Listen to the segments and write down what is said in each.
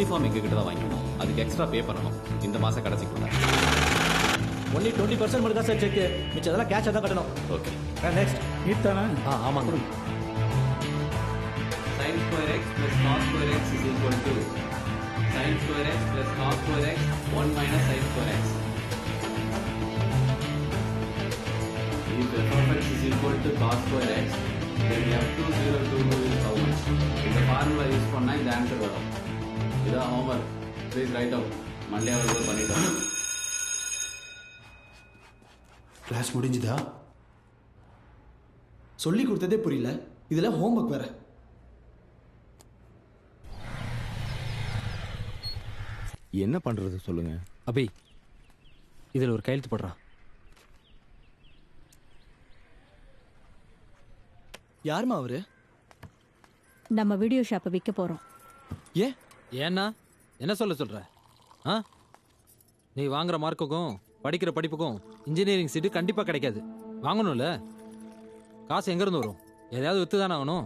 Uniform எங்ககிட்ட தான் வாங்கிக்கணும். அதுக்கு எக்ஸ்ட்ரா பே பண்ணணும். இந்த மாசம் கடைசிக்குள்ள. ஒன்லி 20% மட்டும் தான் சார் செக். மிச்சதெல்லாம் கேஷாக தான் கட்டணும். ஓகே. நெக்ஸ்ட் நீத்தானா? ஆமாங்க. sin square x plus cos square x is equal to sin square x plus cos square x 1 minus sin square x. If f of x is equal to cos square x, then f202 is how much? இந்த formula use பண்ணா இந்த answer வரும். இதான் homework. Please write out. Monday அவர்கள் பண்ணிட்டோம். Class முடிஞ்சுதா? சொல்லி கொடுத்ததே புரியல, இதுல ஹோம்ஒர்க் வேற. என்ன பண்றது சொல்லுங்க. அபி, இதில் ஒரு கையெழுத்து போடுறான். யாருமா அவரு? நம்ம வீடியோ ஷாப்பை விற்க போறோம். ஏன்னா என்ன சொல்ற? ஆ, நீ வாங்குற மார்க்குக்கும் படிக்கிற படிப்புக்கும் இன்ஜினியரிங் சீட்டு கண்டிப்பாக கிடைக்காது. வாங்கணும்ல, காசு எங்கேருந்து வரும்? எதையாவது விற்று தானே ஆகணும்.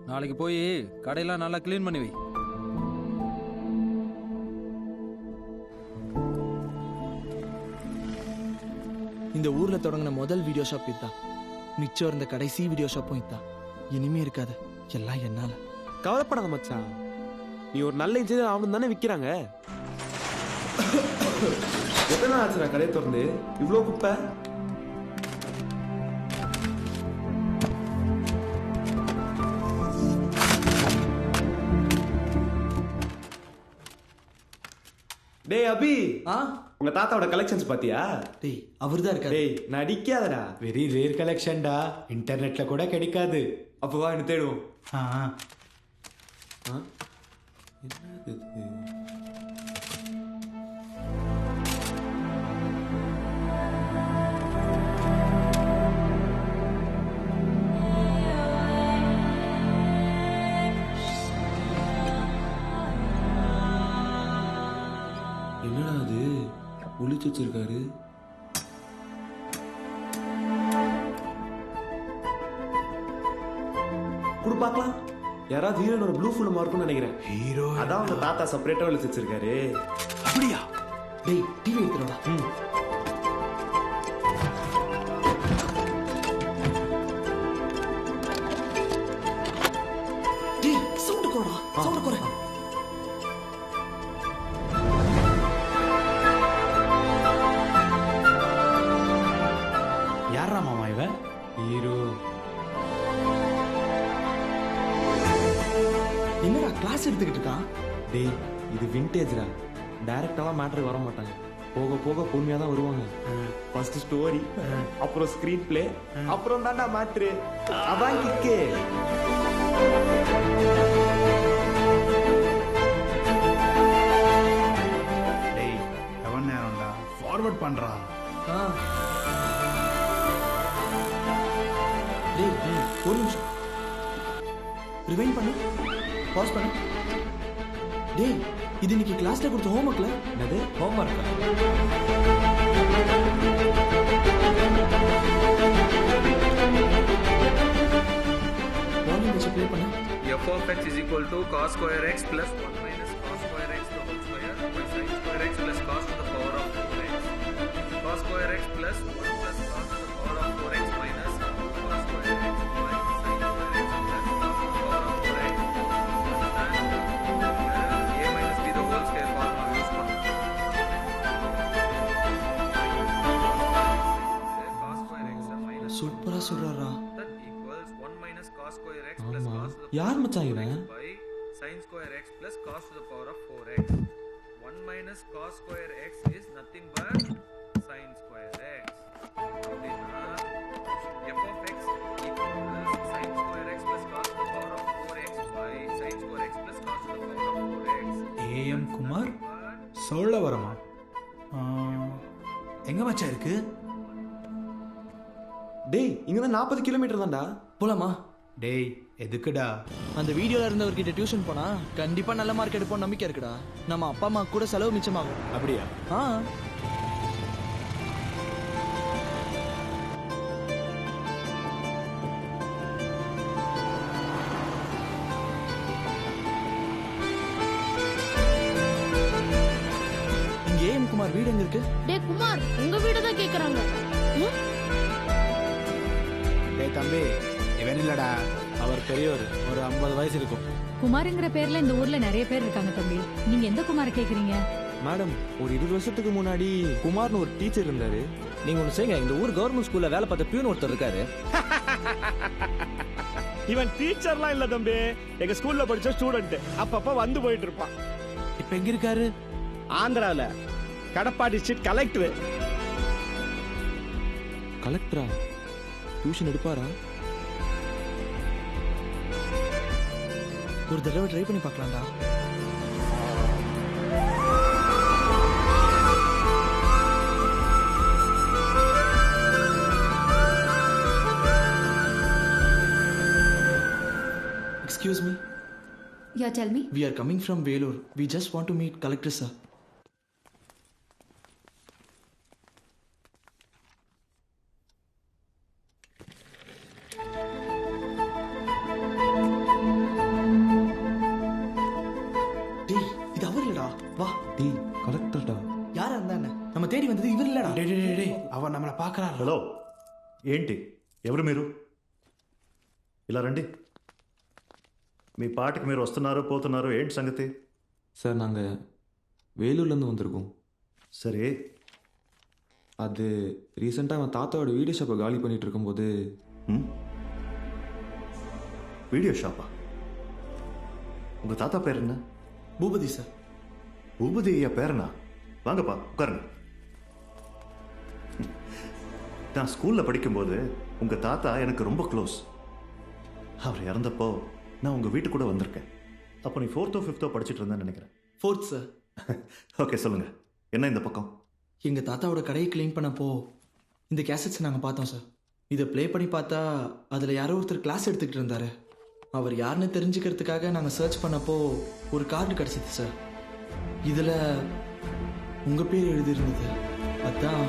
நாளைக்கு போய் கடையெல்லாம் நல்லா க்ளீன் பண்ணி வை. இந்த ஊர்ல தொடங்கின முதல் வீடியோ ஷாப் இதுதான். மிச்சம் இருந்த கடைசி வீடியோ ஷாப்பும் இதுதான். இனிமே இருக்காது, எல்லாம் என்னால. கவலைப்படாத மச்சான், நீ ஒரு நல்ல இன்ஜினியர் ஆகணும் தானே விற்கிறாங்க. எத்தனை நாள் ஆச்சுடா கடையை திறந்து? இவ்வளோ குப்பை. டேய் அபி, உங்க தாத்தாவோட கலெக்ஷன்ஸ் பாத்தியா? டேய் அவர்தான் இருக்காரு. டேய் நடிக்காதடா. வெரி ரேர் கலெக்ஷன்டா, இன்டர்நெட்ல கூட கிடைக்காது. அப்போ வா என்ன தேடுவோம். என்னது இது? என்னடா அது ஒளிச்சு வச்சிருக்காரு? குடு பார்க்கலாம். யாராவது ஹீரோனோட ப்ளூ ஃபிலிம் இருக்கும்னு நினைக்கிறேன். ஹீரோ அதான் உங்க தாத்தா செப்பரேட்டா ஒளிச்சு வச்சிருக்காரு. அப்படியா? டேய் டிவி எடுத்துடா. டேய் சவுண்ட் கோடா, சவுண்ட் கோடா. யாரா மாமா இவன்? ஹீரோ. என்னடா கிளாஸ் எடுத்துக்கிட்டு இருக்கான்? டேய் இது விண்டேஜ்டா. டைரக்டாலாம் மேட்டருக்கு வர மாட்டாங்க, போக போக பொறுமையா தான் வருவாங்க. ஃபர்ஸ்ட் ஸ்டோரி, அப்புறம் ஸ்கிரீன் பிளே, அப்புறம் தான்டா மேட்ரு. அதான் கிக்கே. டேய் எவன் நேரம்டா ஃபார்வர்ட் பண்றான். டேய் ஒரு நிமிஷம் ரிவைண்ட் பண்ணு, பாஸ் பண்ணு. டேய் இது இன்னைக்கு கிளாஸ்ல கொடுத்த ஹோம்ஒர்க்ல. என்னது ஹோம்ஒர்க்? வால்யூம் வச்சு ப்ளே பண்ணு. f of x is equal to cos square x plus 1 minus cos square x the whole square by sin square x plus cos to the power of 4x. Cos square x plus 1 plus cos to the power of 4x minus cos square x by sin square x plus cos to the power of 4x. A minus b the whole square formula use பண்ணு. Cos square x minus சூப்பரா சொல்றாரா. that equals 1 minus cos square x plus cos to the யார் மச்சான் இவன்? by sin square x plus cos to the power of 4x. 1 minus cos square x is nothing but sin square x. அப்படின்னா f of x equals sin square x plus cos to the power of 4x by sin square x plus cos to the power of 4x. AM Kumar சோழவரமா? எங்க மச்சான் இருக்கு? டேய் இங்க தான் 40 kilometre தான்டா. போலாமா? டேய் எதுக்குடா? அந்த வீடியோல இருந்தவர்கிட்ட டியூஷன் போனா கண்டிப்பா நல்ல மார்க் எடுப்போம் நம்பிக்கை இருக்குடா. நம்ம அப்பா அம்மா கூட செலவு மிச்சமாகும். அப்படியா? ஆ வீடு எங்க இருக்கு? டே குமார், உங்க வீடு தான் கேக்குறாங்க. டேய் தம்பி, இவன் இல்லடா, அவர் பெரியவர், ஒரு 50 வயசு இருக்கும். குமாருங்கிற பேர்ல இந்த ஊர்ல நிறைய பேர் இருக்காங்க தம்பி. நீங்க எந்த குமார கேக்குறீங்க? மேடம், ஒரு 20 வருஷத்துக்கு முன்னாடி குமார்னு ஒரு டீச்சர் இருந்தாரு. நீங்க ஒண்ணு செய்யுங்க, இந்த ஊர் கவர்மெண்ட் ஸ்கூல்ல வேலை பார்த்த பியூன் ஒருத்தர் இருக்காரு. இவன் டீச்சர்லாம் இல்ல தம்பி, எங்க ஸ்கூல்ல படிச்ச ஸ்டூடெண்ட். அப்பப்ப வந்து போயிட்டு இருப்பான். இப்ப எங்க இருக்காரு? ஆந்திரால கடப்பா டிஸ்ட்ரிக்ட் கலெக்டர். கலெக்டரா? டியூஷன் எடுப்பாரா? ஒரு தடவை ட்ரை பண்ணி பார்க்கலாம்டா. Excuse me. Yeah, tell me. We are coming from Velur. We just want to meet Collector sir. டேய், இது அவர் இல்லடா. வா. டேய் கலெக்டர்டா. யாரா இருந்தா என்ன? நம்ம தேடி வந்தது இவர் இல்லடா. டேய் டேய் டேய், டேய், அவன் நம்மள பாக்குறாரு. హలో ఏంటి ఎవరు మీరు ఇలా రండి మీ పాటికి మీరు వస్తున్నారు పోతున్నారు ఏంటి సంగతి சார் நாங்கள் வேலூர்லேருந்து வந்திருக்கோம். సరే அது ரீசெண்டாக அவன் தாத்தாவோட வீடியோ ஷாப்பை காலி பண்ணிட்டு இருக்கும்போது வீடியோ ஷாப்பா உங்கள் தாத்தா பேர் என்ன பூபதி சார். பூபதி ஐயா பேரனா வாங்கப்பா உட்காருங்க நான் ஸ்கூலில் படிக்கும்போது உங்கள் தாத்தா எனக்கு ரொம்ப க்ளோஸ். அவர் இறந்தப்போ நான் உங்கள் வீட்டு கூட வந்திருக்கேன். அப்போ நீ 4th or 5th படிச்சுட்டு இருந்தேன்னு நினைக்கிறேன். 4th sir. ஓகே சொல்லுங்கள் என்ன இந்த பக்கம். எங்க தாத்தாவோட கடையை க்ளீன் பண்ணப்போ இந்த கேசட்ஸ் நாங்கள் பார்த்தோம் சார். இதை ப்ளே பண்ணி பார்த்தா அதில் யாரோ ஒருத்தர் கிளாஸ் எடுத்துக்கிட்டு இருந்தாரு. அவர் யாருன்னு தெரிஞ்சுக்கிறதுக்காக நாங்கள் சர்ச் பண்ணப்போ ஒரு கார்டு கிடச்சிது சார். இதில் உங்கள் பேர் எழுதியிருந்தது. அதான்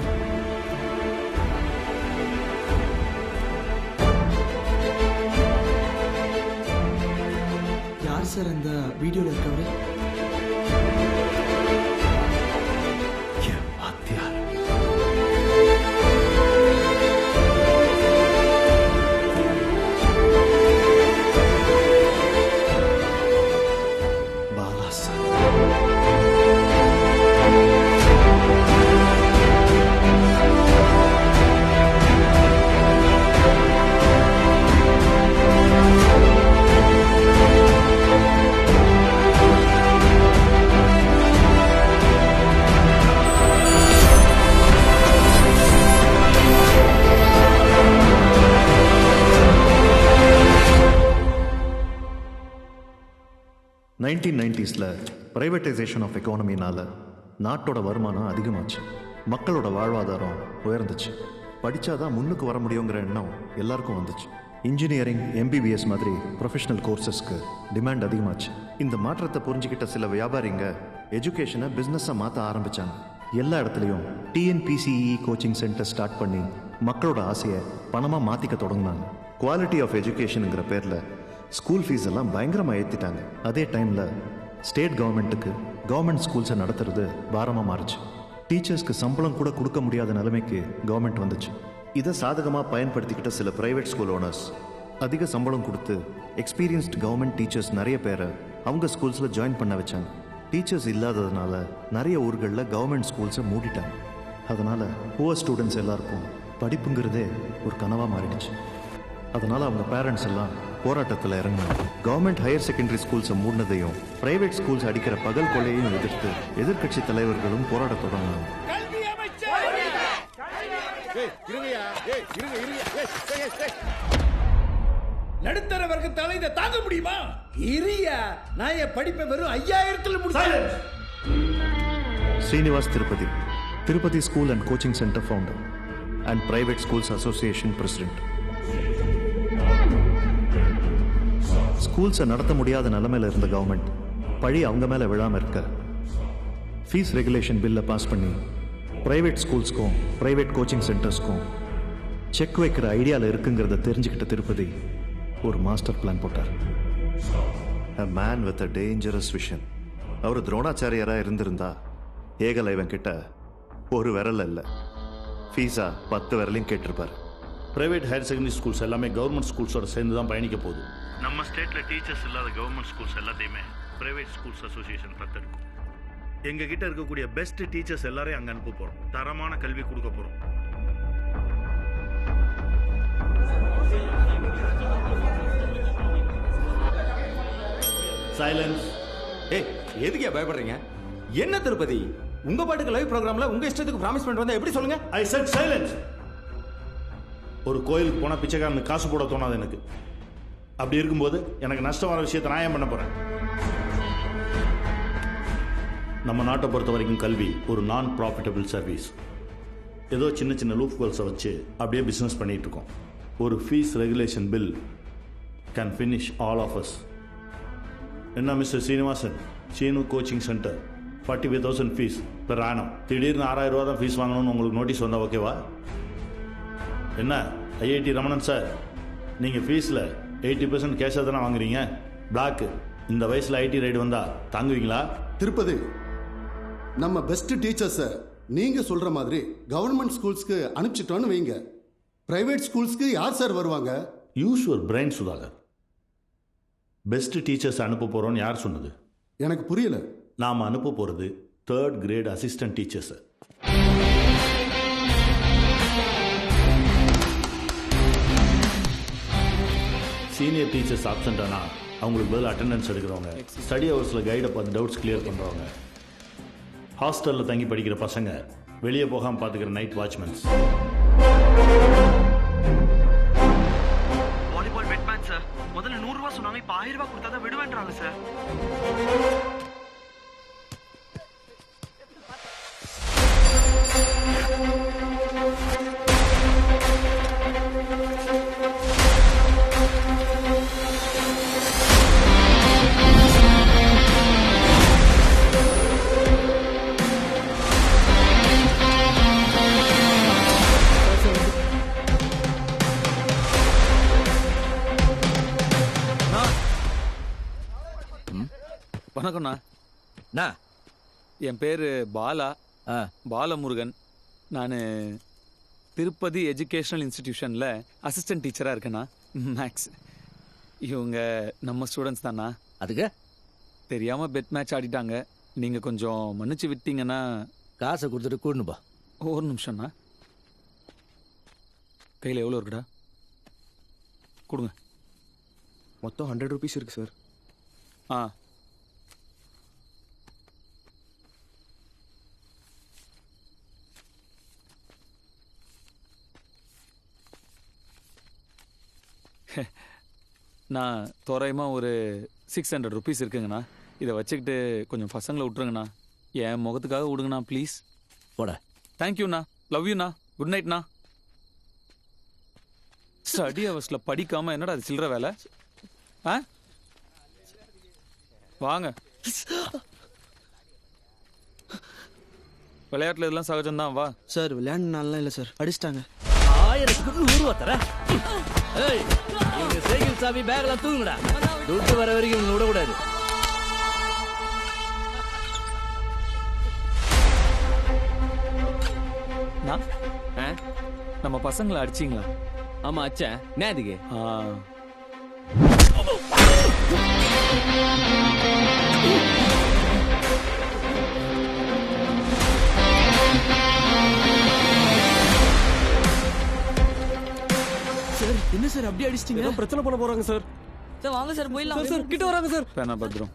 யார் சார் அந்த வீடியோவில் இருக்கவர்? பாலா சார். பிரைவேட்டைசேஷன் ஆஃப் எக்கானமினால நாட்டோட வருமானம் அதிகமாச்சு, மக்களோட வாழ்வாதாரம் உயர்ந்துச்சு. படித்தாதான் முன்னுக்கு வர முடியுங்கிற எண்ணம் எல்லாருக்கும் வந்துச்சு. இன்ஜினியரிங், எம்பிபிஎஸ் மாதிரி ப்ரொஃபஷனல் கோர்சஸ்க்கு டிமாண்ட் அதிகமாச்சு. இந்த மாற்றத்தை புரிஞ்சுக்கிட்ட சில வியாபாரிங்க எஜுகேஷனை பிஸ்னஸாக மாற்ற ஆரம்பித்தாங்க. எல்லா இடத்துலையும் டிஎன்பிசிஇ கோச்சிங் சென்டர் ஸ்டார்ட் பண்ணி மக்களோட ஆசையை பணமாக மாற்றிக்க தொடங்கினாங்க. குவாலிட்டி ஆஃப் எஜுகேஷனுங்கிற பேரில் ஸ்கூல் ஃபீஸ் எல்லாம் பயங்கரமாக ஏற்றிட்டாங்க. அதே டைமில் ஸ்டேட் கவர்மெண்ட்டுக்கு கவர்மெண்ட் ஸ்கூல்ஸை நடத்துறது பாரமாக மாறுச்சு. டீச்சர்ஸ்க்கு சம்பளம் கூட கொடுக்க முடியாத நிலைமைக்கு கவர்மெண்ட் வந்துச்சு. இதை சாதகமாக பயன்படுத்திக்கிட்ட சில பிரைவேட் ஸ்கூல் ஓனர்ஸ் அதிக சம்பளம் கொடுத்து எக்ஸ்பீரியன்ஸ்டு கவர்மெண்ட் டீச்சர்ஸ் நிறைய பேரை அவங்க ஸ்கூல்ஸில் ஜாயின் பண்ண வச்சாங்க. டீச்சர்ஸ் இல்லாததுனால நிறைய ஊர்களில் கவர்மெண்ட் ஸ்கூல்ஸை மூடிட்டாங்க. அதனால் புவர் ஸ்டூடெண்ட்ஸ் எல்லாருக்கும் படிப்புங்கிறதே ஒரு கனவாக மாறிடுச்சு. அதனால் அவங்க பேரண்ட்ஸ் எல்லாம் போராட்டத்தில் இறங்கினாங்க. கவர்மெண்ட் ஹையர் செகண்டரி ஸ்கூல்ஸை மூடினதையும் பிரைவேட் ஸ்கூல்ஸ் அடிக்கிற பகல் கொள்ளையையும் எதிர்த்து எதிர்க்கட்சி தலைவர்களும் போராட்டத் தொடங்கினாங்க. நடுத்தர வர்க்கத்தால இதை தாங்க முடியுமா? இரியா, நான் என் படிப்பை வெறும் 5000 முடிச்சேன். Srinivas Tirupati, Tirupati school and coaching centre founder and private schools association president. ஸ்கூல்ஸை நடத்த முடியாத நிலைமையில் இருந்த கவர்மெண்ட் பழி அவங்க மேலே விழாமல் இருக்க ஃபீஸ் ரெகுலேஷன் பில்லை பாஸ் பண்ணி பிரைவேட் ஸ்கூல்ஸ்க்கும் பிரைவேட் கோச்சிங் சென்டர்ஸ்க்கும் செக் வைக்கிற ஐடியாவில் இருக்குங்கிறத தெரிஞ்சுக்கிட்ட திருப்பதி ஒரு மாஸ்டர் பிளான் போட்டார். A man with a dangerous vision. அவர் துரோணாச்சாரியராக இருந்திருந்தா ஏகலைவன் கிட்ட ஒரு விரல் இல்லை, ஃபீஸா 10 விரலையும் கேட்டிருப்பார். பிரைவேட் ஹையர் செகண்டரி ஸ்கூல்ஸ் எல்லாமே கவர்மெண்ட் ஸ்கூல்ஸோட சேர்ந்து தான் பயணிக்க போகுது. நம்ம ஸ்டேட்ல டீச்சர்ஸ் இல்லாத கவர்மெண்ட் ஸ்கூல்ஸ் எல்லாத்தையுமே பிரைவேட் ஸ்கூல்ஸ் அசோசியேஷன் தத்தெடுக்கும். எங்ககிட்ட இருக்கக்கூடிய பெஸ்ட் டீச்சர்ஸ் எல்லாரையும் அங்கே அனுப்ப போகிறோம். தரமான கல்வி கொடுக்க போகிறோம். சைலன்ஸ். ஏய், எதுக்கே பயப்படுறீங்க? என்ன திருப்பதி, உங்க பாட்டுக்கு லைவ் ப்ரோக்ராம்ல உங்க இஷ்டத்துக்கு ப்ராமிஸ் பண்ணிட்டு வந்தா எப்படி சொல்லுங்க? ஐ செட் சைலன்ஸ். ஒரு கோயிலுக்கு போனால் பிச்சைக்காரனுக்கு காசு போட தோணாது எனக்கு. அப்படி இருக்கும்போது எனக்கு நஷ்டம் வர விஷயத்தை நான் ஏன் பண்ண போறேன்? நம்ம நாட்டை பொறுத்த வரைக்கும் கல்வி ஒரு நான் ப்ராஃபிட்டபிள் சர்வீஸ். ஏதோ சின்ன சின்ன லூப் கோல்ஸை வச்சு அப்படியே பிஸ்னஸ் பண்ணிட்டு இருக்கோம். ஒரு fees regulation bill can finish all of us. என்ன mister Srinivasan, Seenu coaching centre 45,000 fees per annum. திடீர்னு 6,000 ரூபா தான் ஃபீஸ் வாங்கணும்னு உங்களுக்கு நோட்டீஸ் வந்தால் ஓகேவா? என்ன ஐஐடி ரமணன் சார், நீங்கள் ஃபீஸில் 80% கேஷாக தானே வாங்குறீங்க? பிளாக்கு இந்த வயசில் ஐடி ரைடு வந்தால் தாங்குவீங்களா? திருப்பதி, நம்ம பெஸ்ட் டீச்சர்ஸை நீங்க சொல்ற மாதிரி கவர்மெண்ட் ஸ்கூல்ஸ்க்கு அனுப்பிச்சிட்டோன்னு வைங்க, பிரைவேட் ஸ்கூல்ஸ்க்கு யார் சார் வருவாங்க? Use your brain Sudhakar. Best teachers அனுப்ப போகிறோன்னு யார் சொன்னது? எனக்கு புரியல. நாம் அனுப்ப போகிறது 3rd கிரேட் அசிஸ்டன்ட் டீச்சர்ஸை. சீனியர் டீச்சர்ஸ் ஆப்சண்ட் ஆனால் அவங்களுக்கு பதில் அட்டெண்டன்ஸ் எடுக்கிறவங்க, ஸ்டடி ஹவர்ஸில் கைடை பார்த்து டவுட்ஸ் கிளியர் பண்ணுறவங்க, ஹாஸ்டலில் தங்கி படிக்கிற பசங்க, வெளியே போகாமல் பார்த்துக்கிற night watchmens. Volleyball bet match sir. முதல்ல 100 ரூபா சொன்னாங்க, இப்போ 1000 ரூபா கொடுத்தா தான் விடுவேன்றாங்க சார். வணக்கம்ண்ணா. என் பேர் பாலா, பாலமுருகன். நான் திருப்பதி எஜுகேஷனல் இன்ஸ்டிடியூஷனில் அசிஸ்டன்ட் டீச்சராக இருக்கேண்ணா, மேக்ஸ். இவங்க நம்ம ஸ்டூடெண்ட்ஸ் தாண்ணா. அதுக்கு தெரியாமல் பெட் மேட்ச் ஆடிட்டாங்க. நீங்கள் கொஞ்சம் மன்னிச்சு விட்டீங்கன்னா. காசை கொடுத்துட்டு கூடணுப்பா. ஒரு நிமிஷம்ண்ணா. கையில் எவ்வளோ இருக்குடா? கொடுங்க. மொத்தம் 100 ருபீஸ் இருக்கு சார். ஆ, நான் தோராயமாக ஒரு 600 ருபீஸ் இருக்குங்கண்ணா. இதை வச்சுக்கிட்டு கொஞ்சம் பசங்களை விட்டுருங்கண்ணா. என் முகத்துக்காக விடுங்கண்ணா ப்ளீஸ். போட. தேங்க்யூண்ணா, லவ் யூண்ணா, குட் நைட்ண்ணா. ஸ்டடி ஹவர்ஸில் படிக்காமல் என்னடா அது சில்லற வேலை? ஆ, வாங்க. விளையாட்டில் இதெல்லாம் சகஜம்தான். வா சார், விளையாடுனாலாம் இல்லை சார், அடிச்சிட்டாங்க. 1000க்கு 100 ரூபா தர. ஏய், இவங்க சைக்கிள் சாவி பேக்லாம் தூங்குடா. துட்டு வர வரைக்கும் இவங்க விடக்கூடாது. நம்ம பசங்களை அடிச்சிங்களா? ஆமா அச்சேன். நேதுக்கு சார், என்ன சார் அப்படி அடிச்சிட்டீங்க? பிரச்சனை பண்ண போறாங்க சார். சார் வாங்க சார், போயிடலாம் சார். கிட்ட வராங்க சார். பேனா பத்திரம்.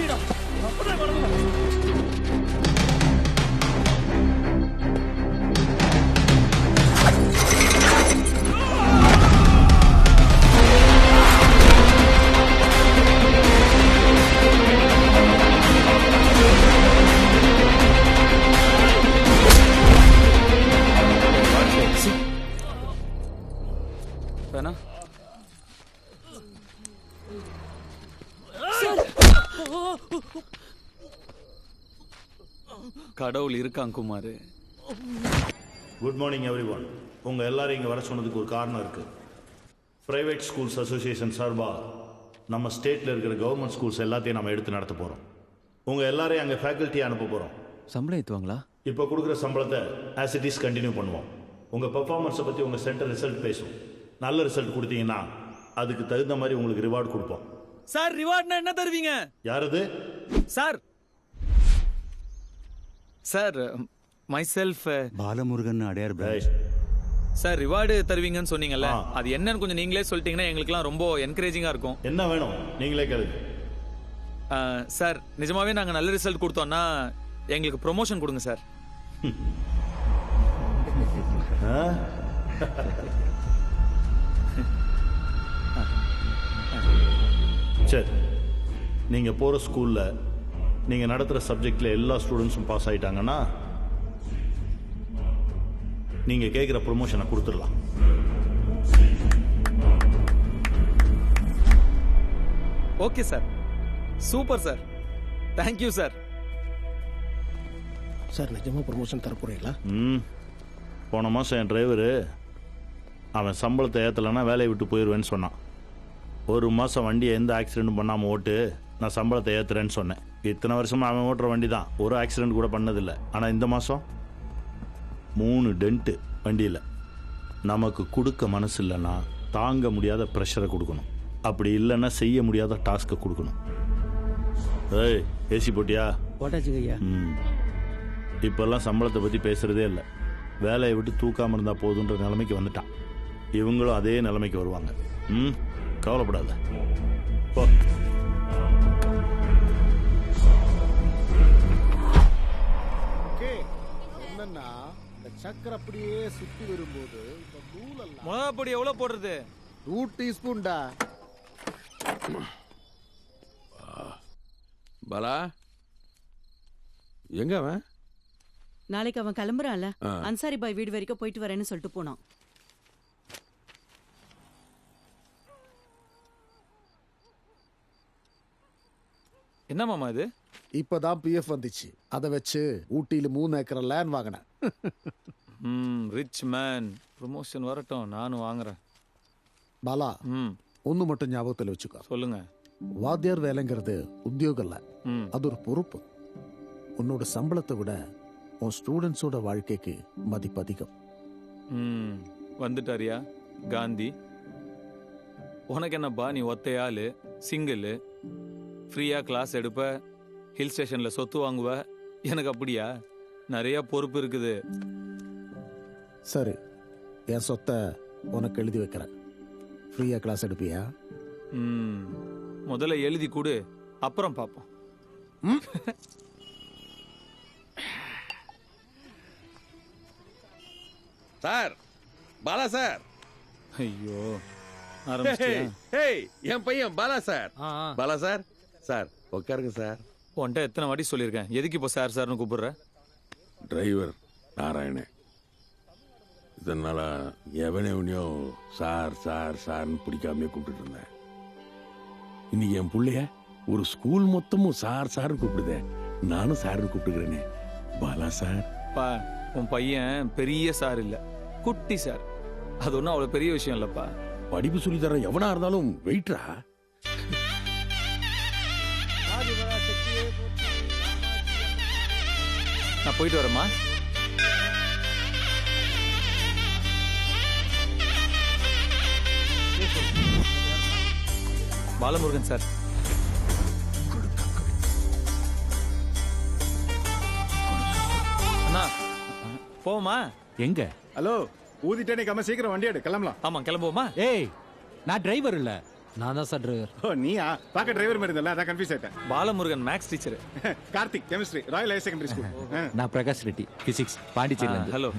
முடியுடா அப்படியே வரணும். வேணா கடவுள் இருக்கான் Kumar. Good morning every one. உங்கள் எல்லாரும் இங்கே வர சொன்னதுக்கு ஒரு காரணம் இருக்குது. ப்ரைவேட் ஸ்கூல்ஸ் அசோசியேஷன் சார்பாக நம்ம ஸ்டேட்டில் இருக்கிற கவர்மெண்ட் ஸ்கூல்ஸ் எல்லாத்தையும் நம்ம எடுத்து நடத்த போகிறோம். உங்கள் எல்லாரையும் அங்கே ஃபேக்கல்ட்டியாக அனுப்ப போகிறோம். சம்பளம் ஏற்றுவாங்களா? இப்போ கொடுக்குற சம்பளத்தை ஆஸ் இட் இஸ் கண்டினியூ பண்ணுவோம். உங்கள் பெர்ஃபார்மன்ஸை பற்றி உங்கள் சென்டர் ரிசல்ட் பேசும். நல்ல ரிசல்ட் கொடுத்தீங்கன்னா அதுக்கு தகுந்த மாதிரி உங்களுக்கு ரிவார்டு கொடுப்போம். சார் ரிவார்ட்னா என்ன தருவீங்க? யாரது? Sir sir my self Balamurugan Adyar branch. Sir reward தருவீங்கன்னு சொன்னீங்கல்ல, அது என்னன்னு கொஞ்சம் நீங்களே சொல்லிட்டீங்கன்னா எங்களுக்குலாம் ரொம்ப என்கரேஜிங்காக இருக்கும். என்ன வேணும் நீங்களே கேளுங்க. சார் நிஜமாவே நாங்கள் நல்ல ரிசல்ட் கொடுத்தோம்னா எங்களுக்கு ப்ரொமோஷன் கொடுங்க சார். சரி, நீங்கள் போகிற ஸ்கூலில் நீங்கள் நடத்துகிற சப்ஜெக்டில் எல்லா ஸ்டூடெண்ட்ஸும் பாஸ் ஆகிட்டாங்கன்னா நீங்கள் கேட்குற ப்ரொமோஷனை கொடுத்துடலாம். Okay sir, super sir, thank you sir. Sir நிஜமாக ப்ரொமோஷன் தர போகிறீங்களா? போன மாதம் என் டிரைவரு அவன் சம்பளத்தை ஏற்றலைன்னா வேலையை விட்டு போயிடுவேன்னு சொன்னான். ஒரு மாதம் வண்டியை எந்த ஆக்சிடென்ட்டும் பண்ணாமல் ஓட்டு, நான் சம்பளத்தை ஏற்றுறேன்னு சொன்னேன். இத்தனை வருஷமாக அவன் ஓட்டுற வண்டி தான், ஒரு ஆக்சிடென்ட் கூட பண்ணதில்லை. ஆனால் இந்த மாதம் 3 டென்ட்டு வண்டியில். நமக்கு கொடுக்க மனசு இல்லைன்னா தாங்க முடியாத ப்ரெஷரை கொடுக்கணும், அப்படி இல்லைன்னா செய்ய முடியாத டாஸ்க்கை கொடுக்கணும். ஏய் ஏசி போட்டியா? போட்டாச்சுங்க ஐயா. இப்போல்லாம் சம்பளத்தை பற்றி பேசுகிறதே இல்லை. வேலையை விட்டு தூக்காமல் இருந்தால் போதுன்ற நிலைமைக்கு வந்துட்டான். இவங்களும் அதே நிலைமைக்கு வருவாங்க. கவலைப்படாத போ. என்னன்னா இந்த சக்கரை அப்படியே சுத்தி வரும்போது இந்த நூலெல்லாம் மிளகா பொடி எவ்வளோ போடுறது? 2 டீஸ்பூன்டா. பாலா எங்க அவன்? நாளைக்கு அவன் கிளம்புறான்ல, அன்சாரி பாய் வீடு வரைக்கும் போயிட்டு வரேன்னு சொல்லிட்டு போனான். என்ன மாமா இது? இப்பதான் பிஎஃப் வந்துச்சு, அதை வச்சு ஊட்டியில 3 ஏக்கர் லேண்ட் வாங்கினேன். Rich man. ப்ரொமோஷன் வரட்டும், நானும் வாங்குறேன். பாலா, ஒன்று மட்டும் ஞாபகத்தில் வச்சுக்கோ. சொல்லுங்க. வாத்தியார் வேலைங்கிறது உத்தியோகம் இல்லை, அது ஒரு பொறுப்பு. உன்னோட சம்பளத்தை விட உன் ஸ்டூடெண்ட்ஸோட வாழ்க்கைக்கு மதிப்பு அதிகம். வந்துட்டாரியா காந்தி? உனக்கு என்னப்பா, நீ ஒத்தையாள், சிங்கிள், ஃப்ரீயாக கிளாஸ் எடுப்ப, ஹில் ஸ்டேஷனில் சொத்து வாங்குவ. எனக்கு அப்படியா? நிறைய பொறுப்பு இருக்குது. சரி, என் சொத்தை உனக்கு எழுதி வைக்கிறேன். ஃப்ரீயாக கிளாஸ் எடுப்பியா? முதல்ல எழுதி கொடு, அப்புறம் பார்ப்போம். Sir, Bala sir. ஐயோ, என் பையன் Bala sir. Bala sir, sir உட்காருங்க சார். உன்ட்ட எத்தனை வாட்டி சொல்லியிருக்கேன், எதுக்கு இப்போ சார் சார்னு கூப்பிடுற? டிரைவர் நாராயணன். இதனால எவனையோ சார் சார் சார்னு பிடிக்காமே கூப்பிட்டு இருந்தேன். இன்னைக்கு என் பிள்ளைய ஒரு ஸ்கூல் மொத்தமும் சார் சார் கூப்பிடுதே, நானும் சார்னு கூப்பிட்டுக்கிறேனே. பாலா சார். பா, உன் பையன் பெரிய சார் இல்ல, குட்டி சார். அது ஒன்றும் அவ்வளோ பெரிய விஷயம் இல்லப்பா. படிப்பு சொல்லி தர எவனா இருந்தாலும் வெயிட்ரா. நான் போயிட்டு வரேம்மா. பாலமுருகன் சார். அண்ணா போமா? எங்க? ஹலோ, ஊதிட்டே கம்ம சீக்கிரம் வண்டி எடு, கிளம்பலாம். ஆமா கிளம்புவோமா? ஏய், நான் டிரைவர் இல்ல, நான் தான் சார் டிரைவர். ஓ நீயா? பார்க்க டிரைவர் மாதிரி இருந்தல, அதான் கன்ஃபியூஸ் ஆயிட்டேன். Balamurugan maths teacher. Karthik chemistry, royal higher secondary school. நான் பிரகாஷ் ரெட்டி பிசிக்ஸ் பாண்டிச்சேரியில. ஹலோ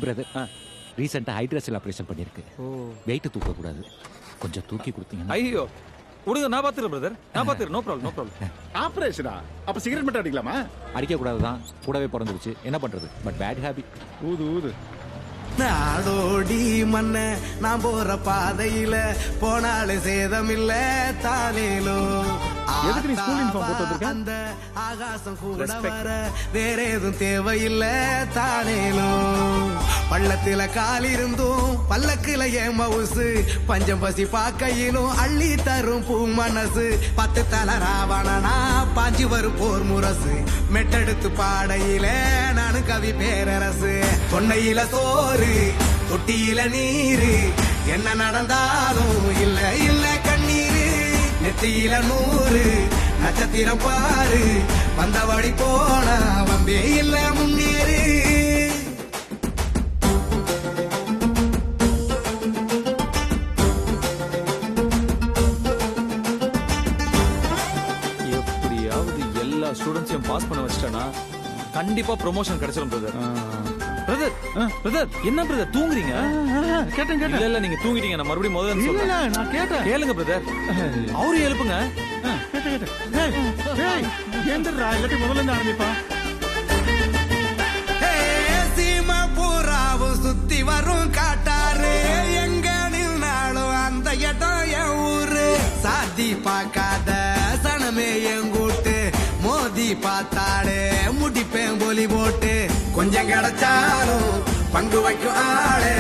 பிரதர், ரீசெண்டாக ஹைட்ரஸில் ஆப்ரேஷன் பண்ணியிருக்கு. வெயிட் தூக்கக்கூடாது, கொஞ்சம் தூக்கி கொடுத்தீங்கன்னா. ஐயோ விடுங்க, நான் பார்த்துறேன் பிரதர், நான் பார்த்துறேன். No problem, no problem. ஆபரேஷனா? அப்ப சிகரெட் மட்டும் அடிக்கலாமா? அடிக்கக்கூடாது தான், கூடவே பிறந்துருச்சு, என்ன பண்ணுறது, பட் பேட் ஹேபிட். ஊது ஊது. நாடோடி மண்ண நான் போற பாதையில போனாலும் சேதமில்ல தானேலோ. எதுக்கு நீ ஸ்கூல் யூனிஃபார்ம் போட்டு வந்திருக்க? அந்த ஆகாசம் கூட வர வேற எதுவும் தேவையில்லை தானேலோ. பள்ளத்துல கால் இருந்தும் பல்லக்குல ஏன் மவுசு, பஞ்சம் பசி பாக்கையிலும் அள்ளி தரும் பூ மனசு. 10 தல ராவணனா பாஞ்சி வரும் போர் முரசு, மெட்டெடுத்து பாடையில நானு கவி பேரரசு. பொன்னையில சோறு தொட்டியில நீரு, என்ன நடந்தாலும் இல்ல இல்ல கண்ணீரு. நெத்தியில 100 நட்சத்திரம் பாரு, வந்தபடி போனா வம்பே இல்ல முன்னேறு. எப்படியாவது எல்லா ஸ்டூடெண்ட்ஸையும் பாஸ் பண்ண வச்சிட்டேன்னா கண்டிப்பா ப்ரொமோஷன் கிடைச்சிடும் பிரதர். பிரதர் பிரதர் என்ன பிரதர் தூங்குறீங்க? கேட்டேன் கேட்டேன். இல்ல இல்ல நீங்க தூங்கிட்டீங்க, நான் மறுபடியும் முதல்ல இல்ல சொல்றேன். நான் கேட்டேன். கேளுங்க பிரதர், அவரு எழுப்புங்க. கேட்டேன் கேட்டேன். ஏய் ஏந்திரா, இல்லாட்டி முதல்ல இருந்து ஆரம்பிப்பா. சீமா பூராவும் சுத்தி வரும் காட்டாரு, எங்க நின்னாலும் அந்த இடம் என் ஊரு. சாதி பார்க்காத சனமே என் கூட்டு, மோதி பார்த்தாடு முடிப்பேன் போலி போட்டு. கொஞ்சம் கிடைச்சாலும் பங்கு வைக்கும் ஆளு,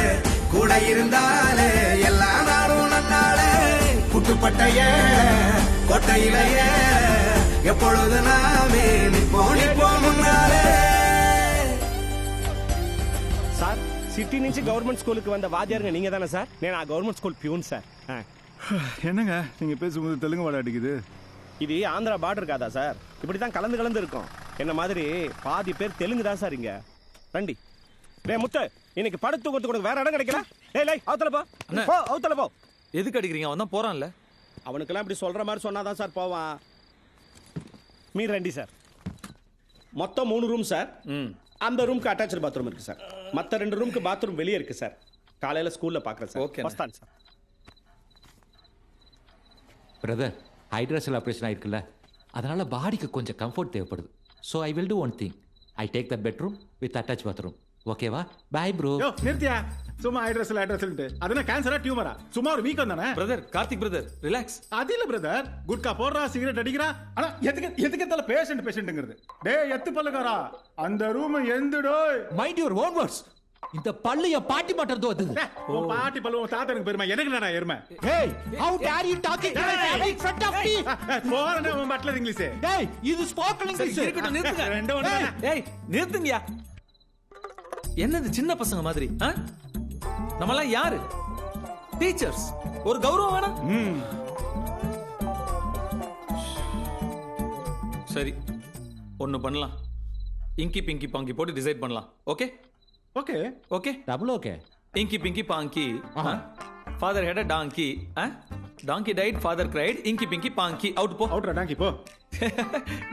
கூட இருந்தாலே எல்லா நாளும் நன்னாளே. புட்டுப்பட்ட கொட்டையில எப்பொழுது நாமே நிப்போம் முன்னாலே. సార్ సిటీ నుంచి గవర్నమెంట్ స్కూల్కి వంద వాద్యారుங்க நீங்க தானே சார்? నేను ఆ గవర్నమెంట్ స్కూల్ ప్యూన్ సార్. என்னங்க நீங்க பேசும்போது தெலுங்கு வாடை அடிக்குது. இது ஆந்திரா பார்டர் காதா சார்? இப்படி தான் கலந்து கலந்து இருக்கும். என்ன மாதிரி பாதி பேர் தெலுங்கு தான் சார் இங்க. ரண்டி டே முத்து, இன்னைக்கு படுத்து கொடுத்து வேற இடம் கிடைக்கல. டேய் லை அவத்தல போ, போ அவத்தல போ. எதுக்கு அடிக்கிறீங்க? அவன் தான் போறான்ல. அவனுக்கெல்லாம் இப்படி சொல்ற மாதிரி சொன்னாதான் சார் போவான். மீர் ரெண்டி சார், மொத்தம் 3 ரூம் சார். அந்த ரூம்க்கு அட்டாச்சு பாத்ரூம் இருக்கு சார். மற்ற 2 ரூம்க்கு பாத்ரூம் வெளியே இருக்கு சார். காலையில ஸ்கூல்ல பாக்குறேன் சார். ஓகே வஸ்தான் சார். பிரதர், ஹைட்ரஸில் ஆப்ரேஷன் ஆயிருக்குல்ல, அதனால பாடிக்கு கொஞ்சம் கம்ஃபர்ட் தேவைப்படுது. So I will do one thing, I take the bedroom with attach bathroom. ஓகேவா? Bye bro. யோ நிறுத்தியா, சும்மா அட்ரஸ்ன்ட்டு அதனா கேன்சரா டியூமரா? சும்மா ஒரு வீக்கம் தானே பிரதர். Karthik brother relax. அது இல்ல பிரதர், குட்கா போடுறா, சிகரெட் அடிக்கிறா, ஆனா எதுக்கு தல பேஷண்ட்ங்கிறது. டேய் எத்து பல்லுகாரா, அந்த ரூம் எந்துடோ. Mind your own words. இந்த பல்லு என் பாட்டி மாட்டறதோ அது. ஓ பாட்டி பல்லு உன் தாத்தனுக்கு பெருமை, எனக்கு என்னடா எருமை. Hey, how dare you talking to my family in front of me? போறனே உன் பட்லர் இங்கிலீஷ். டேய் இது ஸ்போக்கன் இங்கிலீஷ். இருக்கட்டும், நிறுத்துங்க. ரெண்டு ஒண்ணு. டேய் நிறுத்துங்கயா. என்னது சின்ன பசங்க மாதிரி? நம்மலாம் யாரு? டீச்சர்ஸ். ஒரு கௌரவம் வேணாம்? சரி ஒன்னு பண்ணலாம். இங்கி பிங்கி பாங்கி போட்டு டிசைட் பண்ணலாம். Okay okay okay double okay. Inky pinky ponky. Father had a donkey. Donkey died, father cried, inky pinky பாங்கி. Out போ. அவுட்ரா டாங்கி போ.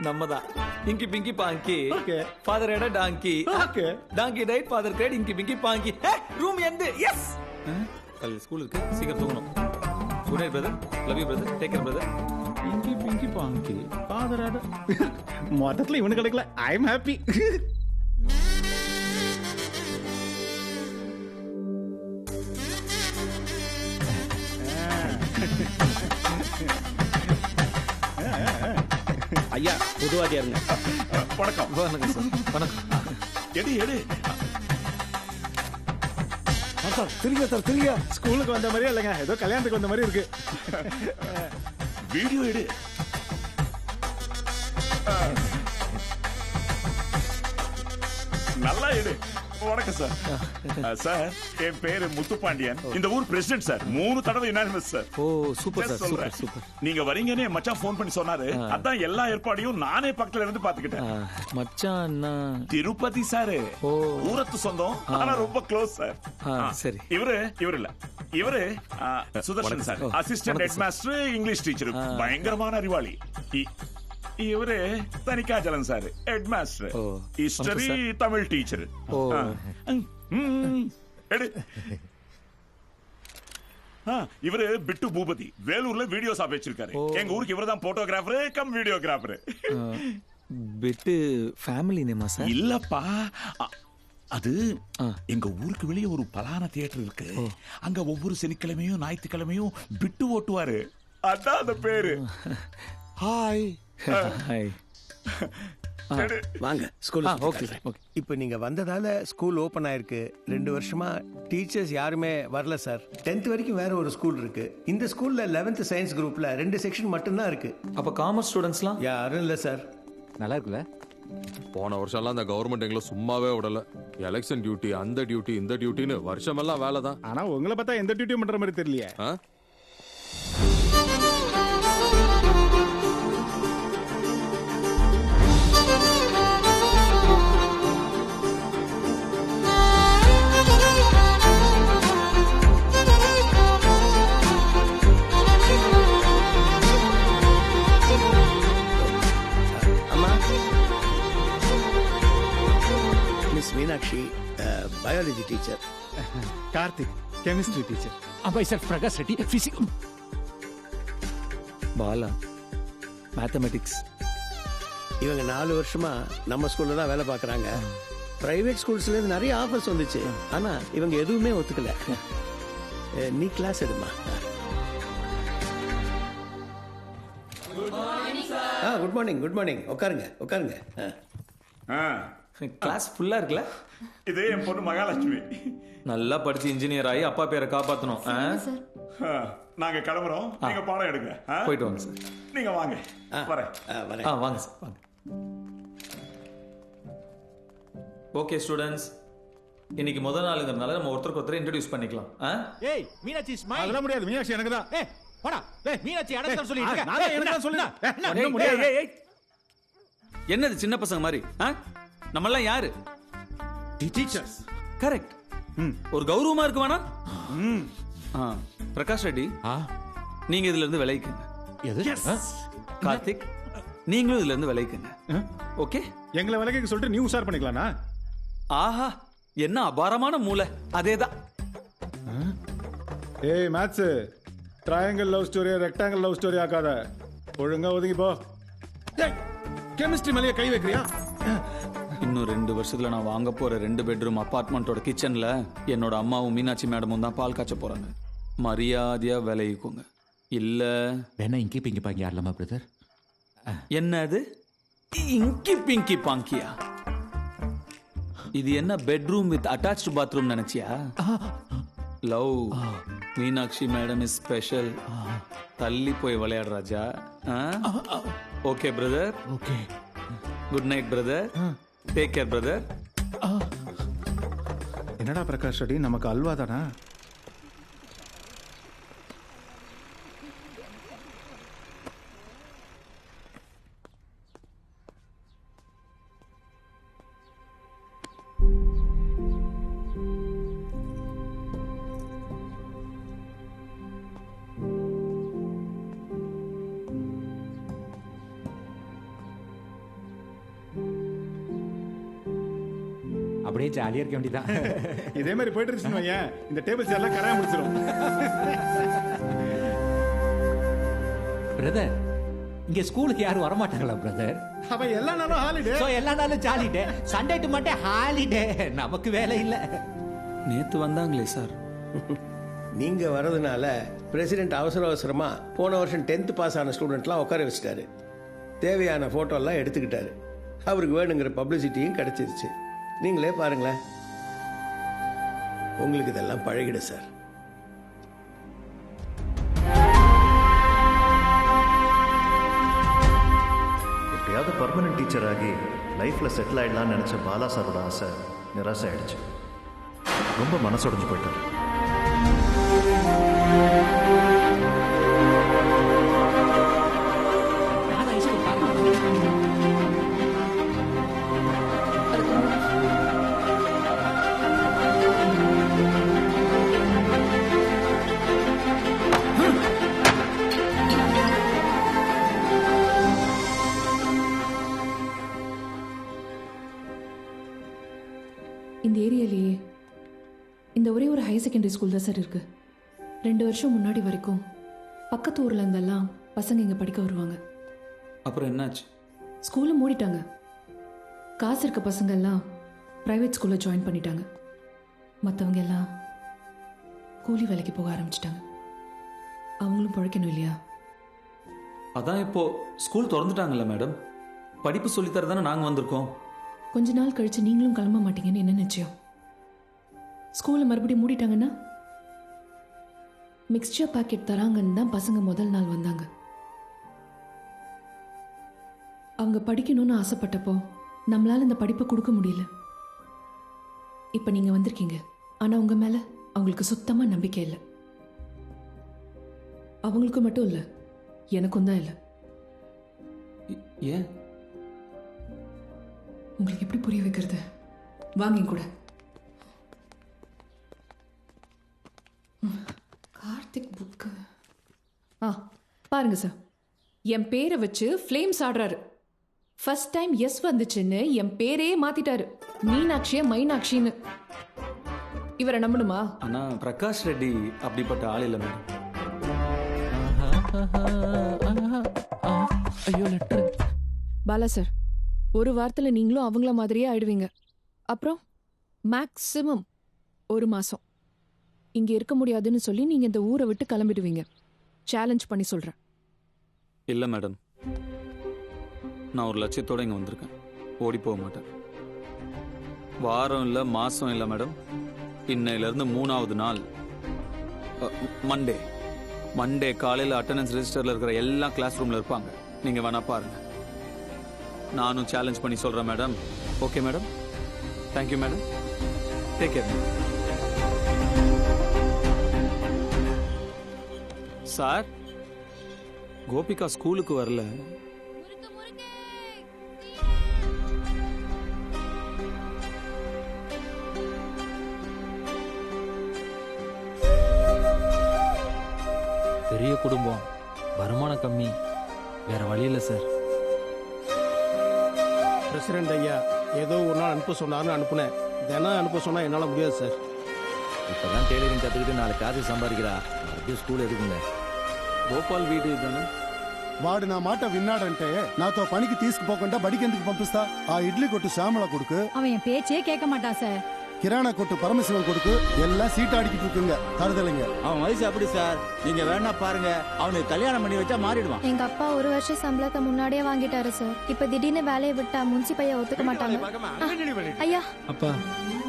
நம்மதான். Inky pinky ponky. Okay. Father had a donkey. Okay. Donkey died, father cried, inky pinky ponky. Room end. Yes. கல் school இருக்கு, சீக்கிரம் தூங்கணும். Good night brother, love you brother, take care brother. Inky pinky ponky father had. மொத்தத்துல இவனு கிடைக்கல. I am happy. ஐயா பொதுவாதியா இருங்க. வணக்கம். வணக்கம் சார். வணக்கம். எடு திருங்க சார், திருங்க. ஸ்கூலுக்கு வந்த மாதிரியே இல்லைங்க, ஏதோ கல்யாணத்துக்கு வந்த மாதிரி இருக்கு. வீடியோ எடு. நல்லா எடு. வணக்கம் சார். சார் என் பேரு முத்துப்பாண்டியன். இந்த ஊர் பிரசிடென்ட் சார். 3 தடவை யுனானிமஸ் சார். ஓ சூப்பர் Just சார் சொல்றேன். Super super. நீங்க வரீங்கன்னு என் மச்சான் ஃபோன் பண்ணி சொன்னாரு. அதான் எல்லா ஏற்பாடையும் நானே பக்கத்துல இருந்து பாத்துக்கிட்டேன். மச்சான் திருப்பதி சார். ஊரத்து சொந்தம். ஆனா ரொம்ப க்ளோஸ் சார். சரி. இவரு இல்ல. இவரு Sudarshan sir. Assistant head master, English teacher. பயங்கரமான அறிவாளி. இவரு Thanigajalan sir, head master. History Tamil teacher. இவரு பிட்டு பூபதி. வேலூர்ல வீடியோ ஷாப் வச்சிருக்காரு. எங்க ஊருக்கு இவர்தான் போட்டோகிராஃபர் கம் வீடியோகிராஃபர். பிட்டு ஃபேமிலி நேமா சார்? இல்லப்பா, அது எங்க ஊருக்கு வெளியே ஒரு பலான தியேட்டர் இருக்கு. அங்க ஒவ்வொரு சனிக்கிழமையும் ஞாயிற்றுக்கிழமையும் பிட்டு ஓட்டுவாரு. அதான் அந்த பேரு. Hi hi. வாங்க ஸ்கூல். Okay okay. இப்போ நீங்க வந்ததால ஸ்கூல் ஓபன் ஆயிருக்கு. 2 வருஷமா டீச்சர்ஸ் யாருமே வரல சார். 10th வரைக்கும் வேற ஒரு ஸ்கூல் இருக்கு. இந்த ஸ்கூல்ல 11th சயின்ஸ் குரூப்ல 2 செக்ஷன் மட்டும் தான் இருக்கு. அப்ப காமர்ஸ் ஸ்டூடண்ட்ஸ்லாம் யாரும் இல்ல சார். நல்லா இருக்குல்ல? போன வருஷம்லாம் அந்த கவர்மெண்ட் எங்களை சும்மாவே விடல. எலெக்ஷன் டியூட்டி, அந்த டியூட்டி, இந்த டியூட்டின்னு வருஷமெல்லாம் வேலை தான். ஆனா உங்களை பார்த்தா எந்த டியூட்டியும் பண்ற மாதிரி தெரியலையே. Meenakshi biology teacher. Karthik chemistry teacher. myself Prakash Reddy physics. Bala mathematics. இவங்க 4 வருஷமா நம்ம ஸ்கூல்ல தான் வேலை பார்க்கறாங்க. பிரைவேட் ஸ்கூல்ஸ்ல இருந்து நிறைய ஆஃபர்ஸ் வந்துச்சு. ஆனா இவங்க எதுவுமே ஒத்துக்கல. நீ கிளாஸ் எடுமா. Good morning good morning. உட்காருங்க உட்காருங்க. கிளாஸ் ஃபுல்லா இருக்குல்ல? இது என் பொண்ணு மகாலட்சுமி. நல்லா படிச்சு இன்ஜினியர் ஆகி அப்பா பேரை காப்பாத்தணும். நாங்க கிளம்புறோம். நீங்க பாடம் எடுங்க. போயிட்டு வாங்க சார். நீங்க வாங்க. வரேன். வாங்க சார் வாங்க. ஓகே ஸ்டூடெண்ட்ஸ், இன்னைக்கு முதல் நாளுங்கிறதுனால நம்ம ஒருத்தருக்கு ஒருத்தர் இன்ட்ரோடியூஸ் பண்ணிக்கலாம். ஏய் மீனாட்சி ஸ்மைல். அதெல்லாம் முடியாது. மீனாட்சி எனக்கு தான். ஏய் போடா. ஏய் மீனாட்சி அடக்க சொல்லிட்டு இருக்க. நான் எனக்கு தான் சொல்லுங்க. என்ன முடியாது. என்னது சின்ன பசங்க மாதிரி? நம்ம எல்லாம் யாரு? டீச்சர்ஸ். கரெக்ட். ஒரு கௌரவமா இருக்கு வேணா? பிரகாஷ் ரெட்டி, நீங்க இதுல இருந்து விளைவிக்குங்க. கார்த்திக், நீங்களும் இதுல இருந்து விளைவிக்குங்க. ஓகே? எங்களை விலைக்கு சொல்லிட்டு நீ உஷார் பண்ணிக்கலாம்னா? ஆஹா, என்ன அபாரமான மூளை. அதேதான். ஏய் maths, triangle love story rectangle love story ஆக்காத. ஒழுங்கா ஒதுங்கி போ. கெமிஸ்ட்ரி மேலேயே கை வைக்கிறியா? இன்னும் 2 வருஷத்துல நான் வாங்க போற 2 பெட்ரூம் அபார்ட்மெண்டோட கிச்சன்ல என்னோட அம்மாவும் மீனாட்சி மேடமும் தான் பால் காய்ச்ச போறாங்க. மரியாதையா விளைவிக்குங்க. இல்ல வேணா இங்கி பிங்கி பாங்கி ஆடலாமா பிரதர்? என்னது இங்கி பிங்கி பாங்கியா? இது என்ன பெட்ரூம் வித் அட்டாச்டு பாத்ரூம் நினைச்சியா? Love Meenakshi madam is special. தள்ளி போய் விளையாடு ராஜா. Okay brother. Okay. Good night brother. Take care brother. என்னடா பிரகாஷ் ரெட்டி, நமக்கு அல்வா தானா? அப்படியே ஜாலியா இருக்க வேண்டியதான். இதே மாதிரி போயிட்டு இருந்துச்சுன்னு வையேன், இந்த டேபிள் சேர்லாம் கரையா முடிச்சிடும். பிரதர், இங்க ஸ்கூலுக்கு யாரும் வர மாட்டாங்களா பிரதர்? அவ எல்லா நாளும் ஹாலிடே. சோ எல்லா நாளும் jolly day. Sunday to Monday holiday. நமக்கு வேலை இல்ல. நேத்து வந்தாங்களே சார். நீங்க வரதுனால பிரசிடென்ட் அவசர அவசரமா போன வருஷம் 10th பாஸ் ஆன ஸ்டூடெண்ட்லாம் உட்கார வச்சுட்டாரு. தேவையான போட்டோலாம் எடுத்துக்கிட்டாரு. அவருக்கு வேணுங்கிற பப்ளிசிட்டியும் கிடைச்சிருச்சு. நீங்களே பாருங்களேன். உங்களுக்கு இதெல்லாம் பழகிடு சார். எப்படியாவது பர்மனன்ட் டீச்சர் ஆகி லைஃப்பில் செட்டில் ஆகிடலான்னு நினச்ச பாலா சாரோட ஆசை நிராசை ஆயிடுச்சு. ரொம்ப மனசுடைஞ்சு போயிட்டார். இந்த ஏரியாலேயே இந்த ஒரே ஒரு ஹையர் செகண்டரி ஸ்கூல் தான் சார் இருக்கு. 2 வருஷம் முன்னாடி வரைக்கும் பக்கத்து ஊர்ல இருந்தெல்லாம் பசங்க இங்க படிக்க வருவாங்க. அப்புறம் என்னாச்சு? ஸ்கூலை மூடிட்டாங்க. காசு இருக்க பசங்க எல்லாம் பிரைவேட் ஸ்கூல்ல ஜாயின் பண்ணிட்டாங்க. மற்றவங்க எல்லாம் கூலி வேலைக்கு போக ஆரம்பிச்சிட்டாங்க. அவங்களும் பிழைக்கணும் இல்லையா? அதான் இப்போ ஸ்கூல் திறந்துட்டாங்கல்ல மேடம், படிப்பு சொல்லித்தர தானே நாங்கள் வந்திருக்கோம். கொஞ்ச நாள் கழிச்சு நீங்களும் கிளம்ப மாட்டீங்கன்னு என்ன நிச்சயம்? ஸ்கூலை மறுபடியும் மூடிட்டாங்கன்னா மிக்ஸ்சர் பாக்கெட் தராங்கன்னு தான் பசங்க முதல் நாள் வந்தாங்க. அவங்க படிக்கணும்னு ஆசைப்பட்டப்போ நம்மளால இந்த படிப்பை கொடுக்க முடியல. இப்ப நீங்க வந்திருக்கீங்க, ஆனா உங்க மேல அவங்களுக்கு சுத்தமா நம்பிக்கை இல்லை. அவங்களுக்கு மட்டும் இல்லை, எனக்கும் தான் இல்லை. ஏன்? உங்களுக்கு எப்படி புரிய வைக்கிறது? வாங்க கூட. கார்த்திக் புக்கு பாருங்க சார், என் பேரை வச்சு ஃப்ளேம்ஸ் ஆடுறாரு. ஃபர்ஸ்ட் டைம் எஸ் வந்துச்சுன்னு என் பேரே மாத்திட்டாரு, மீனாட்சிய மைனாட்சின்னு. இவரை நம்பணுமா? ஆனா பிரகாஷ் ரெட்டி அப்படிப்பட்ட ஆள் இல்லை மேடம். ஐயோ லெட்டர். பாலா சார், ஒரு வாரத்தில் நீங்களும் அவங்கள மாதிரியே ஆயிடுவீங்க. அப்புறம் மேக்ஸிமம் 1 மாசம் இங்க இருக்க முடியாதுன்னு சொல்லி நீங்க இந்த ஊரை விட்டு கிளம்பிடுவீங்க. சேலஞ்ச் பண்ணி சொல்றேன். இல்லை மேடம், நான் ஒரு லட்சியத்தோட இங்கே வந்திருக்கேன். ஓடி போக மாட்டேன். வாரம் இல்லை, மாசம் இல்லை மேடம், இன்னையிலேருந்து 3வது நாள் மண்டே காலையில் அட்டண்டன்ஸ் ரெஜிஸ்டரில் இருக்கிற எல்லா கிளாஸ் ரூமில் இருப்பாங்க. நீங்கள் வேணா பாருங்க. நானும் சேலஞ்ச் பண்ணி சொல்கிறேன் madam. Okay madam? Thank you madam. Take care. Sir, Gopika ஸ்கூலுக்கு வரல. பெரிய குடும்பம், வருமானம் கம்மி, வேற வழி இல்லை சார். பிரசிடென்ட் ஐயா ஏதோ ஒரு நாள் அனுப்ப சொன்னார்னு அனுப்புனேன். தினம் அனுப்ப சொன்னா என்னால் முடியாது சார். இப்பதான் டெய்லரிங் கற்றுக்கிட்டு 4 காசு சம்பாதிக்கிறா. மறுபடியும் ஸ்கூல் எதுக்குங்க? గోపాల్ వీడి ఇదానా? వాడు నా మాట విన్నాడంటే నాతో పనికి తీసుకుపోకుండా బడికి ఎందుకు పంపిస్తా? ఆ ఇడ్లీ కొట్టు శ్యామల కొడుకు, அவன் என் பேச்சே கேட்க மாட்டான் சார். కిరాణా కొట్టు పరమశివన్ కొడుకు எல்லாம் சீட்டாடிக்கிட்டு இருக்குங்க. தருதலைங்க. அவன் வயசு அப்படி சார், நீங்க வேணா பாருங்க, அவனுக்கு கல்யாணம் பண்ணி வச்சா மாறிடுவான். எங்க அப்பா 1 வருஷம் சம்பளத்தை முன்னாடியே வாங்கிட்டாரு சார். இப்ப திடீர்னு வேலையை விட்டா முன்சி பையன் ஒத்துக்க மாட்டாங்க. ஐயா அப்பா,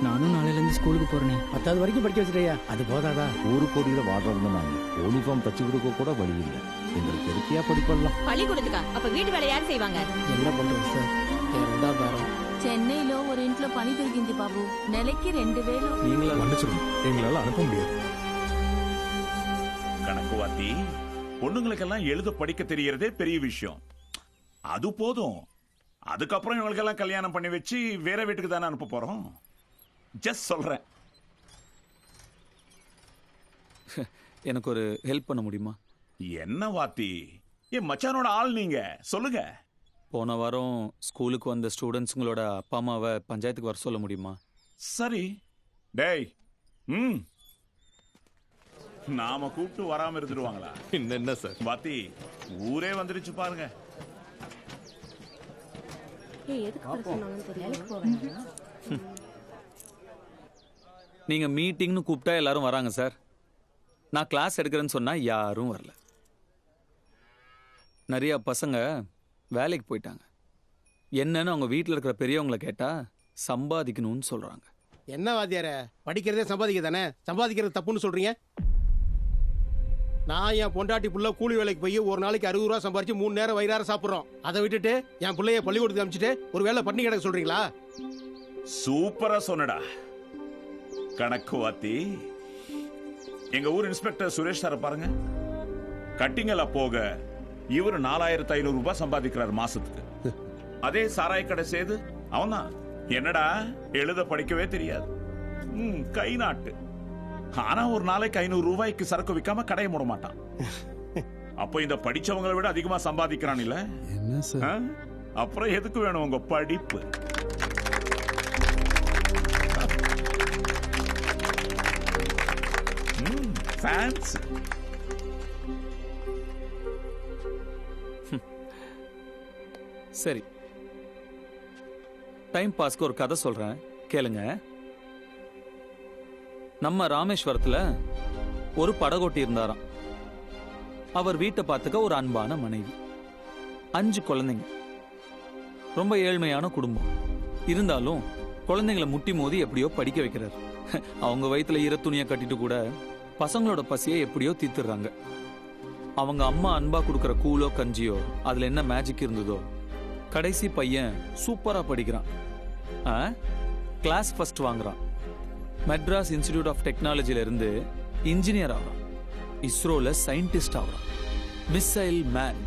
நானும் நாளையிலேருந்து ஸ்கூலுக்கு போறேனே. 10வது வரைக்கும் படிக்க வச்சிருக்கியா? அது போதாதா? ஊரு கோடியில வாடுறவங்க நாங்க. யூனிஃபார்ம் தச்சு கொடுக்க கூட வழி இல்லை. எங்களுக்கு எதுக்கியா படிப்பெல்லாம்? பள்ளிக்கூடத்துக்கா? அப்ப வீட்டு வேலை யார் செய்வாங்க? என்ன பண்றோம் சார்? 2வது வாரம் చెన్నైలో ஒரு ఇంట్లో పని దొరికింది బాబు. నెలకి 2000. நீங்களா மன்னிச்சிருங்க, எங்களால அனுப்ப முடியாது. கணக்கு வாத்தி, பொண்ணுங்களுக்கெல்லாம் எழுத படிக்க தெரியறதே பெரிய விஷயம். அது போதும். அதுக்கப்புறம் இவங்களுக்கெல்லாம் கல்யாணம் பண்ணி வச்சு வேற வீட்டுக்கு தானே அனுப்ப போறோம். ஜஸ்ட் சொல்றேன். எனக்கு ஒரு ஹெல்ப் பண்ண முடியுமா? என்ன வாத்தி, என் மச்சானோட ஆள் நீங்க, சொல்லுங்க. போன வாரம் ஸ்கூலுக்கு வந்த ஸ்டூடெண்ட்ஸுங்களோட அப்பா அம்மாவை பஞ்சாயத்துக்கு வர சொல்ல முடியுமா? சரி. டேய், நாம கூப்பிட்டு வராம இருந்துருவாங்களா? என்ன சார் வாத்தி, ஊரே வந்துருச்சு பாருங்க. நீங்க மீட்டிங்னு கூப்பிட்டா எல்லாரும் வராங்க சார். நான் கிளாஸ் எடுக்கிறேன்னு சொன்னா யாரும் வரல. நிறைய பசங்க வேலைக்கு போயிட்டாங்க. என்னன்னு அவங்க வீட்டில் இருக்கிற பெரியவங்களை கேட்டா சம்பாதிக்கணும்னு சொல்றாங்க. என்ன வாத்தியார, படிக்கிறதே சம்பாதிக்க தானே, சம்பாதிக்கிறது தப்புன்னு சொல்றீங்க? நான் என் பொண்டாட்டி புள்ள கூலி வேலைக்கு போய் ஒரு நாளைக்கு 60 ரூபா சம்பாரிச்சு 3 நேரம் வயிறார சாப்பிட்றோம். அதை விட்டுட்டு என் பிள்ளைய பள்ளிக்கூடத்துக்கு அனுப்பிச்சிட்டு ஒரு வேலை பண்ணி கிடக்க சொல்றீங்களா? சூப்பரா சொன்னடா. கணக்கு வாத்தி, எங்க ஊர் இன்ஸ்பெக்டர் சுரேஷ் சார பாருங்க. கட்டிங்கல போக இவர் 4500 ரூபாய் சம்பாதிக்கிறார் மாசத்துக்கு. அதே சாராய கடை செய்து அவன்தான் என்னடா எழுத படிக்கவே தெரியாது, கை நாட்டு. ஆனா ஒரு நாளைக்கு 500 ரூபாய்க்கு சரக்கு விற்காம கடையை மூட மாட்டான். அப்போ இந்த படிச்சவங்களை விட அதிகமா சம்பாதிக்கிறான் இல்ல? என்ன சார்? அப்புறம் எதுக்கு வேணும் உங்க படிப்பு? ஃபேன்ஸ். சரி, டைம் பாஸ்க்கு ஒரு கதை சொல்றேன், கேளுங்க. நம்ம ராமேஸ்வரத்துல ஒரு படகோட்டி இருந்தாராம். அவர் வீட்டை பார்த்துக்க ஒரு அன்பான மனைவி, 5 குழந்தைங்க. ரொம்ப ஏழ்மையான குடும்பம். இருந்தாலும் குழந்தைங்களை முட்டி மோதி எப்படியோ படிக்க வைக்கிறார். அவங்க வயிற்றுல ஈர துணியை கட்டிட்டு கூட பசங்களோட பசியை எப்படியோ தீர்த்துறாங்க. அவங்க அம்மா அன்பா கொடுக்குற கூழோ கஞ்சியோ அதுல என்ன மேஜிக் இருந்ததோ, கடைசி பையன் சூப்பரா படிக்கிறான், கிளாஸ் ஃபர்ஸ்ட் வாங்குறான். மெட்ராஸ் இன்ஸ்டிடியூட் ஆஃப் டெக்னாலஜில இருந்து இன்ஜினியர் ஆகிறான். இஸ்ரோல சயின்டிஸ்ட் ஆகிறான். மிசைல் மேன்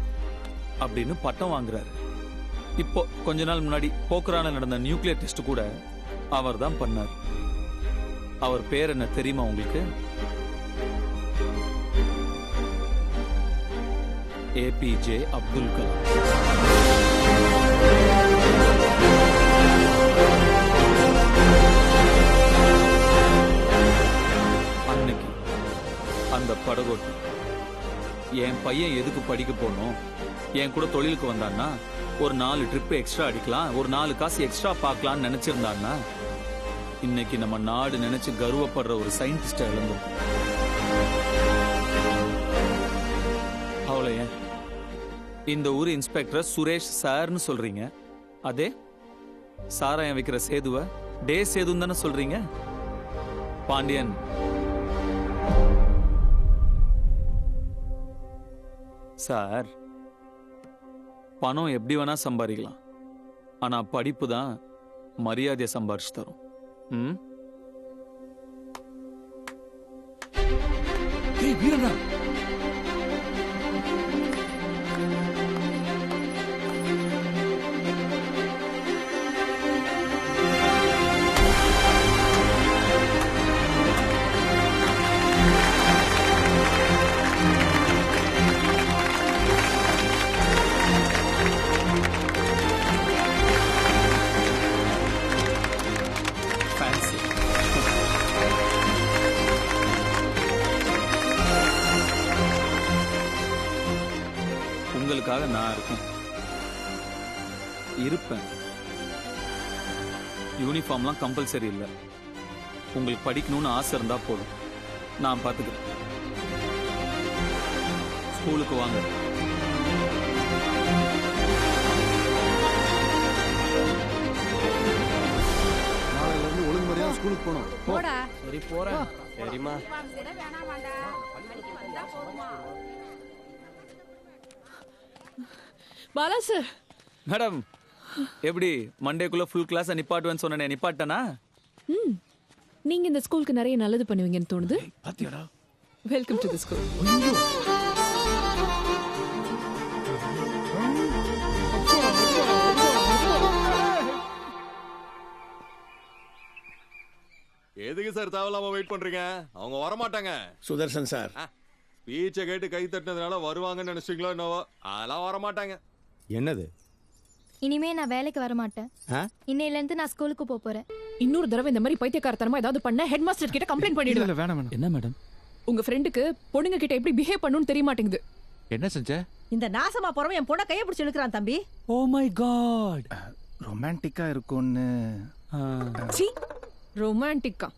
அப்படின்னு பட்டம் வாங்குறாரு. இப்போ கொஞ்ச நாள் முன்னாடி போக்ரான்ல நடந்த நியூக்ளியர் டெஸ்ட் கூட அவர் தான் பண்ணார். அவர் பேர் என்ன தெரியுமா உங்களுக்கு? ஏபிஜே அப்துல் கலாம். அன்னைக்கு அந்த படகோட்டி என் பையன் எதுக்கு படிக்க போனோம், என் கூட தொழிலுக்கு வந்தான்னா ஒரு 4 ட்ரிப் எக்ஸ்ட்ரா அடிக்கலாம், ஒரு 4 காசு எக்ஸ்ட்ரா பார்க்கலாம்னு நினைச்சிருந்தான்னா இன்னைக்கு நம்ம நாடு நினைச்சு கர்வப்படுற ஒரு சயின்டிஸ்ட இழந்தோம். அவ்வளோ ஏன் இந்த ஊர் இன்ஸ்பெக்டர் சுரேஷ் சார்னு சொல்றீங்க, அதே சாராயம் வைக்கிற சேதுவ டே சேதுன்னு தானே சொல்றீங்க? பாண்டியன், சார், பணம் எப்படி வேணா சம்பாதிக்கலாம், ஆனா படிப்பு தான் மரியாதையை சம்பாரிச்சு தரும். வீரனா, உங்களுக்காக நான் இருக்கேன், இருப்பேன். யூனிஃபார்ம்லாம் கம்பல்சரி இல்லை. உங்களுக்கு படிக்கணும்னு ஆசை இருந்தா போதும், நான் பார்த்துக்கிறேன். ஸ்கூலுக்கு வாங்க. நாளையிலிருந்து ஒழுங்குமுறையா ஸ்கூலுக்கு போகணும். போடா. சரி போறேன். சரிம்மா. பாலா சார். மேடம், எப்படி மண்டேக்குள்ள ஃபுல் கிளாஸ் நிப்பாட்டுவேன்னு சொன்னேன், நிப்பாட்டனா? நீங்க இந்த ஸ்கூலுக்கு நிறைய நல்லது பண்ணுவீங்கன்னு தோணுது. பாத்தியாடா? Welcome to the school. எதுக்கு சார் தேவையில்லாம வெயிட் பண்றீங்க? அவங்க வர மாட்டாங்க. சுதர்சன் சார், ஸ்பீச்சை கேட்டு கை தட்டினதுனால வருவாங்கன்னு நினைச்சீங்களோ என்னவோ, அதெல்லாம் வர மாட்டாங்க. என்னது? இனிமே நான் வேலைக்கு வர மாட்டேன். இன்னையில இருந்து நான் ஸ்கூலுக்கு போறேன். இன்னொரு தடவை இந்த மாதிரி பைத்தியக்காரத்தனமா ஏதாவது பண்ண ஹெட் மாஸ்டர் கிட்ட கம்ப்ளைண்ட் பண்ணிடுவேன். வேணாம். என்ன மேடம்? உங்க ஃப்ரெண்டுக்கு பொண்ணுங்க கிட்ட எப்படி பிஹேவ் பண்ணணும்னு தெரிய மாட்டேங்குது. என்ன செஞ்ச? இந்த நாசமா போறவன் என் பொண்ணை கையை பிடிச்சு இழுக்கிறான் தம்பி. Oh my God. ரொமான்டிக்கா இருக்கும்னு. சீ, ரொமான்டிக்கா?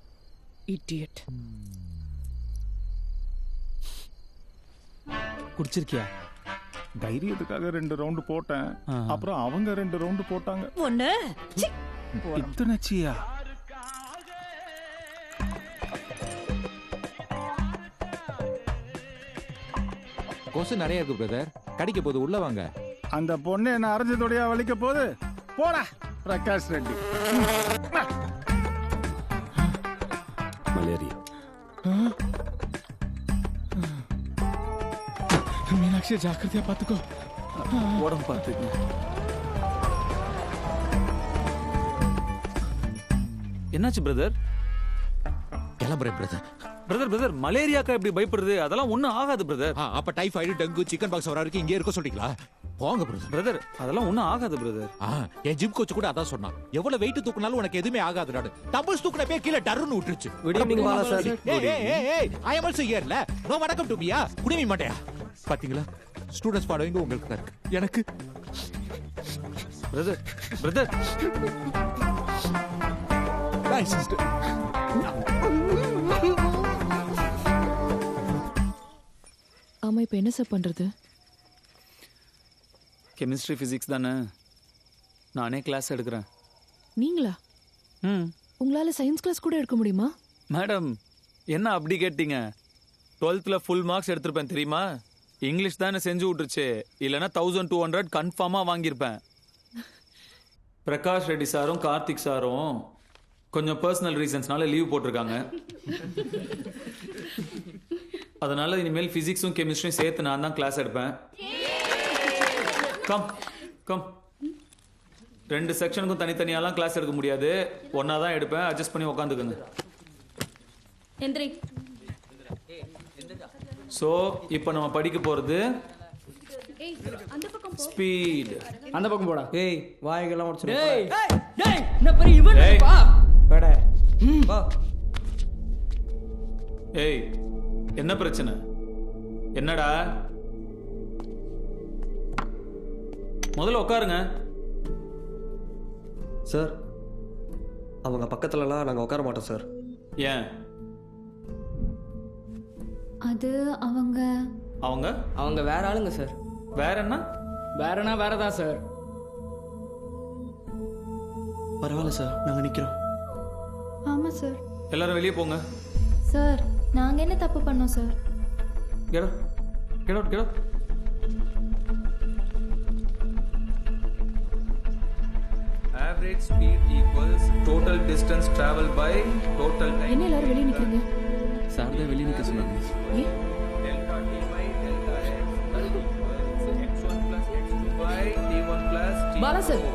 இடியட். குடிச்சிருக்கியா? தைரியத்துக்காக 2 ரவுண்டு போட்டேன். அப்புறம் அவங்க 2 ரவுண்டு போட்டாங்க. ஒண்ணு இத்தனைச்சியா? கொசு நிறைய இருக்கு பிரதர், கடிக்க போது உள்ள வாங்க. அந்த பொண்ணு என்ன அரைஞ்சதோடையா வலிக்க போது? போடா பிரகாஷ் ரெட்டி. மலேரியா. மீனாட்சி ஜாக்கிரதையா பாத்துக்கோ. உடம்பு பார்த்துக்கங்க. என்னாச்சு பிரதர்? கிளம்புறேன் பிரதர். பிரதர் மலேரியாக்கா எப்படி பயப்படுறது? அதெல்லாம் ஒண்ணும் ஆகாது பிரதர். அப்ப டைஃபாய்டு, டெங்கு, சிக்கன் பாக்ஸ் வர வரைக்கும் இங்கே இருக்க சொல்றீங்களா? போங்க பிரதர். அதெல்லாம் ஒண்ணும் ஆகாது பிரதர். என் ஜிம் கோச் கூட அதான் சொன்னான். எவ்வளவு வெயிட் தூக்குனாலும் உனக்கு எதுவுமே ஆகாது. நாடு டம்பிள்ஸ் தூக்குனப்பே கீழே டர்னு விட்டுருச்சு. Good evening Bala sir. I am also ஹியர்ல. நோ வணக்கம் டு மீயா. குடிமி மாட்டேயா? பாத்தீங்களா? ஸ்டூடண்ட்ஸ் பாடவங்க உங்களுக்கு தான் இருக்கு. எனக்கு பிரதர் பை சிஸ்டர். ஆமா, இப்ப என்ன சார் பண்றது? கெமிஸ்ட்ரி பிசிக்ஸ் தானே, நானே கிளாஸ் எடுக்கிறேன். நீங்களா? உங்களால சயின்ஸ் கிளாஸ் கூட எடுக்க முடியுமா? மேடம் என்ன அப்படி கேட்டீங்க? 12th ஃபுல் மார்க்ஸ் எடுத்திருப்பேன் தெரியுமா? இங்கிலீஷ் தானே செஞ்சு விட்டுருச்சு. இல்லைன்னா 1200 கன்ஃபார்மா வாங்கியிருப்பேன். பிரகாஷ் ரெட்டி சாரும் கார்த்திக் சாரும் கொஞ்சம் பர்சனல் ரீசன்ஸ்னால லீவ் போட்டிருக்காங்க. அதனால இனிமேல் பிசிக்ஸும் கெமிஸ்ட்ரியும் சேர்த்து நான் தான் கிளாஸ் எடுப்பேன். கம் 2 செக்ஷனுக்கும் தனித்தனியாலாம் கிளாஸ் எடுக்க முடியாது. ஒன்னா தான் எடுப்பேன். அட்ஜஸ்ட் பண்ணி உட்காந்துக்கோங்க. சோ இப்போ நம்ம படிக்க போறது ஸ்பீட். அந்த பக்கம் போடா. ஏய் வாய்கெல்லாம் உடைச்சு. ஏய் ஏய் என்ன பெரிய இவன் பா. வாடா. வா. ஏய் என்ன பிரச்சனை? என்னடா? முதல்ல உட்காருங்க. சார் அவங்க பக்கத்துலலாம் நாங்கள் உட்கார மாட்டோம் சார். ஏன்? அது அவங்க அவங்க வேற ஆளுங்க சார். வேற என்ன? வேறனா வேறதான் சார். பரவாயில்ல சார், நாங்கள் நிற்கிறோம். ஆமா சார். எல்லாரும் வெளியே போங்க. சார் நாங்கள் என்ன தப்பு பண்ணோம் sir? Get out. Average speed equals total distance traveled by total time. என்ன எல்லாரும் வெளியே நிக்கிறீங்க? சார் தான் வெளியே நிற்க சொன்னாங்க. ஏன்? Delta t by delta x equals x1 plus x2 by t1 plus t. Bala sir.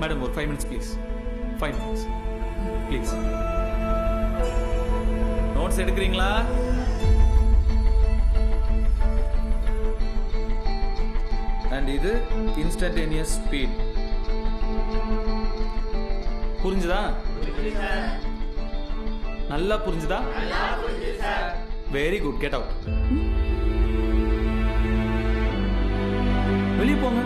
Madam ஒரு 5 minutes please. 5 minutes. Please. Notes எடுக்கிறீங்களா? அண்ட் இது இன்ஸ்டன்டேனியஸ் ஸ்பீட். புரிஞ்சுதா? நல்லா புரிஞ்சுதா? Very good. Get out. வெளியே போங்க.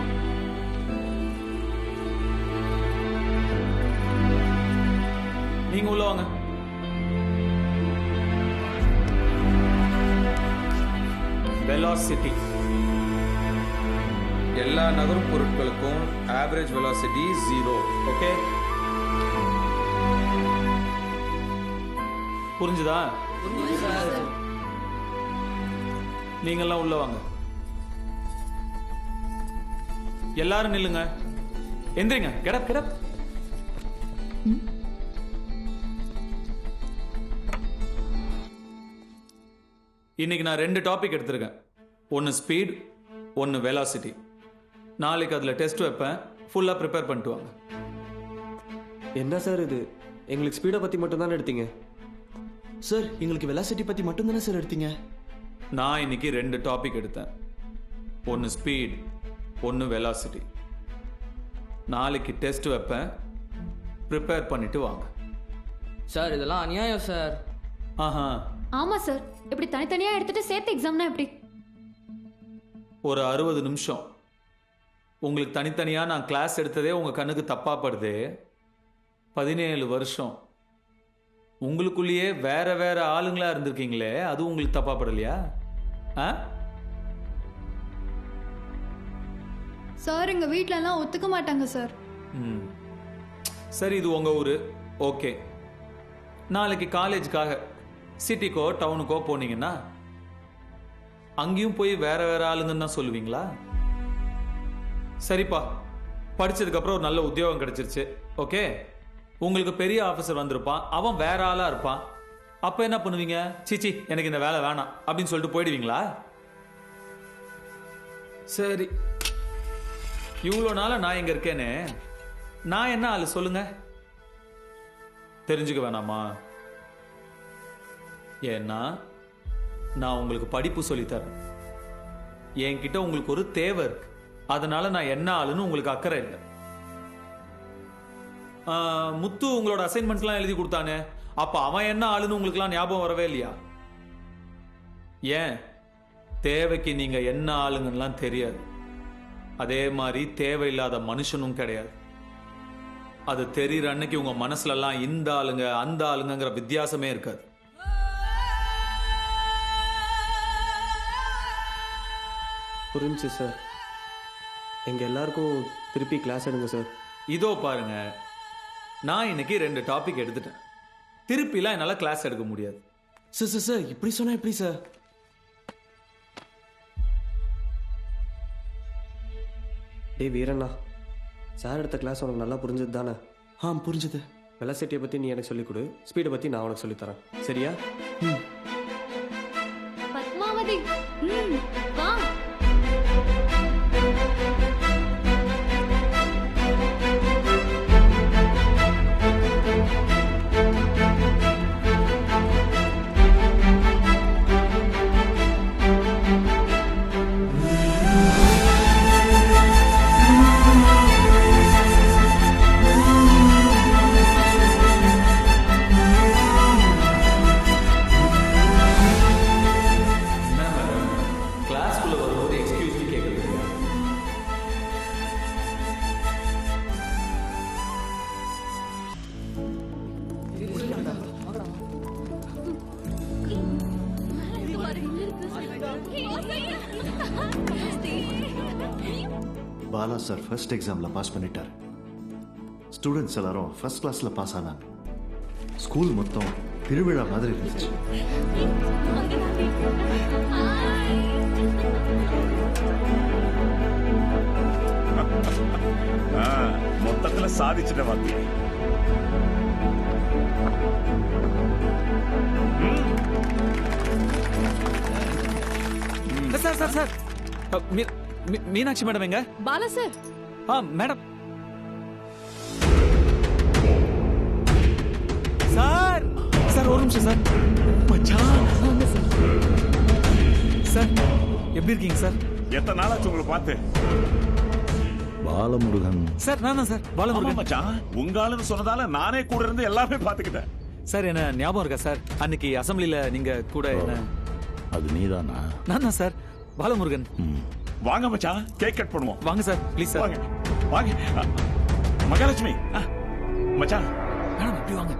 நீங்க உள்ள வாங்க. வெலாசிட்டி. எல்லா நகரும் பொருட்களுக்கும் ஆவரேஜ் வெலாசிட்டி 0. ஓகே, புரிஞ்சுதா? நீங்கெல்லாம் உள்ள வாங்க. எல்லாரும் நில்லுங்க. எந்திரிங்க. கெடப். இன்னைக்கு நான் 2 டாபிக் எடுத்திருக்கேன். ஒன்னு ஸ்பீட், ஒன்னு வெலாசிட்டி. நாளைக்கு அதுல டெஸ்ட் வைப்பேன். ஃபுல்லா ப்ரிப்பேர் பண்ணிட்டு வாங்க. என்ன சார் இது? எங்களுக்கு ஸ்பீடை பற்றி மட்டும் தானே எடுத்தீங்க சார். எங்களுக்கு வெலாசிட்டி பற்றி மட்டும் தானே சார் எடுத்தீங்க. நான் இன்னைக்கு 2 டாபிக் எடுத்தேன். ஒன்னு ஸ்பீட், ஒன்னு வெலாசிட்டி. நாளைக்கு டெஸ்ட் வைப்பேன். ப்ரிப்பேர் பண்ணிட்டு வாங்க. சார் இதெல்லாம் அநியாயம் சார். ஆஹா. ஆமா சார், இப்படி தனித்தனியா எடுத்துட்டு சேர்த்து எக்ஸாம்னா எப்படி? ஒரு 60 நிமிஷம் உங்களுக்கு தனித்தனியா நான் கிளாஸ் எடுத்ததே உங்க கண்ணுக்கு தப்பா படுது. 17 வருஷம் உங்களுக்குள்ளேயே வேற வேற ஆளுங்களா இருந்திருக்கீங்களே, அது உங்களுக்கு தப்பா படலையா? சார் எங்க வீட்ல எல்லாம் ஒத்துக்க மாட்டாங்க சார். சரி, இது உங்க ஊரு. ஓகே, நாளைக்கு காலேஜுக்காக சிட்டிக்கோ டவுனுக்கோ போனீங்கன்னா அங்கேயும் போய் வேற வேற ஆளுங்கன்னு தான் சொல்லுவீங்களா? சரிப்பா, படிச்சதுக்கு அப்புறம் ஒரு நல்ல உத்தியோகம் கிடைச்சிருச்சு. ஓகே, உங்களுக்கு பெரிய ஆபீசர் வந்திருப்பான். அவன் வேற ஆளா இருப்பான். அப்ப என்ன பண்ணுவீங்க? சீச்சி எனக்கு இந்த வேலை வேணாம் அப்படின்னு சொல்லிட்டு போயிடுவீங்களா? சரி, இவ்வளோ நாளா நான் இங்க இருக்கேனே, நான் என்ன ஆளு சொல்லுங்க? தெரிஞ்சுக்க வேணாமா? ஏன்னா நான் உங்களுக்கு படிப்பு சொல்லித்தரேன். என்கிட்ட உங்களுக்கு ஒரு தேவை இருக்கு, அதனால நான் என்ன ஆளுன்னு உங்களுக்கு அக்கறை இல்லை. முத்து உங்களோட அசைன்மெண்ட்லாம் எழுதி கொடுத்தானே, அப்ப அவன் என்ன ஆளுன்னு உங்களுக்குலாம் ஞாபகம் வரவே இல்லையா? ஏன்? தேவைக்கு நீங்க என்ன ஆளுங்கலாம் தெரியாது. அதே மாதிரி தேவையில்லாத மனுஷனும் கிடையாது. அது தெரியுற அன்னைக்கு உங்க மனசுல எல்லாம் இந்த ஆளுங்க அந்த ஆளுங்கிற வித்தியாசமே இருக்காது. புரிஞ்சு சார். எங்க எல்லாருக்கும் திருப்பி கிளாஸ் எடுங்க சார். இதோ பாருங்க, நான் இன்னைக்கு 2 டாபிக் எடுத்துட்டேன். திருப்பிலாம் என்னால கிளாஸ் எடுக்க முடியாது. சார் சார் சார் இப்படி சொன்னா எப்படி சார்? டேய் வீரண்ணா, சார் எடுத்த கிளாஸ் உனக்கு நல்லா புரிஞ்சது தானே? புரிஞ்சுது. வெலாசிட்டியை பற்றி நீ எனக்கு சொல்லிக் கொடு, ஸ்பீடை பற்றி நான் உனக்கு சொல்லித்தரேன். சரியா? பத்மாவதி வா. கிளாஸ்க்குள்ள வரும்போது எக்ஸ்கியூஸ் கேட்குறது. பாலா சார் ஃபர்ஸ்ட் எக்ஸாமில் பாஸ் பண்ணிட்டார். ஸ்டூடெண்ட்ஸ் எல்லாரும் ஃபர்ஸ்ட் கிளாஸில் பாஸ் ஆனாங்க. ஸ்கூல் மொத்தம் திருவிழா மாதிரி இருந்துச்சு. மொத்தத்துல சாதிச்சுட்ட வாத்தி. Sir sir sir Meenakshi madam எங்க? Bala sir. Madam. Sir sir ஒரு நிமிஷம் சார். மச்சான் சார் எப்படி இருக்கீங்க சார்? எத்தனை நாளாச்சு உங்களை பார்த்து? பாலமுருகன் சார் நான் தான் சார் பாலமுருகன். மச்சான் உங்க ஆளுன்னு சொன்னதால நானே கூட இருந்து எல்லாமே பாத்துக்கிட்டேன். சார் என்ன ஞாபகம் இருக்கா சார்? அன்னைக்கு அசம்பிளில நீங்க கூட என்ன? அது நீதானா? நான் தான் சார் பாலமுருகன். வாங்க மச்சான், கேக் கட் பண்ணுவோம். வாங்க சார் ப்ளீஸ் சார். வாங்க வாங்க. மகாலட்சுமி மச்சான் மேடம் இப்படி வாங்க.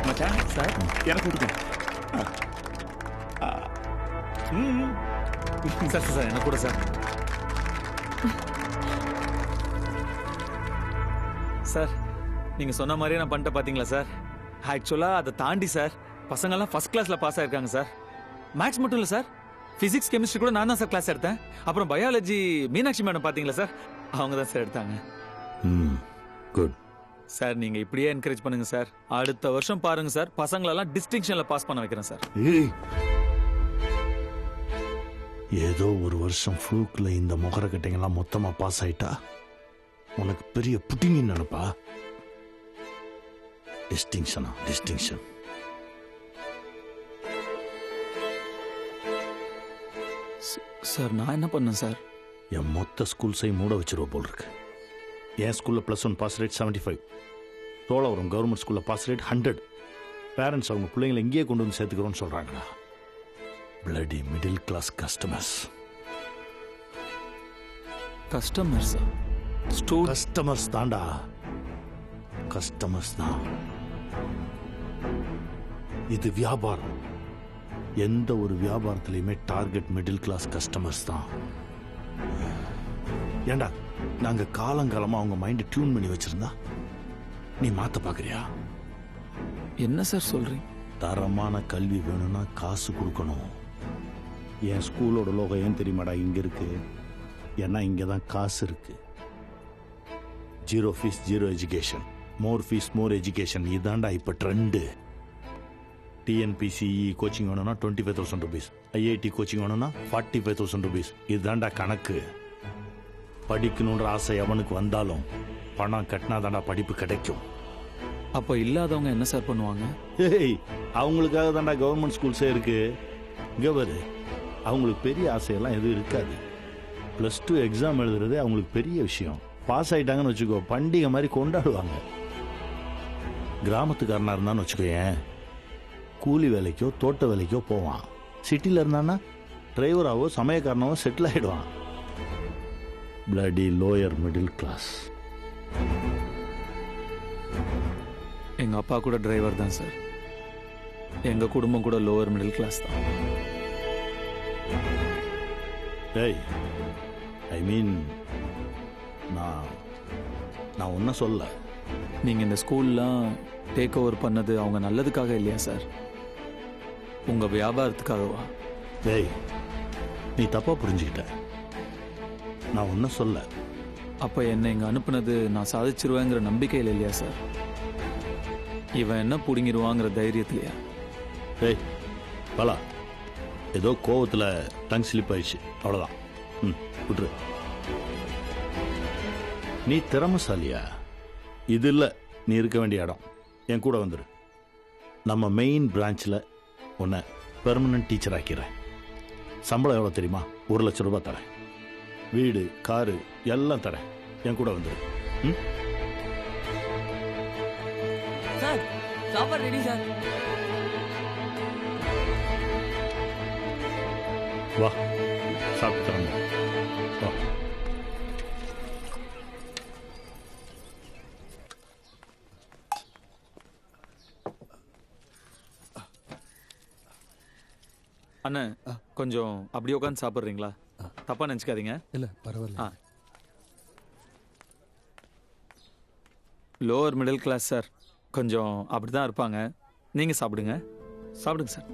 மச்சான் சார் எனக்கு கொடுங்க. சார் சார் எனக்கு கூட சார். சார் நீங்க சொன்ன மாதிரியே நான் பண்ணிட்ட பாத்தீங்களா சார்? ஆக்சுவலா அதை தாண்டி சார் பசங்கள்லாம் ஃபர்ஸ்ட் கிளாஸ்ல பாஸ் ஆயிருக்காங்க சார். மேத்ஸ் மட்டும் இல்லை சார், பிசிக்ஸ் கெமிஸ்ட்ரி கூட நான் தான் சார் கிளாஸ் எடுத்தேன். அப்புறம் பயாலஜி மீனாட்சி மேடம் பாத்தீங்களா சார், அவங்க தான் சார் எடுத்தாங்க. குட் சார் நீங்க இப்படியே என்கரேஜ் பண்ணுங்க சார். அடுத்த வருஷம் பாருங்க சார், பசங்களெல்லாம் டிஸ்டிங்ஷன்ல பாஸ் பண்ண வைக்கிறேன் சார். ஏதோ ஒரு வருஷம் ஃப்ளூக்ல இந்த முகரக்கட்டைங்கெல்லாம் மொத்தமா பாஸ் ஆயிட்டா உனக்கு பெரிய புட்டிங்க நினைப்பா. டிஸ்டிங்ஷனா? டிஸ்டிங்ஷன் சார் நான் என்ன பண்ணேன் சார்? என் மொத்த ஸ்கூல்ஸை மூட வச்சிருவ போல் இருக்கு. என் ஸ்கூலில் +1 பாஸ் ரேட் 75, சோழவரம் கவர்மெண்ட் ஸ்கூலில் பாஸ் ரேட் 100. பேரண்ட்ஸ் அவங்க பிள்ளைங்களை இங்கேயே கொண்டு வந்து சேர்த்துக்கிறோன்னு சொல்கிறாங்களா? Bloody middle class customers. Customers customers தாண்டா, கஸ்டமர்ஸ் தான். இது வியாபாரம். எந்த ஒரு வியாபாரத்திலையுமே டார்கெட் மிடில் கிளாஸ் கஸ்டமர்ஸ் தான். ஏண்டா நாங்க காலங்காலமா அவங்க மைண்டை டியூன் பண்ணி வச்சிருந்தா நீ மாத்த பாக்குறியா? என்ன சார் சொல்றீங்க? தரமான கல்வி வேணும்னா காசு கொடுக்கணும். என் ஸ்கூலோட லோகம் ஏன் தெரியுமாடா இங்க இருக்கு? ஏன்னா இங்கதான் காசு இருக்கு. ஜீரோ ஃபீஸ் ஜீரோ எஜுகேஷன், மோர் ஃபீஸ் மோர் எஜுகேஷன், இதாண்டா இப்போ ட்ரெண்டு. டிஎன்பிசிஇ கோச்சிங் வேணும்னா 25,000 rupees, ஐஐடி கோச்சிங் வேணும்னா 45,000 rupees. இதுதாண்டா கணக்கு. படிக்கணுன்ற ஆசை எவனுக்கு வந்தாலும் பணம் கட்டினாதாண்டா படிப்பு கிடைக்கும். அப்போ இல்லாதவங்க என்ன சார் பண்ணுவாங்க? ஏய், அவங்களுக்காக தாண்டா கவர்மெண்ட் ஸ்கூல்ஸே இருக்கு. இங்கே பாரு, அவங்களுக்கு பெரிய ஆசையெல்லாம் எதுவும் இருக்காது. +2 எக்ஸாம் எழுதுறது அவங்களுக்கு பெரிய விஷயம். பாஸ் ஆகிட்டாங்கன்னு வச்சுக்கோ, பண்டிகை மாதிரி கொண்டாடுவாங்க. கிராமத்துக்காரனாக இருந்தான்னு வச்சுக்கோயேன், கூலி வேலைக்கோ தோட்ட வேலைக்கோ போவான். சிட்டியில் இருந்தான்னா டிரைவராகவோ சமயக்காரனாவோ செட்டில் ஆகிடுவான். Bloody lower middle class. எங்கள் அப்பா கூட டிரைவர் தான் சார். எங்கள் குடும்பம் கூட லோவர் மிடில் கிளாஸ் தான். டேய், ஐ மீன், நான் ஒன்றும் சொல்ல. நீங்கள் இந்த ஸ்கூல்லாம் டேக் ஓவர் பண்ணது அவங்க நல்லதுக்காக இல்லையா சார்? உங்கள் வியாபாரத்துக்காகவா? டேய், நீ தப்பாக புரிஞ்சுக்கிட்ட. நான் ஒன்றும் சொல்ல. அப்போ என்னை இங்கே அனுப்புனது நான் சாதிச்சிருவேங்கிற நம்பிக்கையில் இல்லையா சார்? இவன் என்ன பிடுங்கிடுவாங்கிற தைரியத்திலையா? டேய் பலா, ஏதோ கோவத்தில் டங் ஸ்லிப் ஆயிடுச்சு, அவ்வளோதான். விட்டுரு. நீ திறமசாலியா? இது இல்லை நீ இருக்க வேண்டிய இடம். என் கூட வந்துடு. நம்ம மெயின் பிரான்ச்சில் உன்னை பெர்மனன்ட் டீச்சர் ஆக்கிறேன். சம்பளம் எவ்வளோ தெரியுமா? 1,00,000 ரூபாய் தரேன். வீடு காரு எல்லாம் தரேன். என் கூட வந்துடு. சார், சாப்பாடு ரெடி சார். வா, சாப்பிட்டு தரேன். வா. அண்ணன், கொஞ்சம் அப்படியே உட்காந்து சாப்பிட்றீங்களா? தப்பா நினச்சிக்காதீங்க. இல்லை, பரவாயில்ல. லோவர் மிடில் கிளாஸ் சார், கொஞ்சம் அப்படி தான் இருப்பாங்க. நீங்கள் சாப்பிடுங்க. சாப்பிடுங்க சார்.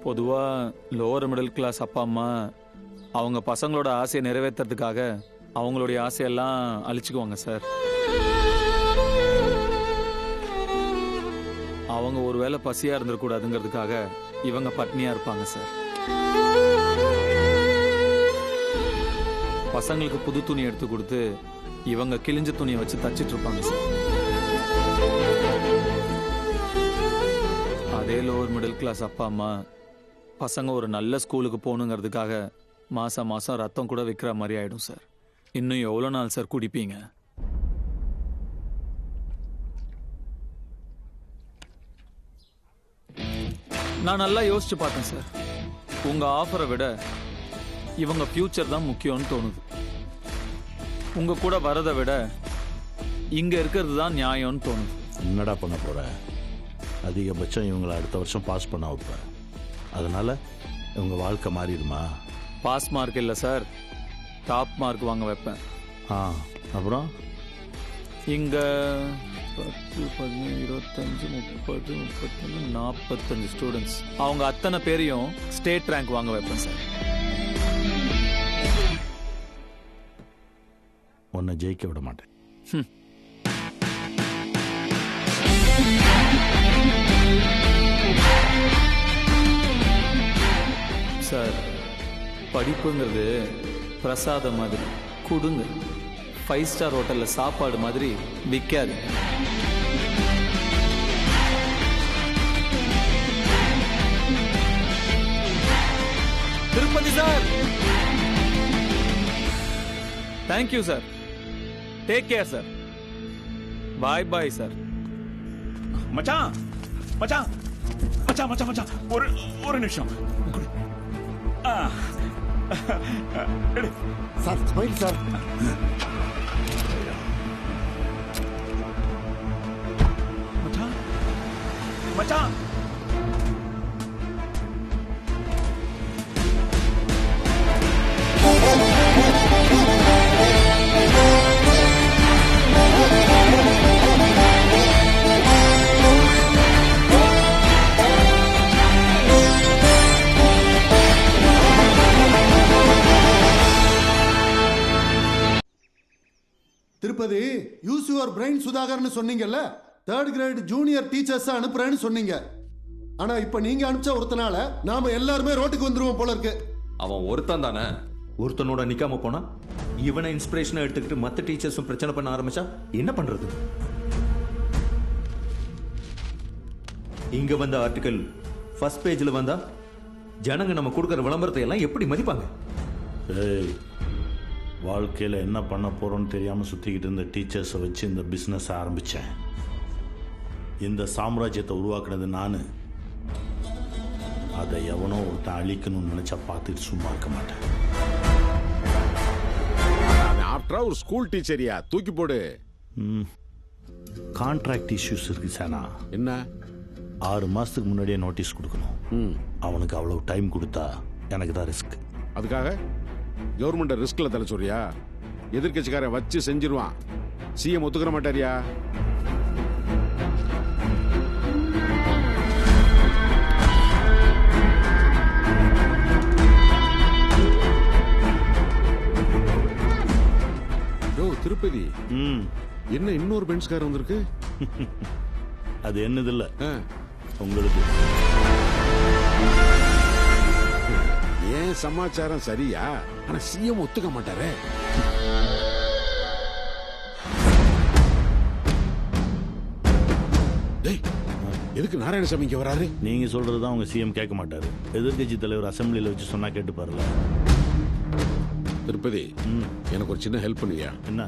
பொதுவாக லோவர் மிடில் கிளாஸ் அப்பா அம்மா அவங்க பசங்களோட ஆசையை நிறைவேற்றுறதுக்காக அவங்களுடைய ஆசையெல்லாம் அழிச்சுக்குவாங்க சார். அவங்க ஒரு வேளை பசியாக இருந்துடக்கூடாதுங்கிறதுக்காக இவங்க பட்னியாக இருப்பாங்க சார். பசங்களுக்கு புது துணி எடுத்து கொடுத்து இவங்க கிழிஞ்ச துணியை வச்சு தச்சிட்டு இருப்பாங்க சார். அதே லோவர் மிடில் கிளாஸ் அப்பா அம்மா பசங்க ஒரு நல்ல ஸ்கூலுக்கு போகணுங்கிறதுக்காக மாதம் மாதம் ரத்தம் கூட விற்கிற மாதிரி ஆகிடும் சார். இன்னும் எவ்வளோ நாள் சார் குடிப்பீங்க? நான் நல்லா யோசிச்சு பார்த்தேன் சார். உங்கள் ஆஃபரை விட இவங்க ஃபியூச்சர் தான் முக்கியம்னு தோணுது. உங்கள் கூட வரதை விட இங்கே இருக்கிறது தான் நியாயம்னு தோணுது. என்னடா பண்ண போகிற? அதிகபட்சம் இவங்களை அடுத்த வருஷம் பாஸ் பண்ண வைப்பேன். அதனால் இவங்க வாழ்க்கை மாறிடுமா? பாஸ் மார்க் இல்லை சார், டாப் மார்க் வாங்க வைப்பேன். அப்புறம் இங்கே 10, 15, 25, 30, 31, 45 ஸ்டூடெண்ட்ஸ், அவங்க அத்தனை பேரையும் ஸ்டேட் ரேங்க் வாங்க வைப்பேன் சார். உன்னை ஜெயிக்க விட மாட்டேன். சார், படிப்புங்கிறது பிரசாதம் மாதிரி கொடுங்க. 5 ஸ்டார் ஹோட்டலில் சாப்பாடு மாதிரி விற்காது. Tirupati sir, thank you sir. Take care sir. Bye bye sir. மச்சான் மச்சான் மச்சான் மச்சான் மச்சான், ஒரு நிமிஷம். Sir, smile sir. மச்சான் மச்சான், திருப்பதி யூஸ் யுவர் பிரெயின் சுதாகர்னு சொன்னீங்கல்ல, 3rd கிரேட் ஜூனியர் டீச்சர்ஸ் அனுப்புறேன்னு சொன்னீங்க. ஆனா இப்ப நீங்க அனுப்பிச்ச ஒருத்தனால நாம எல்லாருமே ரோட்டுக்கு வந்துருவோம் போல இருக்கு. அவன் ஒருத்தன் தானே, ஒருத்தனோட நிக்காம போனா இவனை இன்ஸ்பிரேஷனை எடுத்துக்கிட்டு மற்ற டீச்சர்ஸும் பிரச்சனை பண்ண ஆரம்பிச்சா என்ன பண்றது? இங்க வந்த ஆர்டிக்கல் ஃபர்ஸ்ட் பேஜ்ல வந்தா ஜனங்க நம்ம கொடுக்குற விளம்பரத்தை எல்லாம் எப்படி மதிப்பாங்க? ஏய், வாழ்க்கையில் என்ன பண்ண போகிறோன்னு தெரியாமல் சுற்றிக்கிட்டு இருந்த டீச்சர்ஸை வச்சு இந்த பிஸ்னஸ் ஆரம்பித்தேன். இந்த சாம்ராஜ்யத்தை உருவாக்குனது நான். அதை எவனோ ஒருத்தன் அழிக்கணும்னு நினச்சா பார்த்துட்டு சும்மா இருக்க மாட்டேன். ஆஃப்டரா ஒரு ஸ்கூல் டீச்சரியா, தூக்கி போடு. கான்ட்ராக்ட் இஷ்யூஸ் இருக்கு சேனா. என்ன? 6 மாதத்துக்கு முன்னாடியே நோட்டீஸ் கொடுக்கணும். அவனுக்கு அவ்வளவு டைம் கொடுத்தா எனக்கு தான் ரிஸ்க். அதுக்காக கவர்மெண்ட் ரிஸ்க்ல தலை சொல்றியா? எதிர்கட்சிக்காரன் வச்சு செஞ்சிருவான். சிஎம் ஒத்துக்கிற மாட்டாரியா? திருப்பதி, என்ன இன்னொரு பென்ஸ்கார் வந்திருக்கு? அது என்னது இல்ல, உங்களுக்கு. ஏன் சமாச்சாரம் சரியா? ஆனா சிஎம் ஒத்துக்க மாட்டாரே. எதுக்கு நாராயணசாமி இங்க வராரு? நீங்க சொல்றதுதான் உங்க சிஎம் கேட்க மாட்டாரு. எதிர்கட்சி தலைவர் அசம்பிளியில வச்சு சொன்னா கேட்டு பாருல. திருப்பதி, எனக்கு ஒரு சின்ன ஹெல்ப் பண்ணுவியா? என்ன?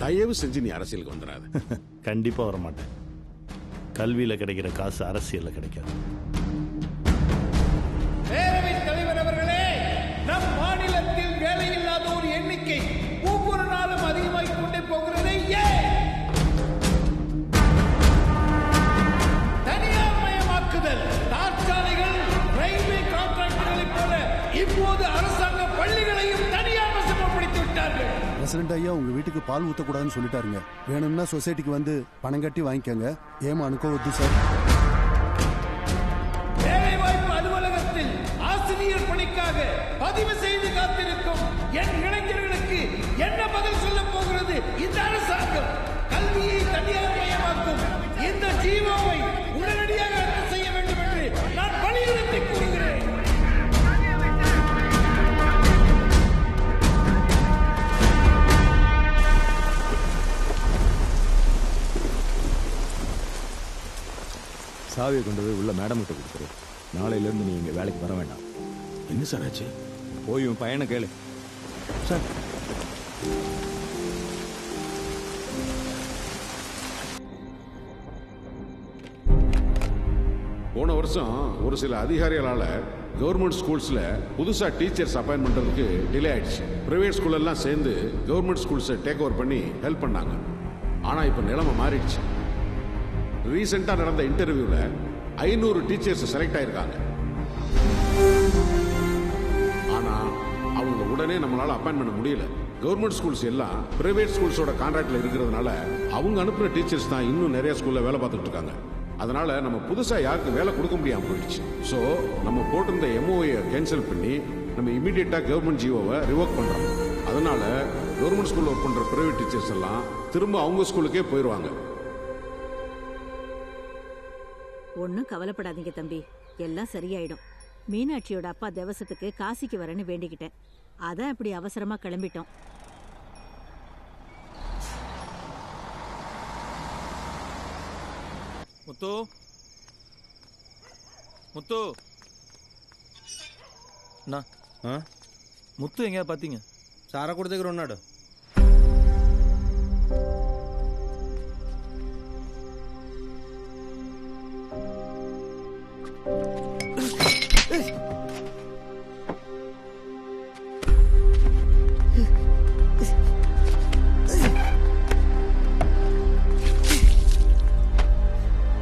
தயவு செஞ்சு நீ அரசியலுக்கு வந்துடாத. கண்டிப்பா வர மாட்டேன். கல்வியில கிடைக்கிற காசு அரசியல்ல கிடைக்காது. பேரவைத் தலைவர் அவர்களே, நம் மாநிலத்தில் வேலையில்லாதோர் எண்ணிக்கை ஒவ்வொரு நாளும் அதிகமாகிக் கொண்டே போகிறது. தனியார் மயமாக்குதல், தார்ச்சாலைகள், ரயில்வே கான்ட்ராக்டுகளைப் போல இப்போது அரசாங்க பள்ளிகளையும் தனியார் வசப்படுத்தி விட்டார்கள். பிரசிடண்ட் ஐயா உங்க வீட்டுக்கு பால் ஊத்தக்கூடாதுன்னு சொல்லிட்டாருங்க. வேணும்னா சொசைட்டிக்கு வந்து பணம் கட்டி வாங்கிக்கோங்க. ஏமா அனுக்கோவద్దు சார். வேலைவாய்ப்பு அலுவலகத்தில் ஆசிரியர் பணிக்காக பதிவு செய்து காத்திருக்கும் என் இளைஞர்களுக்கு என்ன பதில் சொல்ல போகிறது இந்த அரசாங்கம்? கல்வியை தனியார் மயமாக்கும் இந்த ஜீவோவை உடனடியாக ரத்து செய்ய வேண்டும் என்று நான் வலியுறுத்தி கூறுகிறேன். சாவியை கொண்டு போய் உள்ள மேடம் கிட்ட கொடுத்துரு. நாளையிலேருந்து நீ இங்கே வேலைக்கு வர வேண்டாம். என்ன சார் ஆச்சு? போய் உன் பையனை கேளு சார். போன வருஷம் ஒரு சில அதிகாரிகளால கவர்மெண்ட் ஸ்கூல்ஸ்ல புதுசா டீச்சர்ஸ் அப்பாயின்ட் பண்றதுக்கு டிலே ஆயிடுச்சு. பிரைவேட் ஸ்கூல் எல்லாம் சேர்ந்து கவர்மெண்ட் ஸ்கூல்ஸை டேக் ஓவர் பண்ணி ஹெல்ப் பண்ணாங்க. ஆனா இப்ப நிலைமை மாறிடுச்சு. ரீசெண்டா நடந்த இன்டர்வியூல 500 டீச்சர்ஸ் செலக்ட் ஆயிருக்காங்க. ஆனா அவங்க உடனே நம்மளால அப்பாயின்ட் பண்ண முடியல. கவர்மெண்ட் ஸ்கூல்ஸ் எல்லாம் பிரைவேட் ஸ்கூல்ஸோட கான்ட்ராக்ட்ல இருக்கிறதுனால அவங்க அனுப்புற டீச்சர்ஸ் தான் இன்னும் நிறைய ஸ்கூல்ல வேலை பார்த்துட்டு இருக்காங்க. அதனால நம்ம புதுசா யாருக்கு வேலை கொடுக்க முடியாம போயிடுச்சு. ஸோ நம்ம போட்டிருந்த எம்ஓஏ கேன்சல் பண்ணி நம்ம இமீடியட்டா கவர்மெண்ட் ஜிஓவை ரிவோக் பண்றோம். அதனால கவர்மெண்ட் ஸ்கூல்ல ஒர்க் பண்ற பிரைவேட் டீச்சர்ஸ் எல்லாம் திரும்ப அவங்க ஸ்கூலுக்கே போயிடுவாங்க. ஒன்னும் கவலைப்படாதீங்க தம்பி, எல்லாம் சரியாயிடும். மீனாட்சியோட அப்பா தேவசத்துக்கு காசிக்கு வரேன்னு வேண்டிக்கிட்டேன். அதான் இப்படி அவசரமா கிளம்பிட்டோம். முத்து, முத்து, முத்து எங்கேயா பாத்தீங்க? సారకుడి దగ్గర ఉన్నాడు.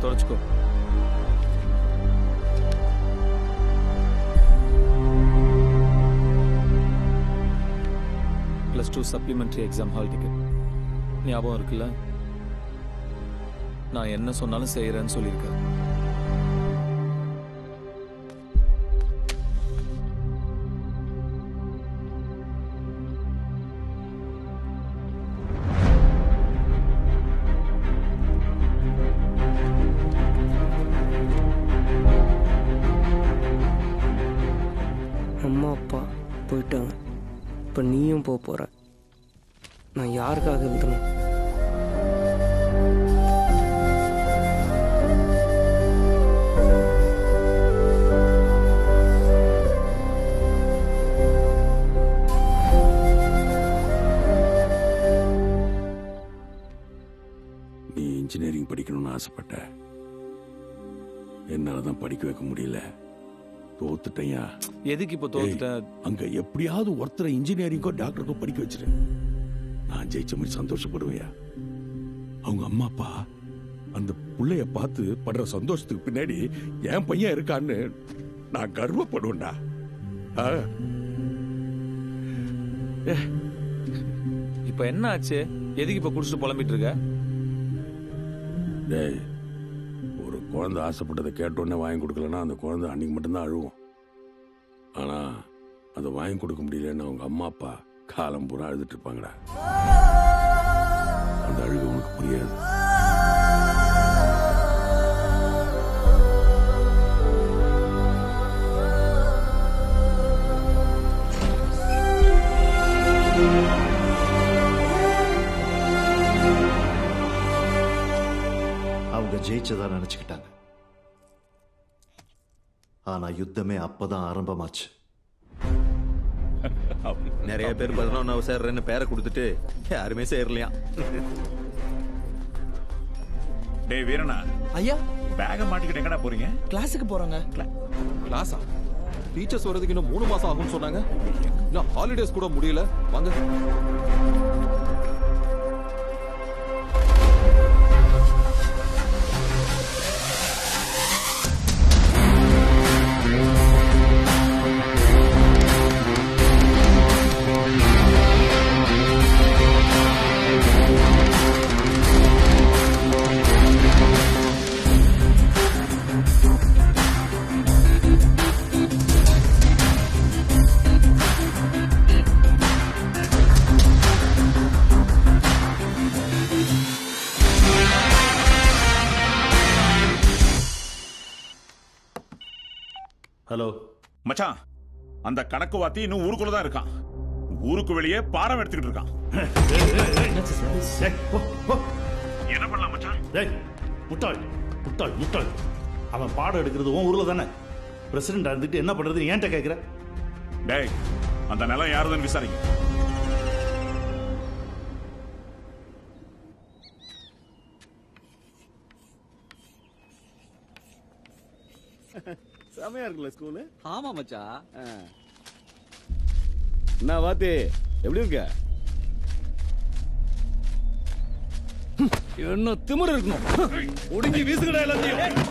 தொடச்சுக்கோ. +2 சப்ளிமெண்டரி எக்ஸாம் ஹால் டிக்கெட் ஞாபகம் இருக்குல்ல? நான் என்ன சொன்னாலும் செய்யறேன்னு சொல்லியிருக்கேன். நீயும் போற. நான் யாருக்காக எழுதணும்? நீ இன்ஜினியரிங் படிக்கணும்னு ஆசைப்பட்ட, என்னாலதான் படிக்க வைக்க முடியல. தோத்துட்டையா. எதுக்கு இப்போ தோத்துட்ட? அங்க எப்படியாவது ஒருத்தரை இன்ஜினியரிங்கோ டாக்டருக்கோ படிக்க வச்சிரு. நான் ஜெயிச்ச மாதிரி சந்தோஷப்படுவையா? அவங்க அம்மா அப்பா அந்த புள்ளைய பார்த்து படுற சந்தோஷத்துக்கு பின்னாடி என் பையன் இருக்கான்னு நான் கர்வப்படுவேன்டா. இப்ப என்ன ஆச்சு? எதுக்கு இப்ப குடிச்சிட்டு புலம்பிட்டு இருக்க? டேய், ஒரு குழந்தை ஆசைப்பட்டதை கேட்டோன்னே வாங்கி கொடுக்கலன்னா அந்த குழந்தை அன்னைக்கு மட்டும்தான் அழுவும். ஆனா அதை வாங்கி கொடுக்க முடியலன்னு அவங்க அம்மா அப்பா காலம் பூரா அழுதுட்டு இருப்பாங்கடா. அந்த அழுகு உனக்கு புரியாது. அவங்க ஜெயிச்சதா நினைச்சுக்கிட்டாங்க. ஆனா யுத்தமே அப்பதான் ஆரம்பமாச்சு. நிறைய பேர் 11வது சேர்றேன்னு பேரை கொடுத்துட்டு யாருமே சேரலையா? டேய் வீரனா. ஐயா, பேக மாட்டிக்கிட்டு எங்கடா போறீங்க? கிளாஸுக்கு போறாங்க. கிளாஸா? டீச்சர்ஸ் வரதுக்கு இன்னும் 3 மாசம் ஆகும்னு சொன்னாங்க. இன்னும் ஹாலிடேஸ் கூட முடியல. வாங்க. ஹலோ மச்சான், அந்த கணக்கு வாத்தி இன்னும் ஊருக்குள்ள தான் இருக்கான். ஊருக்கு வெளியே பாடம் எடுத்துக்கிட்டு இருக்கான். என்ன பண்ணலாம் மச்சான்? முட்டாள் முட்டாள் முட்டாள். அவன் பாடம் எடுக்கிறது உன் ஊர்ல தானே. பிரசிடென்ட் இருந்துட்டு என்ன பண்றது ஏன்ட்ட கேட்கிற? டேய், அந்த நிலம் யாருதுன்னு விசாரிங்க. செமையா இருக்குல்ல ஸ்கூலு? ஆமா மச்சா. என்ன வாத்தி, எப்படி இருக்க? என்ன திமிரு இருக்கணும். ஒடுங்கி வீசுகடா எல்லாத்தையும்.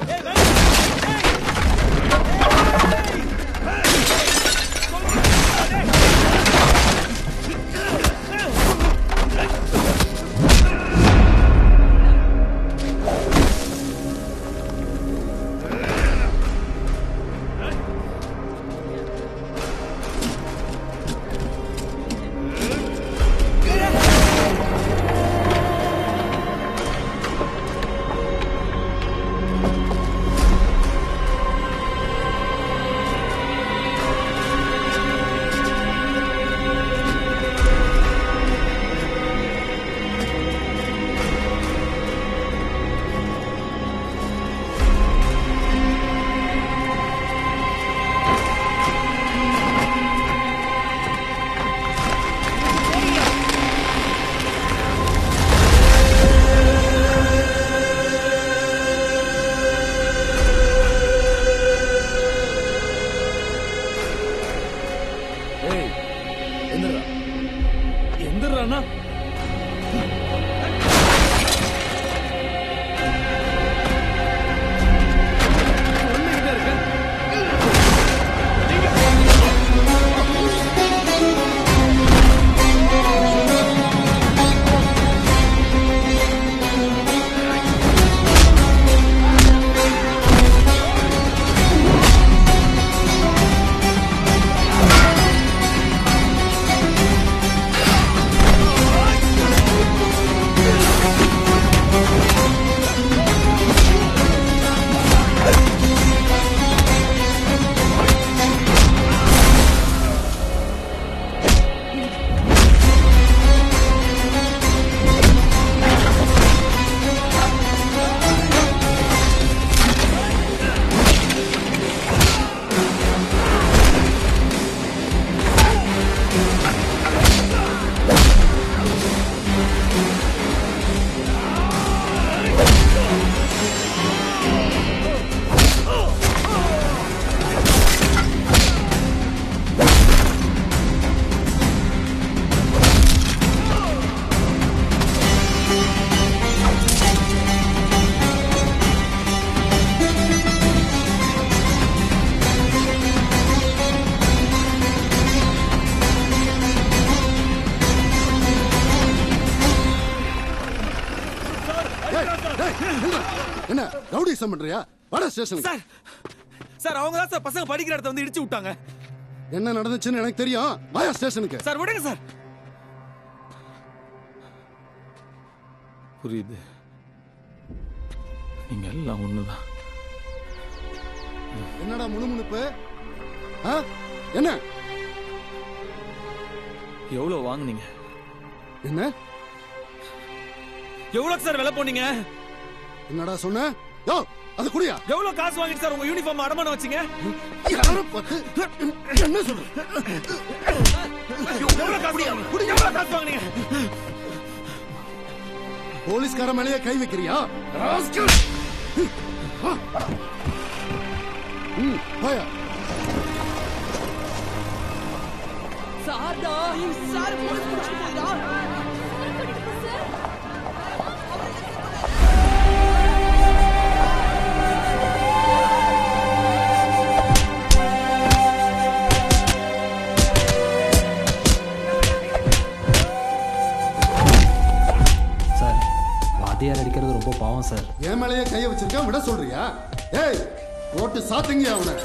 என்ன ரவுடிசம் பண்றியா? வட ஸ்டேஷனுக்கு. சார் சார் அவங்க தான் சார் பசங்க படிக்கிற இடத்த வந்து இடிச்சு விட்டாங்க. என்ன நடந்துச்சுன்னு எனக்கு தெரியும். வாயா ஸ்டேஷனுக்கு. சார் விடுங்க சார். புரியுது, நீங்க எல்லாம் ஒண்ணுதான். என்னடா முணுமுணுப்பு? என்ன எவ்வளவு வாங்குனீங்க? என்ன எவ்வளவு சார் விலை போனீங்க? என்னடா சொன்ன? யோ அது குடியா? எவ்வளவு காசு வாங்கிட்டு சார் உங்க யூனிஃபார்ம் அடமானம் வச்சீங்க? யார பார்த்து என்ன சொல்ற? எவ்வளவு காசு வாங்குனீங்க? போலீஸ்கார மேலேயே கை வைக்கிறியா? வாயா. சார்டா சார் போலீஸ் புடிச்சு போயிடா. சார் வாத்தியார் அடிக்கிறது ரொம்ப பாவம் சார். என் மேலேயே கையை வச்சிருக்கா, விட சொல்றியா? ஏய் ஓட்டு சாத்துங்க அவனை.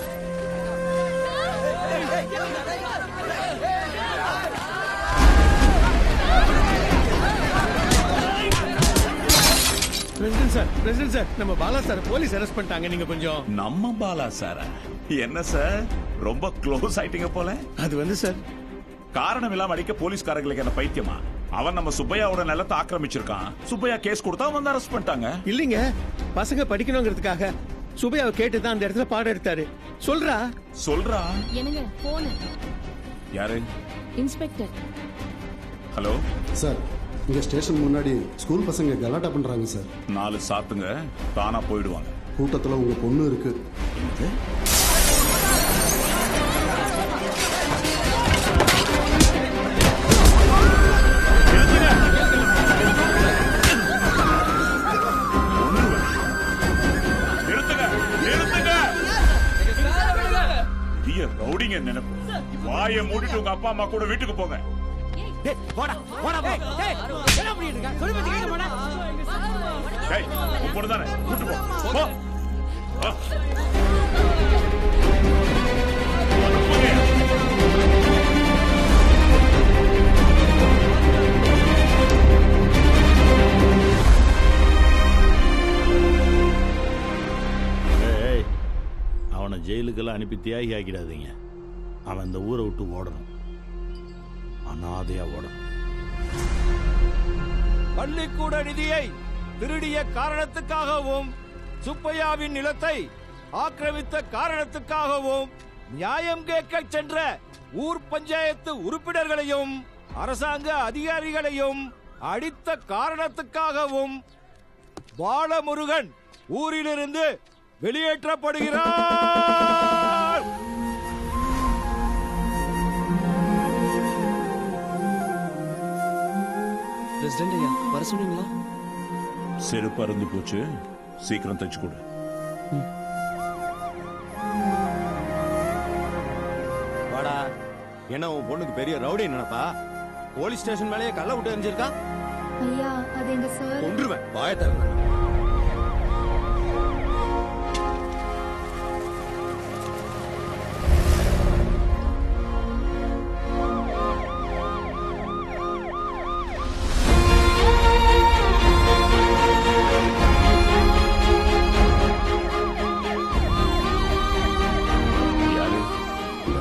பிரசிடென்ட் சார் நம்ம பாலா சார் போலீஸ் அரெஸ்ட் பண்ணிட்டாங்க. நீங்க கொஞ்சம். நம்ம பாலா சார் என்ன சார் ரொம்ப க்ளோஸ் ஆயிட்டீங்க போல. அது வந்து சார் காரணம் இல்லாம அடிக்க போலீஸ்காரங்களுக்கு என்ன பைத்தியமா? அவன் நம்ம சுப்பையாவோட நிலத்தை ஆக்கிரமிச்சிருக்கான். சுப்பையா கேஸ் கொடுத்தா வந்து அரெஸ்ட் பண்ணிட்டாங்க. இல்லைங்க, பசங்க படிக்கணுங்கிறதுக்காக சுப்பையாவை கேட்டு தான் அந்த இடத்துல பாடம் எடுத்தாரு. சொல்றா என்னங்க போன்? யாரு? இன்ஸ்பெக்டர். ஹலோ சார், இங்க ஸ்டேஷன் முன்னாடி ஸ்கூல் பசங்க கலாட்டா பண்றாங்க சார். 4 சாத்துங்க, தானா போயிடுவாங்க. கூட்டத்துல உங்க பொண்ணு இருக்கு. ரவுடிங்க நினைப்பு. வாயை மூடிட்டு உங்க அப்பா அம்மா கூட வீட்டுக்கு போங்க. பொண்ணுதானே கூட்டு போ. அவனை ஜெயிலுக்கெல்லாம் அனுப்பி தியாகி ஆக்கிடாதீங்க. அவன் இந்த ஊரை விட்டு ஓடணும், அனாதையா ஓடணும். பள்ளிக்கூட நிதியை திருடிய காரணத்துக்காகவும் சுப்பையாவின் நிலத்தை ஆக்கிரமித்த காரணத்துக்காகவும் நியாயம் கேட்க சென்ற ஊர் பஞ்சாயத்து உறுப்பினர்களையும் அரசாங்க அதிகாரிகளையும் அடித்த காரணத்துக்காகவும் பாலமுருகன் ஊரிலிருந்து வெளியேற்றப்படுகிறார். பிரசிடென்ட் ஐயா வர சொன்னீங்களா? செருப்பு அருந்து போச்சு, சீக்கிரம் தச்சு கொடு. வாடா, என்ன உன் பொண்ணுக்கு பெரிய ரவுடி நினைப்பா? போலீஸ் ஸ்டேஷன் மேலேயே கள்ள விட்டு எரிஞ்சிருக்கா? ஐயா அது எங்க சார். கொன்றுவேன், வாயத்தை.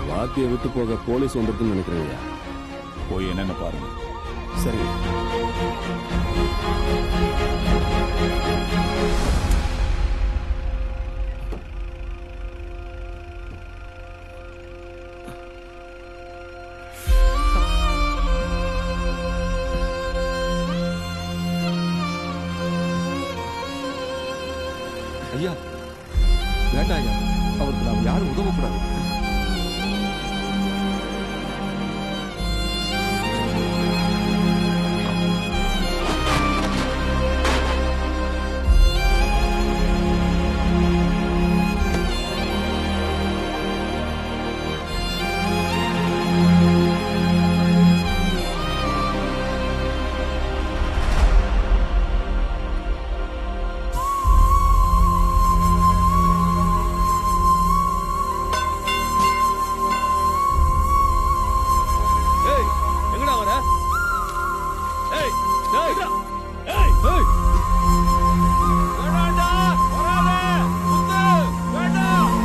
வாத்தியை விட்டு போக போலீஸ் வந்துருக்குன்னு நினைக்கிறேன். போய் என்னன்னு பாருங்க. சரி. ஐயா வேண்டாம் ஐயா, அவருக்கு நாம் யாரும் உதவக்கூடாது. விடுறா. ஏய், ஏய். வேணாம்டா, வராத. முத்து, வேண்டாம்.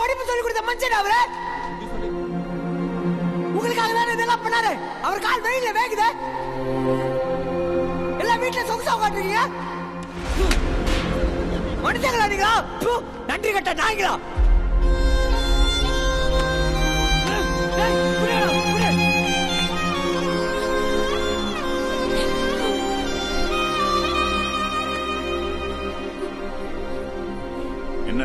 படிப்பு சொல்லி கொடுத்த மனுஷன் அவரு. உங்களுக்காக தானே இதெல்லாம் பண்ணாரு. அவர் கால் வெயில்ல வேகுது. எல்லாம் வீட்டுல சொகுசா உட்காந்துருக்கீங்க. மனுஷங்களா நீங்களா? நன்றி கட்ட நாய்களா? என்ன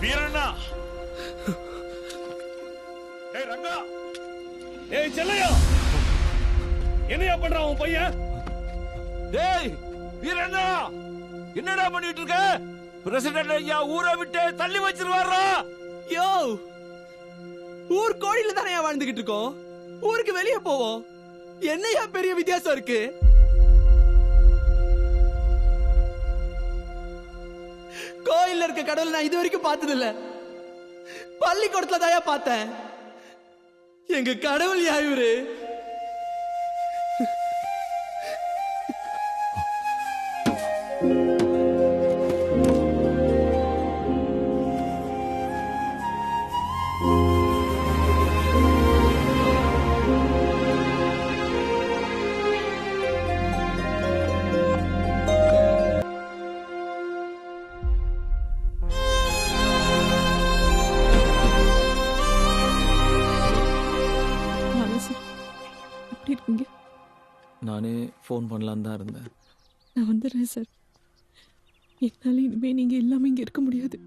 வீரண்ணா, ஏய் ரங்கா, ஏய் செல்லையா, என்னையா பண்றான் உன் பையன்? டேய் வீரண்ணா, என்னடா பண்ணிட்டு இருக்க? பிரசிடென்ட் ஐயா ஊரை விட்டு தள்ளி வச்சிருவாரா? யோ, ஊர் கோடியில தானே வாழ்ந்துகிட்டு இருக்கோம். ஊருக்கு வெளியே போவோம். என்னையா பெரிய வித்தியாசம் இருக்கு? கோயில்ல இருக்க கடவுளை நான் இது வரைக்கும் பார்த்தது இல்ல. பள்ளிக்கூடத்துல தாயா பார்த்தேன். எங்க கடவுள் யா இவரு? நானே ஃபோன் பண்ணலான்னு தான் இருந்தேன். நான் வந்துடுறேன் சார். என்னால் இனிமே நீங்க இல்லாம இங்க இருக்க முடியாது.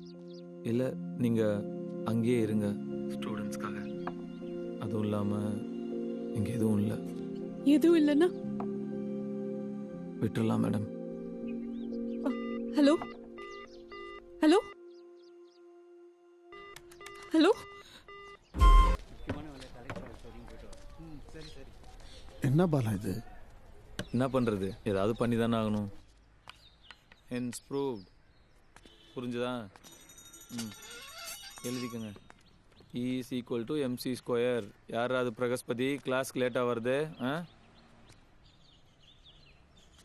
இல்லை, நீங்கள் அங்கேயே இருங்க ஸ்டூடெண்ட்ஸ்க்காக. அதுவும் இல்லாமல் இங்கே எதுவும் இல்லை. எதுவும் இல்லைன்னா விட்டுறலாம் மேடம். ஹலோ ஹலோ ஹலோ, என்ன பாலா இது? என்ன பண்ணுறது, ஏதாவது பண்ணி தானே ஆகணும். Hence proved. புரிஞ்சுதா? ம், எழுதிக்கங்க. E is equal to MC square. யார் அது பிரகஸ்பதி? கிளாஸ்க்கு லேட்டாக வருது.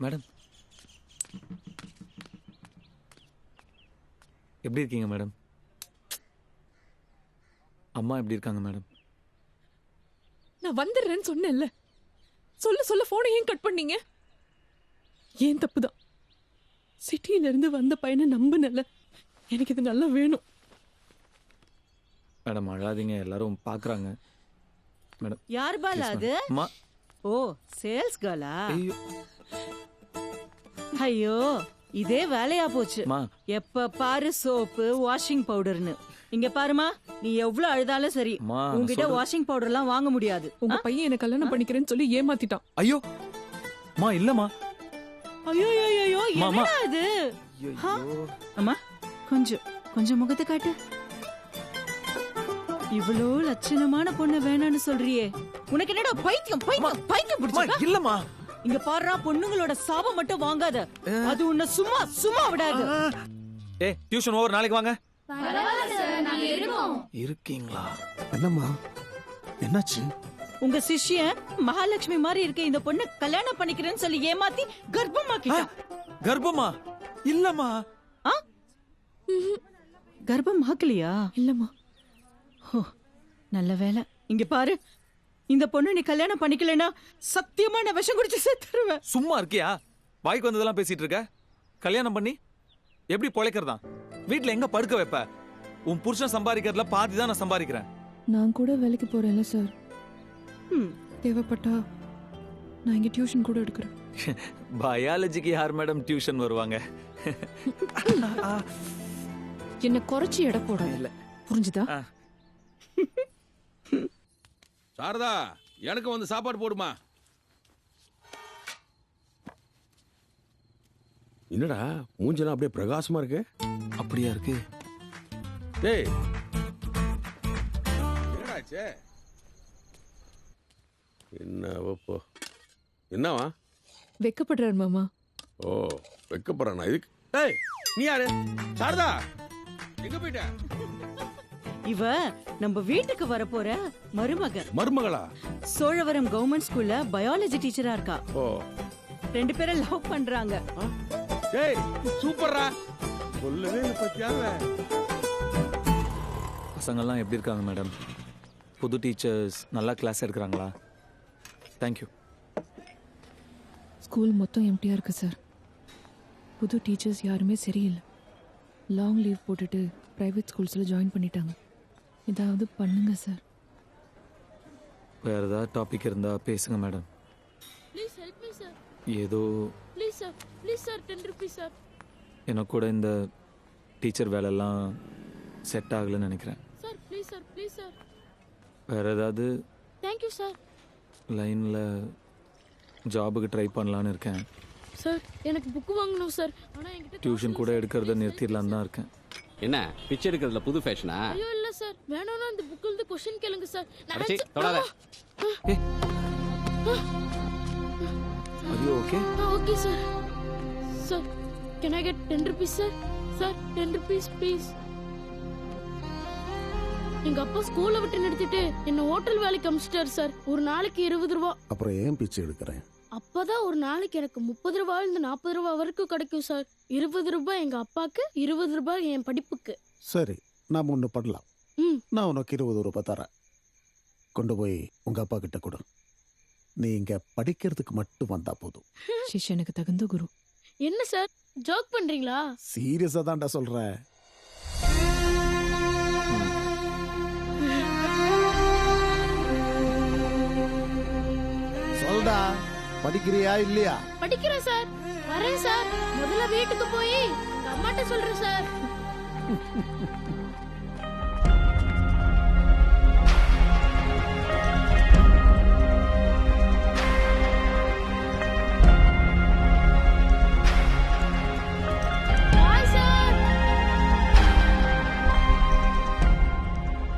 மேடம் எப்படி இருக்கீங்க மேடம்? அம்மா எப்படி இருக்காங்க மேடம்? நான் வந்துடுறேன்னு சொன்னேன்ல. சொல்ல சொல்ல போனை ஏன் கட் பண்ணீங்க? ஏன் தப்பு தான். சிட்டியிலேருந்து வந்த பையனை நம்பினல. எனக்கு இது நல்லா வேணும். மேடம் அழாதீங்க, எல்லாரும் பார்க்குறாங்க. மேடம் யார் பாலா அது? அம்மா. ஓ சேல்ஸ் கேர்லா? ஐயோ ஐயோ இதே வேலையா போச்சு. அம்மா. எப்ப பாரு சோப்பு வாஷிங் பவுடர்னு. இங்க பாருமா, நீ எவ்வளவு அழுதாலும் சரி அம்மா, உங்ககிட்ட சொல்றது- வாஷிங் பவுடர்லாம் வாங்க முடியாது. உங்க பையன் என்ன கல்யாணம் பண்ணிக்கிறேன்னு சொல்லி ஏமாத்திட்டான். ஐயோ அம்மா இல்லைம்மா. ஐயோ ஐயோ அம்மா, அம்மா. என்னடா இது? ஹா? அம்மா கொஞ்சம் கொஞ்சம் முகத்தை காட்டு. இவ்வளோ லட்சணமான பொண்ணு வேணான்னு சொல்றியே, உனக்கு என்னடா பைத்தியம் பைத்தியம் பைத்தியம் பிடிச்சா? இல்லம்மா. இங்க பாருடா, பொண்ணுங்களோட சாபம் மட்டும் வாங்காத. அது உன்னை சும்மா சும்மா விடாது. டியூஷன் ஓவர், நாளைக்கு வாங்க. இருக்கோம். இருக்கீங்களா? என்னம்மா என்னாச்சு? உங்க சிஷ்யன் மகாலட்சுமி மாதிரி இருக்க இந்த பொண்ணு கல்யாணம் பண்ணிக்கிறேன்னு சொல்லி ஏமாத்தி கர்ப்பமாக்கிட்டா. கர்ப்பமா? இல்லம்மா. கர்ப்பம் ஆக்கலையா? இல்லம்மா. ஓ நல்ல வேலை. இங்க பாரு, இந்த பொண்ணு நீ கல்யாணம் பண்ணிக்கலனா சத்தியமா நான் விஷம் குடிச்சு செத்துருவேன். சும்மா இருக்கியா? வாய்க்கு வந்ததெல்லாம் பேசிட்டு இருக்க. கல்யாணம் பண்ணி எப்படி பொழைக்கிறதா? வீட்டுல எங்க படுக்க வைப்ப? உன் புருஷன் சம்பாதிக்கிறதுல பாதி தான் நான் சம்பாதிக்கிறேன். நான் கூட வேலைக்கு போறேன்ல சார். தேவைப்பட்டா நான் இங்க டியூஷன் கூட எடுக்கிறேன். பயாலஜிக்கு யார் மேடம் டியூஷன் வருவாங்க? என்ன குறைச்சி எடை போட இல்ல, புரிஞ்சுதா? சாரதா, எனக்கு வந்து சாப்பாடு போடுமா. என்னடா மூஞ்செல்லாம் அப்படியே பிரகாசமா இருக்கு? அப்படியா இருக்கு? டேய் என்னடாச்சே? என்னவோ என்னவா? வெக்கப்படுறாரு மாமா. ஓ வெக்கப்படுறானா இதுக்கு? டேய் நீ யாரு? சாரதா எங்க போயிட்ட? இவ நம்ம வீட்டுக்கு வரப்போற மருமக. மருமகளா? சோழவரம் கவர்மெண்ட் ஸ்கூல்ல பயாலஜி டீச்சரா இருக்கா. ஓ 2 பேரும் லவ் பண்றாங்க. டேய் சூப்பர்ரா. சொல்லவே இல்ல பத்தியாவே. பசங்கள்லாம் எப்படி இருக்காங்க மேடம்? புது டீச்சர்ஸ் நல்லா கிளாஸ் எடுக்கிறாங்களா? தேங்க்யூ. ஸ்கூல் மொத்தம் எம்டியா இருக்கு சார். புது டீச்சர்ஸ் யாருமே சரியில்லை. லாங் லீவ் போட்டுட்டு பிரைவேட் ஸ்கூல்ஸ்ல ஜாயின் பண்ணிட்டாங்க. ஏதாவது பண்ணுங்க சார். வேற ஏதாவது டாபிக் இருந்தா பேசுங்க madam. Please help me sir. ஏதோ please sir, please sir, 10 rupees sir. எனக்கு கூட இந்த டீச்சர் வேலையெல்லாம் செட் ஆகலைன்னு நினைக்கிறேன். Sir please sir, please sir. வேற ஏதாவது தேங்க் யூ சார். லைனில் ஜாபுக்கு ட்ரை பண்ணலான்னு இருக்கேன். சார் எனக்கு புக் வாங்கணும் சார். ஆனா என்கிட்ட டியூஷன் கூட எடுக்கிறத நிறுத்திடலான்னு தான் இருக்கேன். என்ன பிச்சை எடுக்கிறதுல புது ஃபேஷனா? ஐயோ இல்ல சார், வேணும்னா இந்த புக்ல இருந்து क्वेश्चन கேளுங்க சார். அடச்சி தொடாத. Are you okay? Okay sir. Sir can I get 10 rupees sir? Sir 10 rupees please. எங்க அப்பா ஸ்கூல்ல விட்டு நிறுத்திட்டு என்ன ஹோட்டல் வேலைக்கு அனுப்பிச்சிட்டாரு சார். ஒரு நாளைக்கு 20 ரூபாய். அப்புறம் ஏன் பிச்சை எடுக்கிறேன்? அப்பதான் ஒரு நாளைக்கு எனக்கு 30 ரூபாயில இருந்து 40 ரூபாய் வரைக்கும் கிடைக்கும் சார். 20 ரூபாய் எங்க அப்பாக்கு, 20 ரூபாய் என் படிப்புக்கு. சரி, நாம ஒன்று பண்ணலாம். நான் உனக்கு 20 ரூபாய் தரேன். கொண்டு போய் உங்க அப்பா கிட்ட கொடு. நீ இங்க படிக்கிறதுக்கு மட்டும் வந்தா போதும். சிஷ்யனுக்கு தகுந்த குரு. என்ன சார் ஜோக் பண்றீங்களா? சீரியஸா தான்டா சொல்றேன். சொல்டா, படிக்கிறியா இல்லையா? படிக்கிறேன் சார். வரேன் சார். முதல்ல வீட்டுக்கு போய் அம்மாட்ட சொல்றேன் சார்.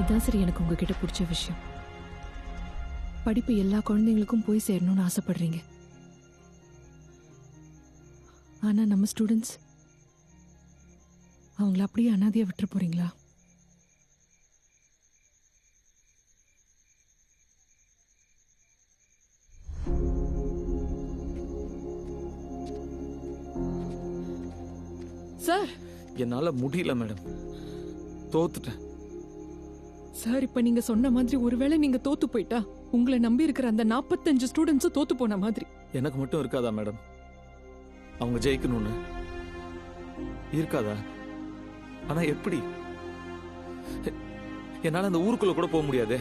இதான் சரி எனக்கு உங்ககிட்ட பிடிச்ச விஷயம். படிப்பு எல்லா குழந்தைங்களுக்கும் போய் சேரணும்னு ஆசைப்படுறீங்க. ஆனா நம்ம ஸ்டூடெண்ட்ஸ் அவங்கள அப்படியே அனாதையா விட்டுற போறீங்களா? சார் என்னால முடியல மேடம், தோத்துட்டேன். சார் இப்ப நீங்க சொன்ன மாதிரி ஒருவேளை நீங்க தோத்து போயிட்டா உங்களை நம்பி இருக்கிற அந்த 45 ஸ்டூடெண்ட்ஸும் தோத்து போன மாதிரி. எனக்கு மட்டும் இருக்காதா மேடம் அவங்க ஜெயிக்கணும்னு? இருக்காதா? ஆனா எப்படி? என்னால அந்த ஊருக்குள்ள கூட போக முடியாதே.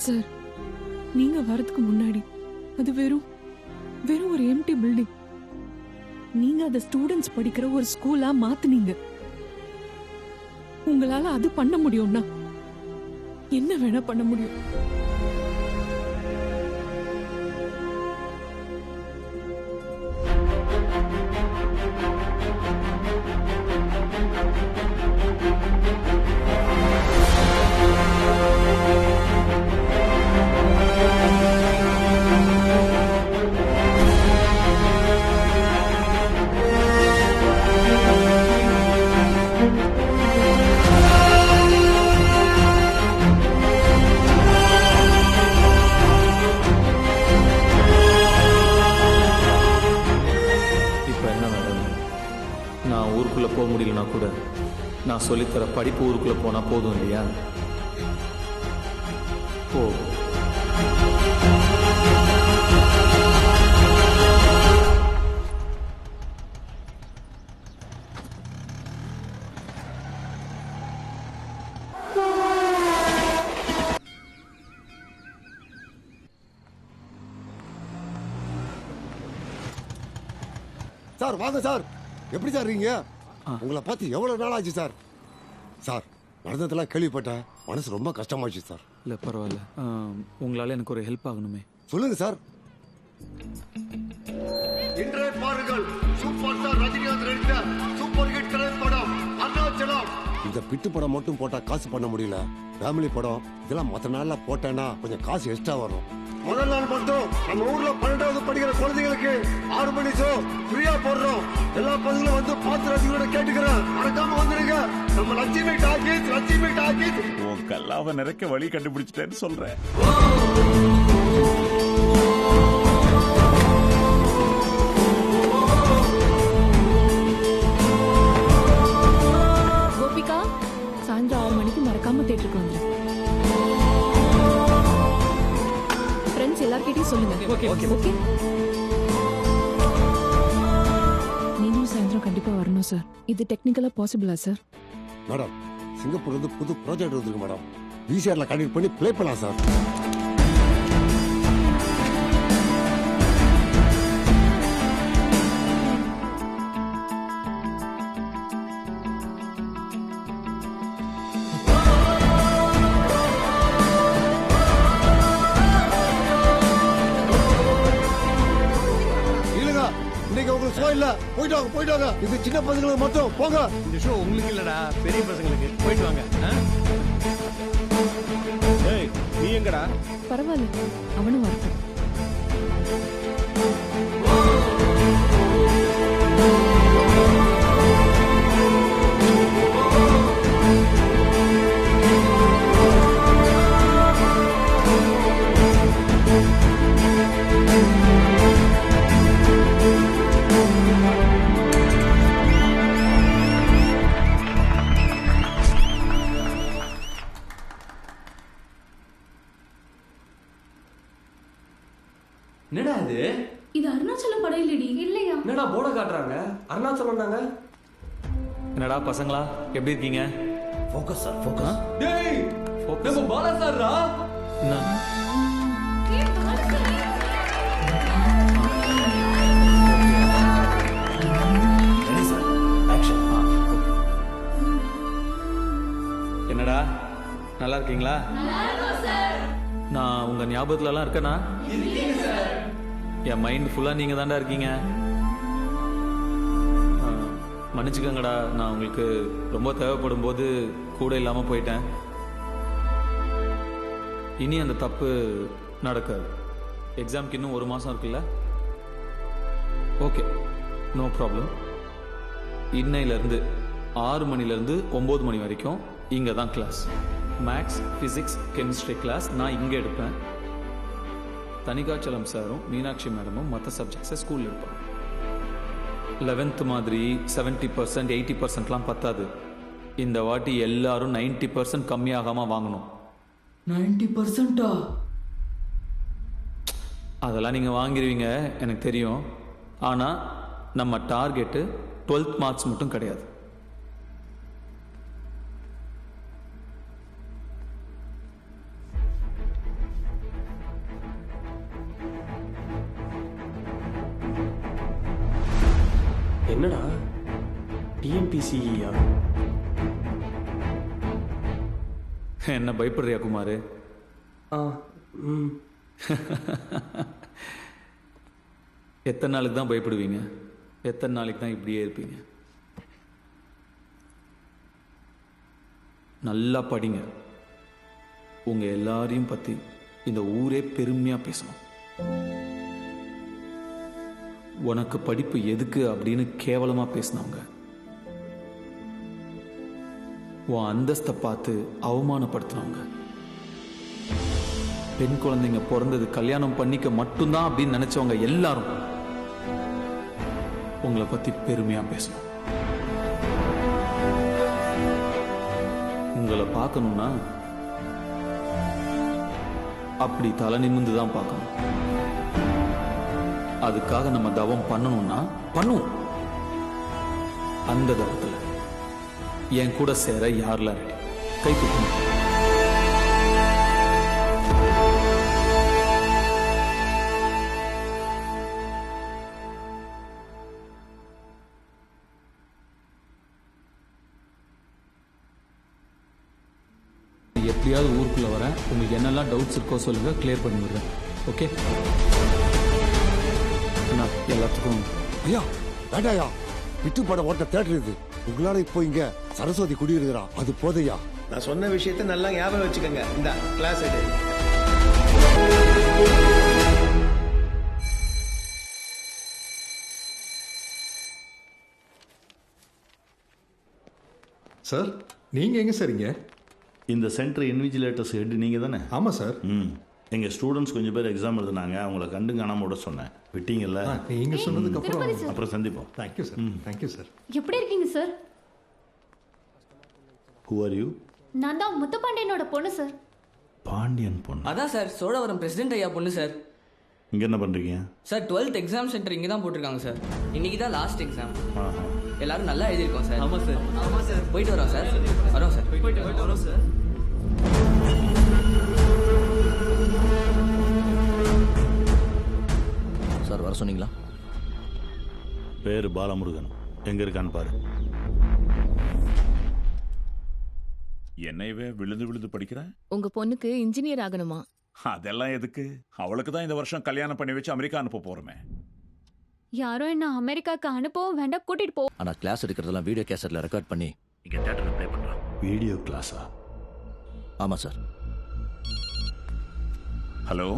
சார் நீங்க வரதுக்கு முன்னாடி அது வெறும் ஒரு எம்டி பில்டிங். நீங்க அதை ஸ்டூடெண்ட்ஸ் படிக்கிற ஒரு ஸ்கூலா மாத்துனீங்க. உங்களால அது பண்ண முடியும்னா என்ன வேணா பண்ண முடியும். போக முடியலனா கூட நான் சொல்லித்தர படிப்பு ஊருக்குள்ள போனா போதும் இல்லையா? போ. சார் வாங்க சார். எப்படி சார் இருக்கீங்க? உங்களை பார்த்து எவ்வளவு நாள் ஆச்சு சார்? சார் நடந்ததெல்லாம் கேள்விப்பட்டேன், மனசு ரொம்ப கஷ்டமாச்சு சார். இல்ல பரவாயில்ல, உங்களால எனக்கு ஒரு ஹெல்ப் ஆகணுமே. சொல்லுங்க சார். இன்றைய பாருங்கள், சூப்பர் ஸ்டார் ரஜினிகாந்த் நடித்த சூப்பர் ஹிட் திரைப்படம் அருணாச்சலம். இந்த பிட்டு படம் மட்டும் போட்டா காசு பண்ண முடியல. ஃபேமிலி படம் இதெல்லாம் மற்ற நாள்ல போட்டேன்னா கொஞ்சம் காசு எக்ஸ்ட்ரா வரும். முதல் நாள் மட்டும் நம்ம ஊர்ல 12வது படிக்கிற குழந்தைகளுக்கு 6 மணி ஷோ ஃப்ரீயா போடுறோம். எல்லா பசங்களும் வந்து பார்த்து ரசிகளோட கேட்டுக்கிறேன். மறக்காம வந்துருங்க. நம்ம லட்சுமி டாக்கீஸ். உன் கல்லாவை நிறைக்க வழி கண்டுபிடிச்சிட்டேன்னு சொல்றேன். கோபிகா, சாயந்தரம் 6 மணிக்கு மறக்காம தேட்டருக்கு வந்துரு. ஃப்ரெண்ட்ஸ் எல்லார்கிட்டயும் சொல்லுங்க. ஓகே. நீங்களும் சாயந்தரம் கண்டிப்பா வரணும் சார். இது டெக்னிக்கலா பாசிபிளா சார்? மேடம், சிங்கப்பூர்ல இருந்து புது ப்ராஜெக்ட் வந்திருக்கு மேடம். விசிஆர்ல கனெக்ட் பண்ணி ப்ளே பண்ணலாம் சார். உங்களுக்கு ஷோ இல்ல, போயிட்டு வாங்க. இது சின்ன பசங்களுக்கு மட்டும், போங்க. இந்த ஷோ உங்களுக்கு இல்லடா, பெரிய பசங்களுக்கு. போயிட்டு வாங்க. ஏய், நீ எங்கடா? பரவாயில்ல, அவனும் வரட்டும். என்னடா இது அருணாச்சலம் படம் இல்லடி. இல்லையா? என்னடா போர்டை காட்டுறாங்க? அருணாச்சலம் தாங்க. என்னடா பசங்களா, எப்படி இருக்கீங்க? Focus sir, focus. டேய், நம்ம பாலா சார்ரா. என்ன? என்னடா நல்லா இருக்கீங்களா? நான் உங்க ஞாபகத்துலலாம் இருக்கேனா? என் மைண்ட் ஃபுல்லா நீங்க தாண்டா இருக்கீங்க. மன்னிச்சுக்கங்கடா, நான் உங்களுக்கு ரொம்ப தேவைப்படும் போது கூட இல்லாம போயிட்டேன். இனி அந்த தப்பு நடக்காது. எக்ஸாம்க்கு இன்னும் 1 மாசம் இருக்குல்ல? Okay, no problem. இன்னையிலேருந்து 6 மணிலேருந்து 9 மணி வரைக்கும் இங்கே தான் class. Maths, physics, chemistry class நான் இங்கே எடுப்பேன். தனிகாச்சலம் சாரும் மீனாட்சி மேடமும் மற்ற சப்ஜெக்ட்ஸை ஸ்கூலில் எடுப்பாங்க. 11th மாதிரி 70% 80%லாம் பத்தாது. இந்த வாட்டி எல்லாரும் 90% கம்மியாகாம வாங்கணும். 90%? அதெல்லாம் நீங்கள் வாங்கிடுவீங்க எனக்கு தெரியும். ஆனால் நம்ம டார்கெட்டு 12th மார்க்ஸ் மட்டும் கிடையாது. என்னடா டிஎன்பிசியா? என்ன பயப்படுறியா குமார்? எத்தனை நாளுக்கு தான் பயப்படுவீங்க? எத்தனை நாளைக்கு தான் இப்படியே இருப்பீங்க? நல்லா படிங்க. உங்க எல்லாரையும் பத்தி இந்த ஊரே பெருமையா பேசணும். உனக்கு படிப்பு எதுக்கு அப்படின்னு கேவலமா பேசினவங்க, உன் அந்தஸ்தை பார்த்து அவமானப்படுத்தினவங்க, பெண் குழந்தைங்க பிறந்தது கல்யாணம் பண்ணிக்க மட்டும்தான் அப்படின்னு நினைச்சவங்க எல்லாரும் உங்களை பத்தி பெருமையா பேசணும். உங்களை பார்க்கணும்னா அப்படி தலை நிமிர்ந்து தான் பார்க்கணும். அதுக்காக நம்ம தவம் பண்ணணும்னா பண்ணுவோம். அந்த தவத்துல என் கூட சேர யாரெல்லாம் ரெடி? கை தூக்கணும். எப்படியாவது ஊருக்குள்ள வரேன். உங்களுக்கு என்னெல்லாம் டவுட்ஸ் இருக்கோ சொல்லுங்க, கிளியர் பண்ணி விடுறேன். ஓகே? எல்லாத்துக்கும் ஐயா வேண்டாயா, விட்டு பட ஓட்ட தேட்டர் இது. உங்களால இப்போ இங்க சரஸ்வதி குடியிருக்கிறா, அது போதையா? நான் சொன்ன விஷயத்தை நல்லா ஞாபகம் வச்சுக்கோங்க. இந்த கிளாஸ் எடு. சார் நீங்க எங்க சரிங்க? இந்த சென்டர் இன்விஜிலேட்டர்ஸ் ஹெட் நீங்கள் தானே? ஆமாம் சார். எங்கள் ஸ்டூடெண்ட்ஸ் கொஞ்சம் பேர் எக்ஸாம் எழுதுனாங்க, அவங்கள கண்டு காணாம விட சொன்னேன். விட்டீங்கல்ல? நீங்கள் சொன்னதுக்கு அப்புறம் சந்திப்போம். Thank you sir. Thank you sir. எப்படி இருக்கீங்க சார்? Who are you? நான் தான் முத்துப்பாண்டியனோட பொண்ணு சார். பாண்டியன் பொண்ணு? அதான் சார், சோழவரம் பிரசிடென்ட் ஐயா பொண்ணு சார். இங்கே என்ன பண்ணுறீங்க சார் 12th எக்ஸாம் சென்டர் இங்கே தான் போட்டிருக்காங்க சார். இன்னைக்கு தான் லாஸ்ட் எக்ஸாம். எல்லாரும் நல்லா எழுதியிருக்கோம் சார். ஆமாம் சார். ஆமாம் சார். போயிட்டு வரோம் சார். வரோம் சார். போயிட்டு வரோம் சார். சார் வர சொன்னீங்களா? பேர் பாலமுருகன். எங்க இருக்கான்னு பாரு. என்னையவே விழுந்து விழுந்து படிக்கிற? உங்க பொண்ணுக்கு இன்ஜினியர் ஆகணுமா? அதெல்லாம் எதுக்கு? அவளுக்கு தான் இந்த வருஷம் கல்யாணம் பண்ணி வச்சு அமெரிக்கா அனுப்ப போறோமே. யாரோ என்ன அமெரிக்காக்கு அனுப்பவும் வேண்டாம், கூட்டிட்டு போ. ஆனா கிளாஸ் எடுக்கிறதெல்லாம் வீடியோ கேசட்ல ரெக்கார்ட் பண்ணி இங்க தியேட்டர்ல ப்ளே பண்றான். வீடியோ கிளாஸா? ஆமா சார். ஹலோ.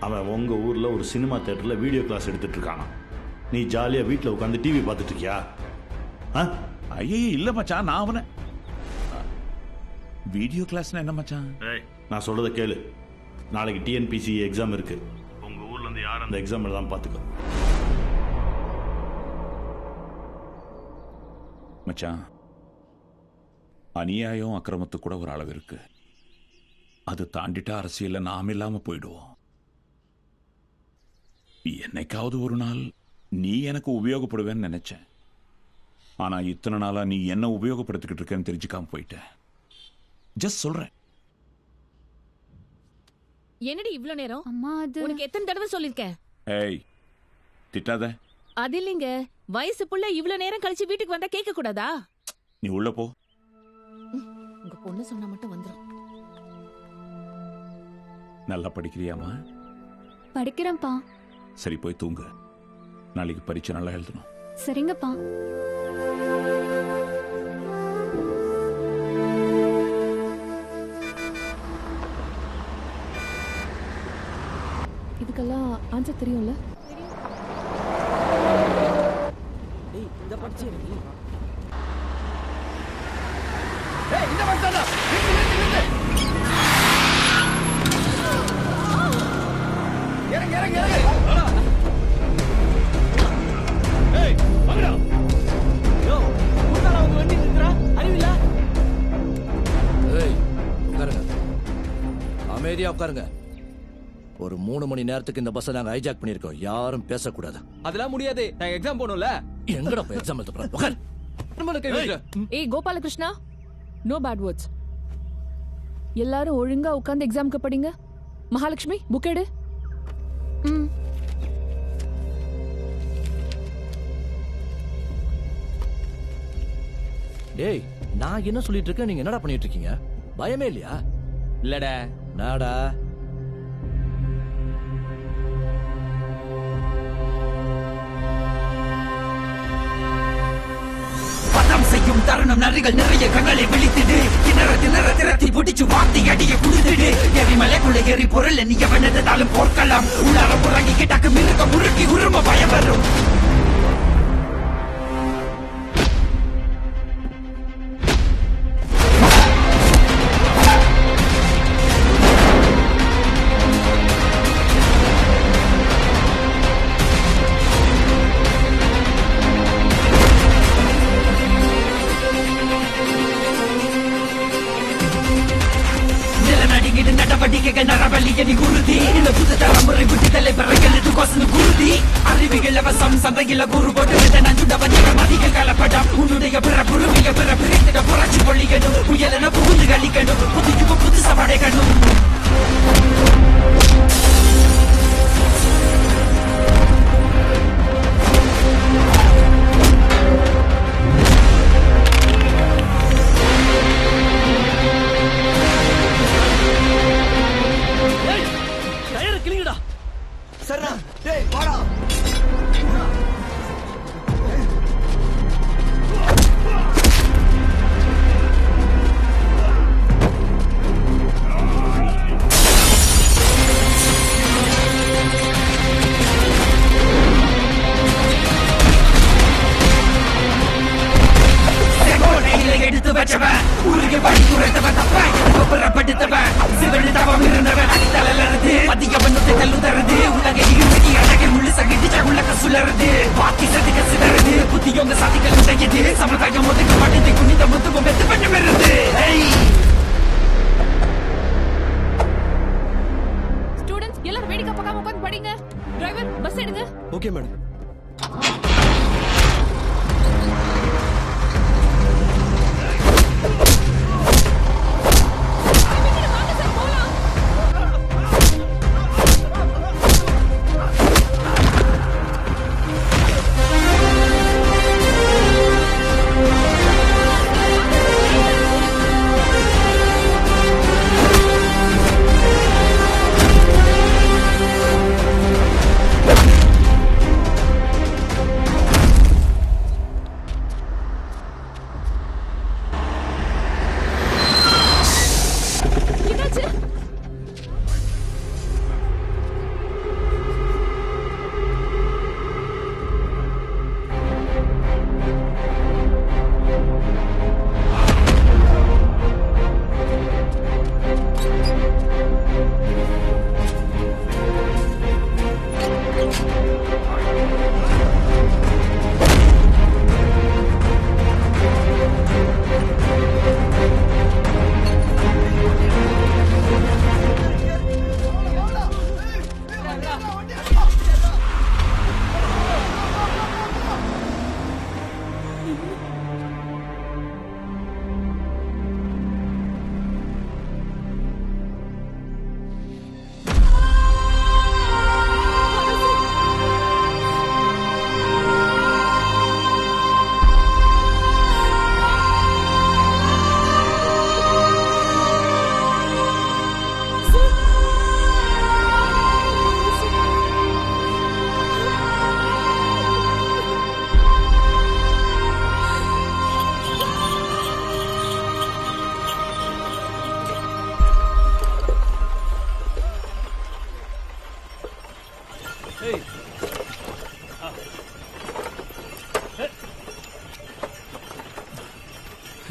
அவன் உங்க ஊர்ல ஒரு சினிமா தியேட்டர்ல வீடியோ கிளாஸ் எடுத்துட்டு இருக்கானா? நீ ஜாலியா வீட்டில் உட்காந்து டிவி பார்த்துட்டு இருக்கியா? ஐயே இல்ல மச்சான், நான் அவனை வீடியோ கிளாஸ்னா என்ன மச்சான்? நான் சொல்றத கேளு. நாளைக்கு டிஎன்பிசி எக்ஸாம் இருக்கு. உங்க ஊர்ல இருந்து யார் அந்த எக்ஸாம் எழுதாம பாத்துக்கோ. மச்சான், அநியாயம் அக்கிரமத்துக்கு கூட ஒரு அளவு இருக்கு. அது தாண்டிட்டா அரசியல்ல நாம் இல்லாம போயிடுவோம். என்னைக்காவது ஒரு நாள் நீ எனக்கு உபயோகப்படுவேன்னு நினைச்சேன். ஆனா இத்தனை நாளா நீ என்ன உபயோகப்படுத்திக்கிட்டு இருக்கேன்னு தெரிஞ்சுக்காம போயிட்ட. ஜஸ்ட் சொல்றேன். என்னடி இவ்ளோ நேரம்? அம்மா அது உனக்கு எத்தனை தடவை சொல்லிருக்கேன்? ஏய் திட்டாத. அது இல்லைங்க, வயசு புள்ள இவ்ளோ நேரம் கழிச்சு வீட்டுக்கு வந்தா கேட்க கூடாதா? நீ உள்ள போ. உங்க பொண்ணு சொன்னா மட்டும் வந்துரும். நல்லா படிக்கிறியாமா? படிக்கிறேன்ப்பா. சரி போய் தூங்கு. நாளைக்கு பரீட்சை நல்லா எழுதணும். சரிங்கப்பா. இதுக்கெல்லாம் ஆன்சர் தெரியும்ல? டேய் இந்த படிச்சே நீ. ஏய் இந்த பஸ்ஸாடா. இறங்கு. அமைதியா உட்காருங்க. ஒரு 3 மணி நேரத்துக்கு இந்த பஸ்ஸை நாங்க ஹைஜாக் பண்ணிருக்கோம். யாரும் பேசக்கூடாது. அதெல்லாம் முடியாது. நான் எக்ஸாம் போகணும்ல. எங்கடா போய் எக்ஸாம் எழுத போறேன்? உட்கார். ஏய் கோபாலகிருஷ்ணா, நோ பேட் வேர்ட்ஸ். எல்லாரும் ஒழுங்கா உட்கார்ந்து எக்ஸாம்க்கு படிங்க. மகாலட்சுமி புக் எடு. டேய், நான் என்ன சொல்லிட்டு இருக்கேன், நீங்க என்னடா பண்ணிட்டு இருக்கீங்க? பயமே இல்லையா? இல்லடா. நாடா பதம் செய்யும் தருணம் நரிகள் நிறைய கண்களை விழித்திடு. திணற திரத்தி பிடிச்சு வாந்தி அடிய குடுத்துடு. எரிமலைக்குள்ள எரி பொருள் நீ எவனதாலும் போர்க்கலாம். உள்ளார புறங்கி கிட்டக்கு மிருக முறுக்கி உரும பயம் வரும். நடவடிக்கைகள் நரவழியடி குருதி. இந்த புது தலைமுறை புத்திதலை பிறகு கொசு குருதி. அறிவிகள் அவசம் சந்தையில் குரு போட்டு நஞ்சுட வஞ்சக மதிகள் கலப்படம். உன்னுடைய பிற புருவிய பிற பிரித்திட புரட்சி பொழிக்கணும். புயலென புகுந்து கழிக்கணும். புதுக்கு புது சவடைக்கணும். சரணா, டேய் வாடா. எடுத்து வச்சவன் ஊருக்கு வழி குறைத்தவன் தப்ப புறப்படுத்தவன் சிவனு தவம் இருந்தவன் அடித்தளர்ந்து மதிய வண்ணத்தை தள்ளுதறது. உலக இருமதி அழகை முழு சகிட்டு உலக சுழறது. பாக்கி சதிக சிதறது. புத்தியோங்க சதிகள் உடையது. சமுதாயம் ஒதுக்க மாட்டேது. குனித முத்துவம் வெத்து பண்ணி வருது. ஸ்டூடண்ட்ஸ் எல்லாரும் வேடிக்கை பார்க்காம உட்கார்ந்து படிங்க. டிரைவர் பஸ் எடுங்க. Okay madam.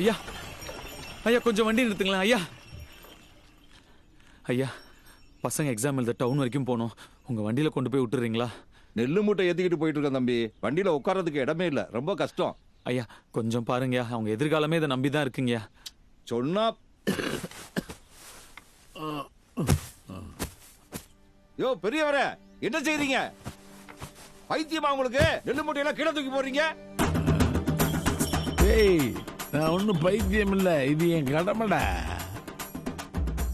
ஐயா ஐயா கொஞ்சம் வண்டி நிறுத்துங்களேன் ஐயா. ஐயா பசங்க எக்ஸாம் எழுத டவுன் வரைக்கும் போகணும். உங்க வண்டியில கொண்டு போய் விட்டுறீங்களா? நெல்லு மூட்டை ஏத்திக்கிட்டு போயிட்டு இருக்கேன் தம்பி. வண்டியில உட்கார்றதுக்கு இடமே இல்ல, ரொம்ப கஷ்டம். ஐயா கொஞ்சம் பாருங்க, அவங்க எதிர்காலமே இதை நம்பிதான் இருக்குங்கய்யா. சொன்னா யோ பெரியவரே, என்ன செய்றீங்க? பைத்தியமா உங்களுக்கு? நெல்லு மூட்டையெல்லாம் கீழே தூக்கி போடுறீங்க. ஏய், நான் ஒன்றும் பைத்தியம் இல்லை, இது என் கடமைடா.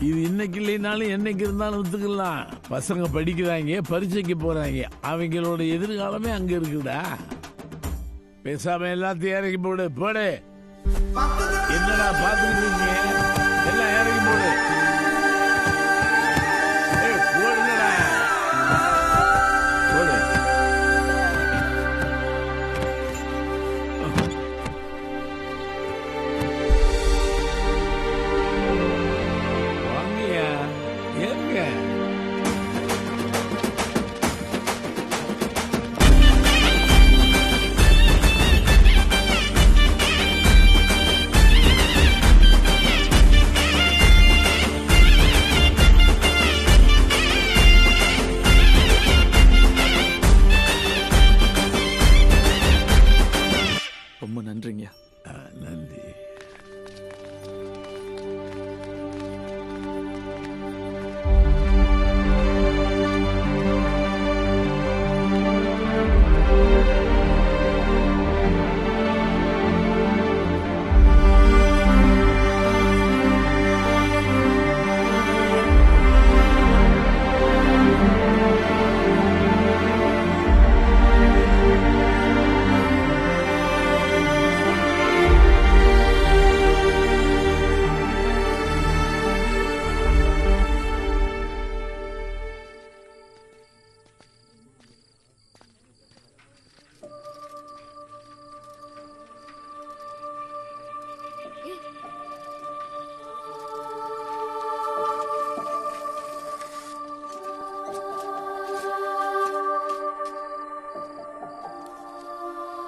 இது இன்னைக்கு இல்லைனாலும் என்னைக்கு இருந்தாலும் வித்துக்கலாம். பசங்க படிக்கிறாங்க, பரீட்சைக்கு போறாங்க, அவங்களோட எதிர்காலமே அங்க இருக்குடா. பேசாம எல்லாத்தையும் இறக்கி போடு. போடு. என்னடா பாத்துக்கிட்டு இருக்கீங்க? எல்லாம் இறக்கி போடு. போடுங்கடா. போடு. வாங்கயா, ஏங்க. ரொம்ப நன்றிங்க. நன்றி.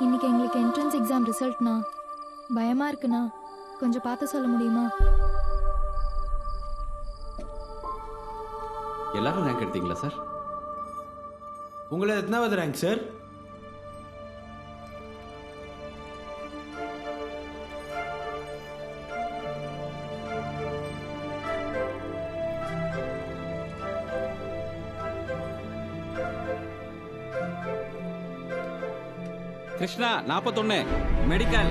இன்னைக்கு எங்களுக்கு என்ட்ரன்ஸ் எக்ஸாம் ரிசல்ட்னா பயமா இருக்குண்ணா, கொஞ்சம் பார்த்து சொல்ல முடியுமா? எல்லாரும் ரேங்க் எடுத்தீங்களா சார்? உங்களை எத்தனாவது rank sir? Krishna 41 medical.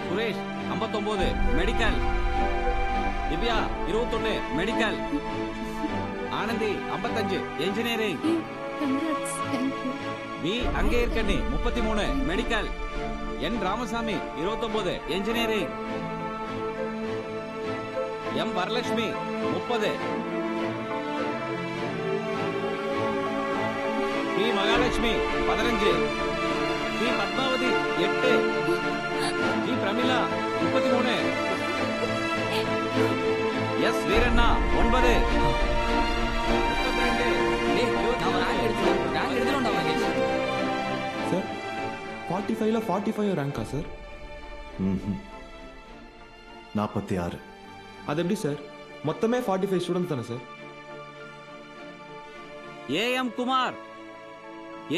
Suresh 59 medical. Divya 21 medical. Anandhi 55 engineering. V அங்கே Irukkanni 33 medical. N Ramasamy 29 engineering. M Varalakshmi 30. P Mahalakshmi 15. P Padmavathi 8. G Pramila 33. S Veeranna 9. 32. Sir 45ல 45 ரேங்கா சார்? 46. அது எப்படி சார்? மொத்தமே 45 ஸ்டூடெண்ட்ஸ் தானே sir? AM Kumar.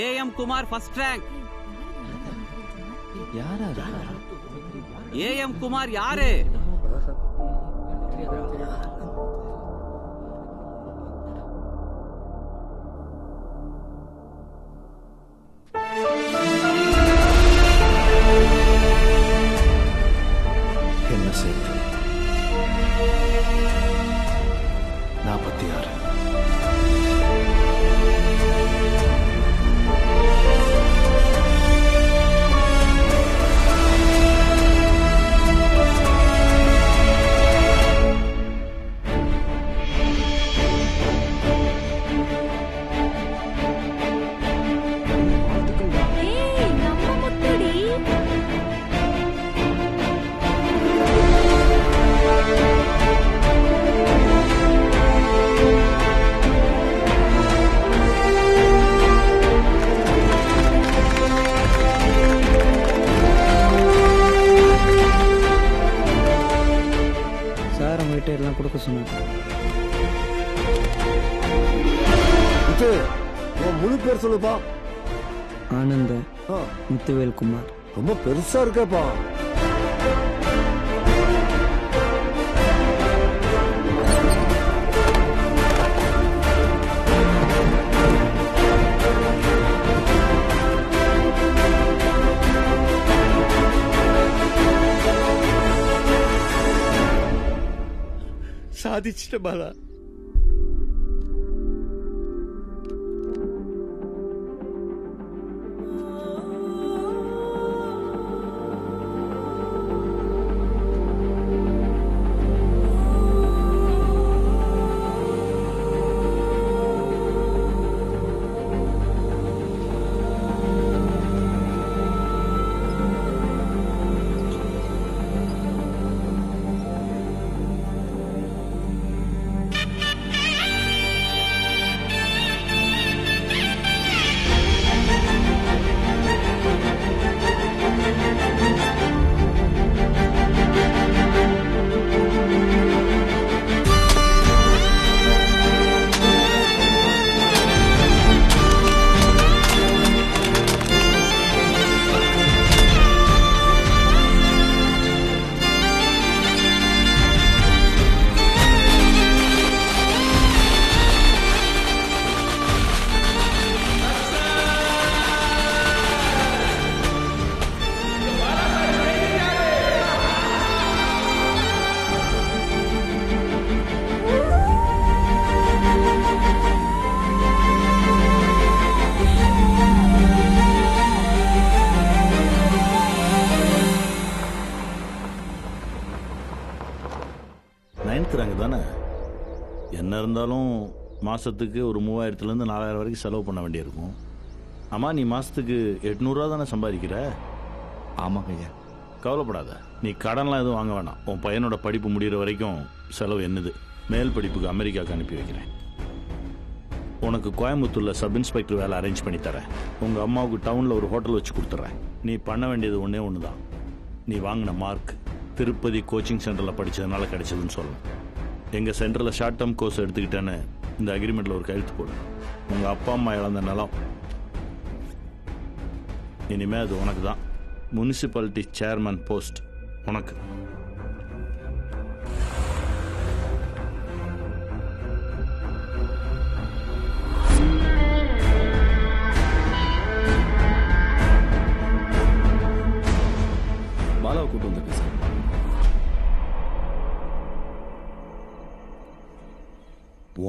AM Kumar first rank. யாரா? ஏஎம் குமார் யாரு? என்ன சேர்த்து 46. எல்லாம் கொடுக்க சொன்னாங்க. முழு பேர் சொல்லுப்பா. ஆனந்த முத்துவேல் குமார். ரொம்ப பெருசா இருக்கப்பா. சாதிச்சிட்டேன் பாலா. நயன்கிறாங்க தானே? என்ன இருந்தாலும் மாதத்துக்கு ஒரு 3000-லேருந்து 4000 வரைக்கும் செலவு பண்ண வேண்டியிருக்கும். ஆமாம், நீ மாதத்துக்கு 800 ரூபா தானே சம்பாதிக்கிற? ஆமாங்க ஐயா. கவலைப்படாத, நீ கடன்லாம் எதுவும் வாங்க வேணாம். உன் பையனோட படிப்பு முடிகிற வரைக்கும் செலவு என்னது. மேல் படிப்புக்கு அமெரிக்காவுக்கு அனுப்பி வைக்கிறேன். உனக்கு கோயம்புத்தூரில் சப் இன்ஸ்பெக்டர் வேலை அரேஞ்ச் பண்ணி தரேன். உங்கள் அம்மாவுக்கு டவுனில் ஒரு ஹோட்டல் வச்சு கொடுத்துட்றேன். நீ பண்ண வேண்டியது ஒன்று தான். நீ வாங்கின மார்க் திருப்பதி கோச்சிங் சென்டரில் படித்ததுனால கிடைச்சதுன்னு சொல்லணும். எங்கள் சென்டரில் ஷார்ட் டேர்ம் கோர்ஸ் எடுத்துக்கிட்டேன்னு இந்த அக்ரிமெண்ட்டில் ஒரு கையெழுத்து போடு. உங்கள் அப்பா அம்மா இழந்த நிலம் இனிமேல் அது உனக்கு தான். முனிசிபாலிட்டி சேர்மன் போஸ்ட் உனக்கு. பாலாவை கூட்டு வந்திருக்கேன் சார்.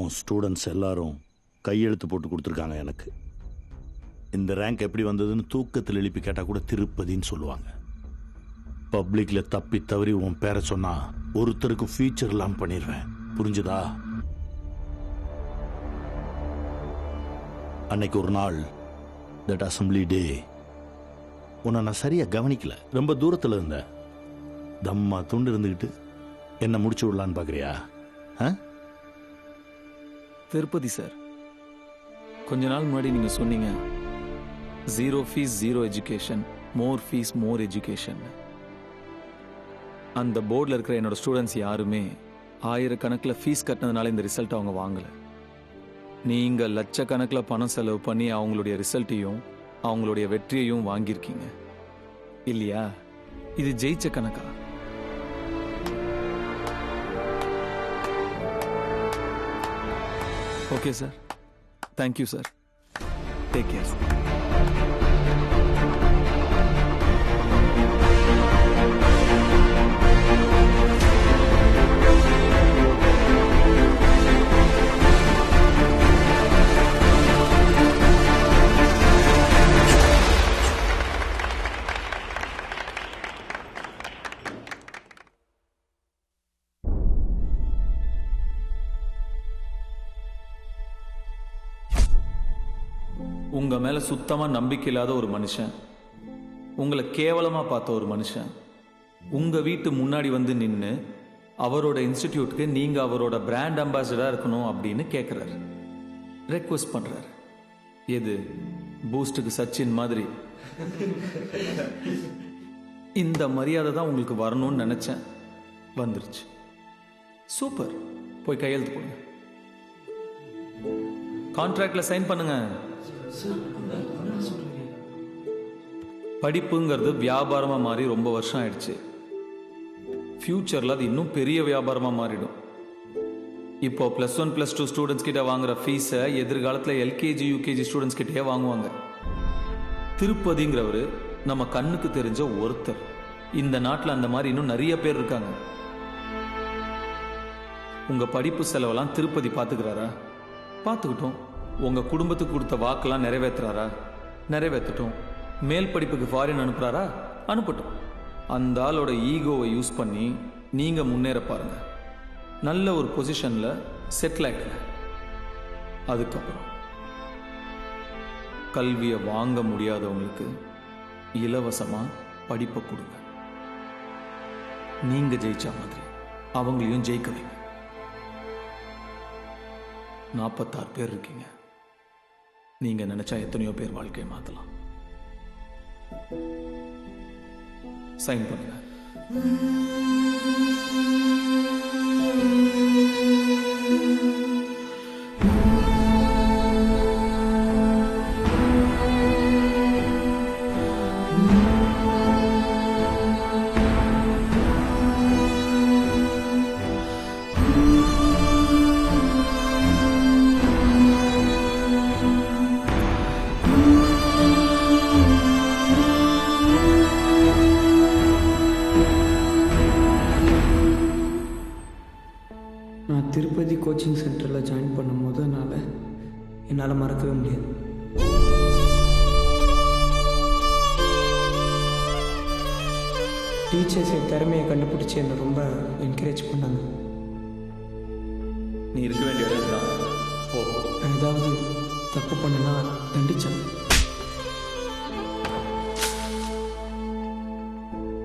உன் ஸ்டூடெண்ட்ஸ் எல்லாரும் கையெழுத்து போட்டு கொடுத்துருக்காங்க எனக்கு. இந்த ரேங்க் எப்படி வந்ததுன்னு தூக்கத்தில் எழுப்பி கேட்டால் கூட திருப்பதின்னு சொல்லுவாங்க. பப்ளிக்கில் தப்பி தவறி உன் பேரை சொன்னா ஒருத்தருக்கு ஃபியூச்சர் இல்லாமல் பண்ணிடுவேன். புரிஞ்சுதா? அன்னைக்கு ஒரு நாள் தட் அசம்பிளி டே உன்னை நான் சரியாக கவனிக்கல. ரொம்ப தூரத்தில் இருந்தேன். தம்மா துண்டு இருந்துக்கிட்டு என்ன முடிச்சு விடலான்னு பார்க்குறியா? திருப்பதி சார், கொஞ்ச நாள் முன்னாடி நீங்க சொன்னீங்க 0 ஃபீஸ் 0 எஜுகேஷன், மோர் ஃபீஸ் மோர் எஜுகேஷன். அந்த போர்டில் இருக்கிற என்னோட ஸ்டூடெண்ட்ஸ் யாருமே ஆயிரக்கணக்கில் ஃபீஸ் கட்டினதுனால இந்த ரிசல்ட் அவங்க வாங்கலை. நீங்கள் லட்சக்கணக்கில் பணம் செலவு பண்ணி அவங்களுடைய ரிசல்ட்டையும் அவங்களுடைய வெற்றியையும் வாங்கியிருக்கீங்க இல்லையா? இது ஜெயிச்ச கணக்கா? Okay sir, thank you sir, take care. உங்க மேல சுத்தமா நம்பிக்கை இல்லாத ஒரு மனுஷன், உங்களை கேவலமா பார்த்த ஒரு மனுஷன் உங்க வீட்டு முன்னாடி வந்து நின்று அவரோட இன்ஸ்டிடியூட்க்கு நீங்க அவரோட பிராண்ட் அம்பாசிடரா இருக்கணும் அப்படின்னு கேட்கிறாரு, ரெக்வெஸ்ட் பண்றாரு. எது பூஸ்டுக்கு சச்சின் மாதிரி? இந்த மரியாதை தான் உங்களுக்கு வரணும்னு நினைச்சேன், வந்துருச்சு. சூப்பர், போய் கையெழுத்து போடுங்க, கான்ட்ராக்ட்ல சைன் பண்ணுங்க. படிப்புங்கிறது வியாபாரமா மாறி ரொம்ப வருஷம் ஆயிடுச்சு. ஃபியூச்சர்ல அது இன்னும் பெரிய வியாபாரமா மாறிடும். இப்போ +1 +2 ஸ்டூடெண்ட்ஸ் கிட்ட வாங்குற ஃபீஸை எதிர்காலத்தில் எல்கேஜி யூகேஜி ஸ்டூடெண்ட்ஸ் கிட்டே வாங்குவாங்க. திருப்பதிங்கிறவர் நம்ம கண்ணுக்கு தெரிஞ்ச ஒருத்தர். இந்த நாட்டில் அந்த மாதிரி இன்னும் நிறைய பேர் இருக்காங்க. உங்க படிப்பு செலவெல்லாம் திருப்பதி பார்த்துக்கிறாரா? பார்த்துக்கிட்டோம். உங்க குடும்பத்துக்கு கொடுத்த வாக்கெல்லாம் நிறைவேற்றுறாரா? நிறைவேற்றட்டும். மேல் படிப்புக்கு ஃபாரின் அனுப்புறாரா? அனுப்பட்டும். அந்த ஆளோட ஈகோவை யூஸ் பண்ணி நீங்க முன்னேற பாருங்க. நல்ல ஒரு பொசிஷன்ல செட்டில் ஆயிடுங்க. அதுக்கப்புறம் கல்வியை வாங்க முடியாதவங்களுக்கு இலவசமா படிப்பை கொடுங்க. நீங்க ஜெயிச்ச மாதிரி அவங்களையும் ஜெயிக்க வைங்க. 46 பேர் இருக்கீங்க. நீங்க நினைச்சா எத்தனையோ பேர் வாழ்க்கையை மாத்தலாம். சைன் பண்ணுங்க. நான் திருப்பதி கோச்சிங் சென்டரில் ஜாயின் பண்ணும் முதல் நாள் என்னால் மறக்கவே முடியாது. டீச்சர்ஸ் என் திறமையை கண்டுபிடிச்சி என்னை ரொம்ப என்கரேஜ் பண்ணாங்க. நீ இருக்க வேண்டிய இடம் தான். ஏதாவது தப்பு பண்ணுனா தண்டிச்சாங்க.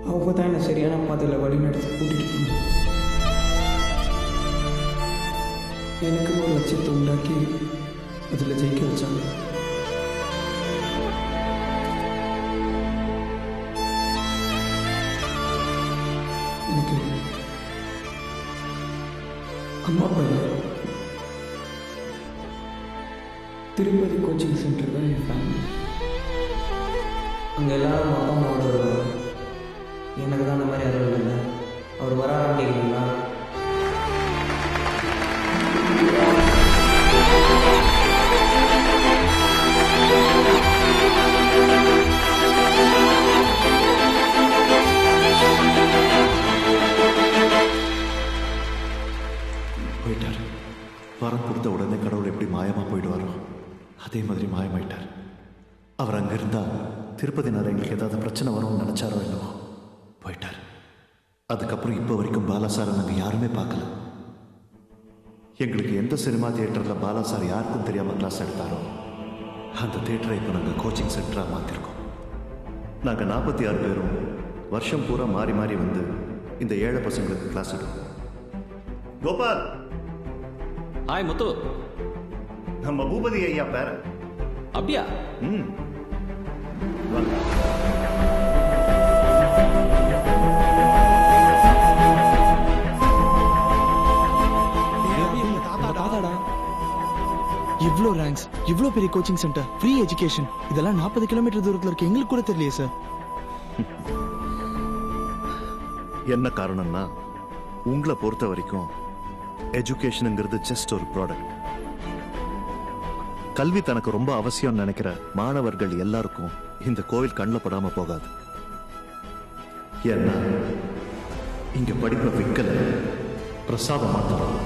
அவங்க தான் என்னை சரியான பாதையில் வழிநடத்தி கூட்டிகிட்டு போனாங்க. எனக்கு ஒரு லட்சியத்தை உண்டாக்கி அதில் ஜெயிக்க வச்சாங்க. எனக்கு அம்மா அப்பா இல்லை. திருப்பதி கோச்சிங் சென்டர் தான் என் ஃபேமிலி. அங்கே எல்லாரும் அப்பா அம்மாவோட வருவாங்க. எனக்கு தான் அந்த மாதிரி யாரும் இல்லை. அவர் வர ஆரம்பிக்கிறீங்களா? போயிட்டார். வரம் கொடுத்த உடனே கடவுள் எப்படி மாயமா போயிடுவாரோ அதே மாதிரி மாயமாயிட்டார். அவர் அங்க இருந்தா திருப்பதினால எங்களுக்கு ஏதாவது பிரச்சனை வரும்னு நினைச்சாரோ என்னவோ போயிட்டார். அதுக்கப்புறம் இப்போ வரைக்கும் பாலா சாரை நாங்கள் யாருமே பார்க்கல. எங்களுக்கு எந்த சினிமா தியேட்டரில் பாலா சார் யாருக்கும் தெரியாமல் கிளாஸ் எடுத்தாரோ அந்த தியேட்டரை இப்போ நாங்கள் கோச்சிங் சென்டராக மாற்றிருக்கோம். நாங்கள் 46 பேரும் வருஷம் பூரா மாறி மாறி வந்து இந்த ஏழை பசங்களுக்கு கிளாஸ் எடுப்போம். கோபால். ஹாய் முத்து. நம்ம பூபதி ஐயா பேர. அப்படியா? இவ்ளோ ரேங்க்ஸ், இவ்ளோ பெரிய கோச்சிங் சென்டர், ஃப்ரீ எஜுகேஷன், இதெல்லாம் 40 கிலோமீட்டர் தூரத்துல இருக்கு. எங்களுக்கு கூட தெரியலையே சார். என்ன காரணம்னா உங்களை பொறுத்த வரைக்கும் எஜுகேஷனுங்கிறது ஜஸ்ட் ஒரு ப்ராடக்ட். கல்வி தனக்கு ரொம்ப அவசியம் நினைக்கிற மாணவர்கள் எல்லாருக்கும் இந்த கோவில் கண்ணில் படாம போகாது. ஏன்னா இங்க படிப்பை விற்கல, பிரசாதம் மாத்திரம்.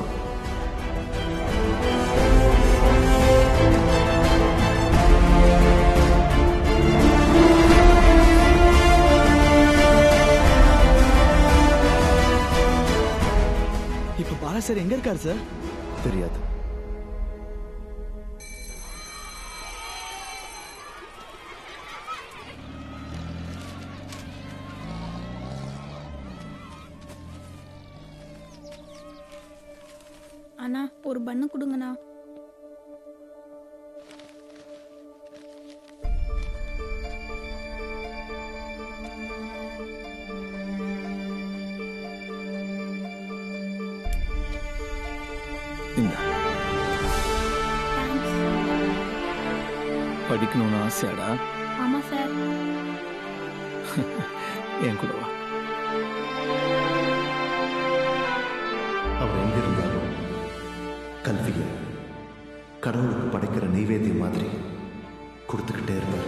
இப்ப பாலா சார் எங்க இருக்காரு சார்? தெரியாது. அண்ணா ஒரு பண்ணு கொடுங்கண்ணா. படிக்கணும்னு ஆசையாடா? ஆமா சார். என் கூட வா. அவர் எங்க இருந்தாலும் கல்வியை கடவுளுக்கு படைக்கிற நைவேத்தியம் மாதிரி கொடுத்துக்கிட்டே இருப்பார்.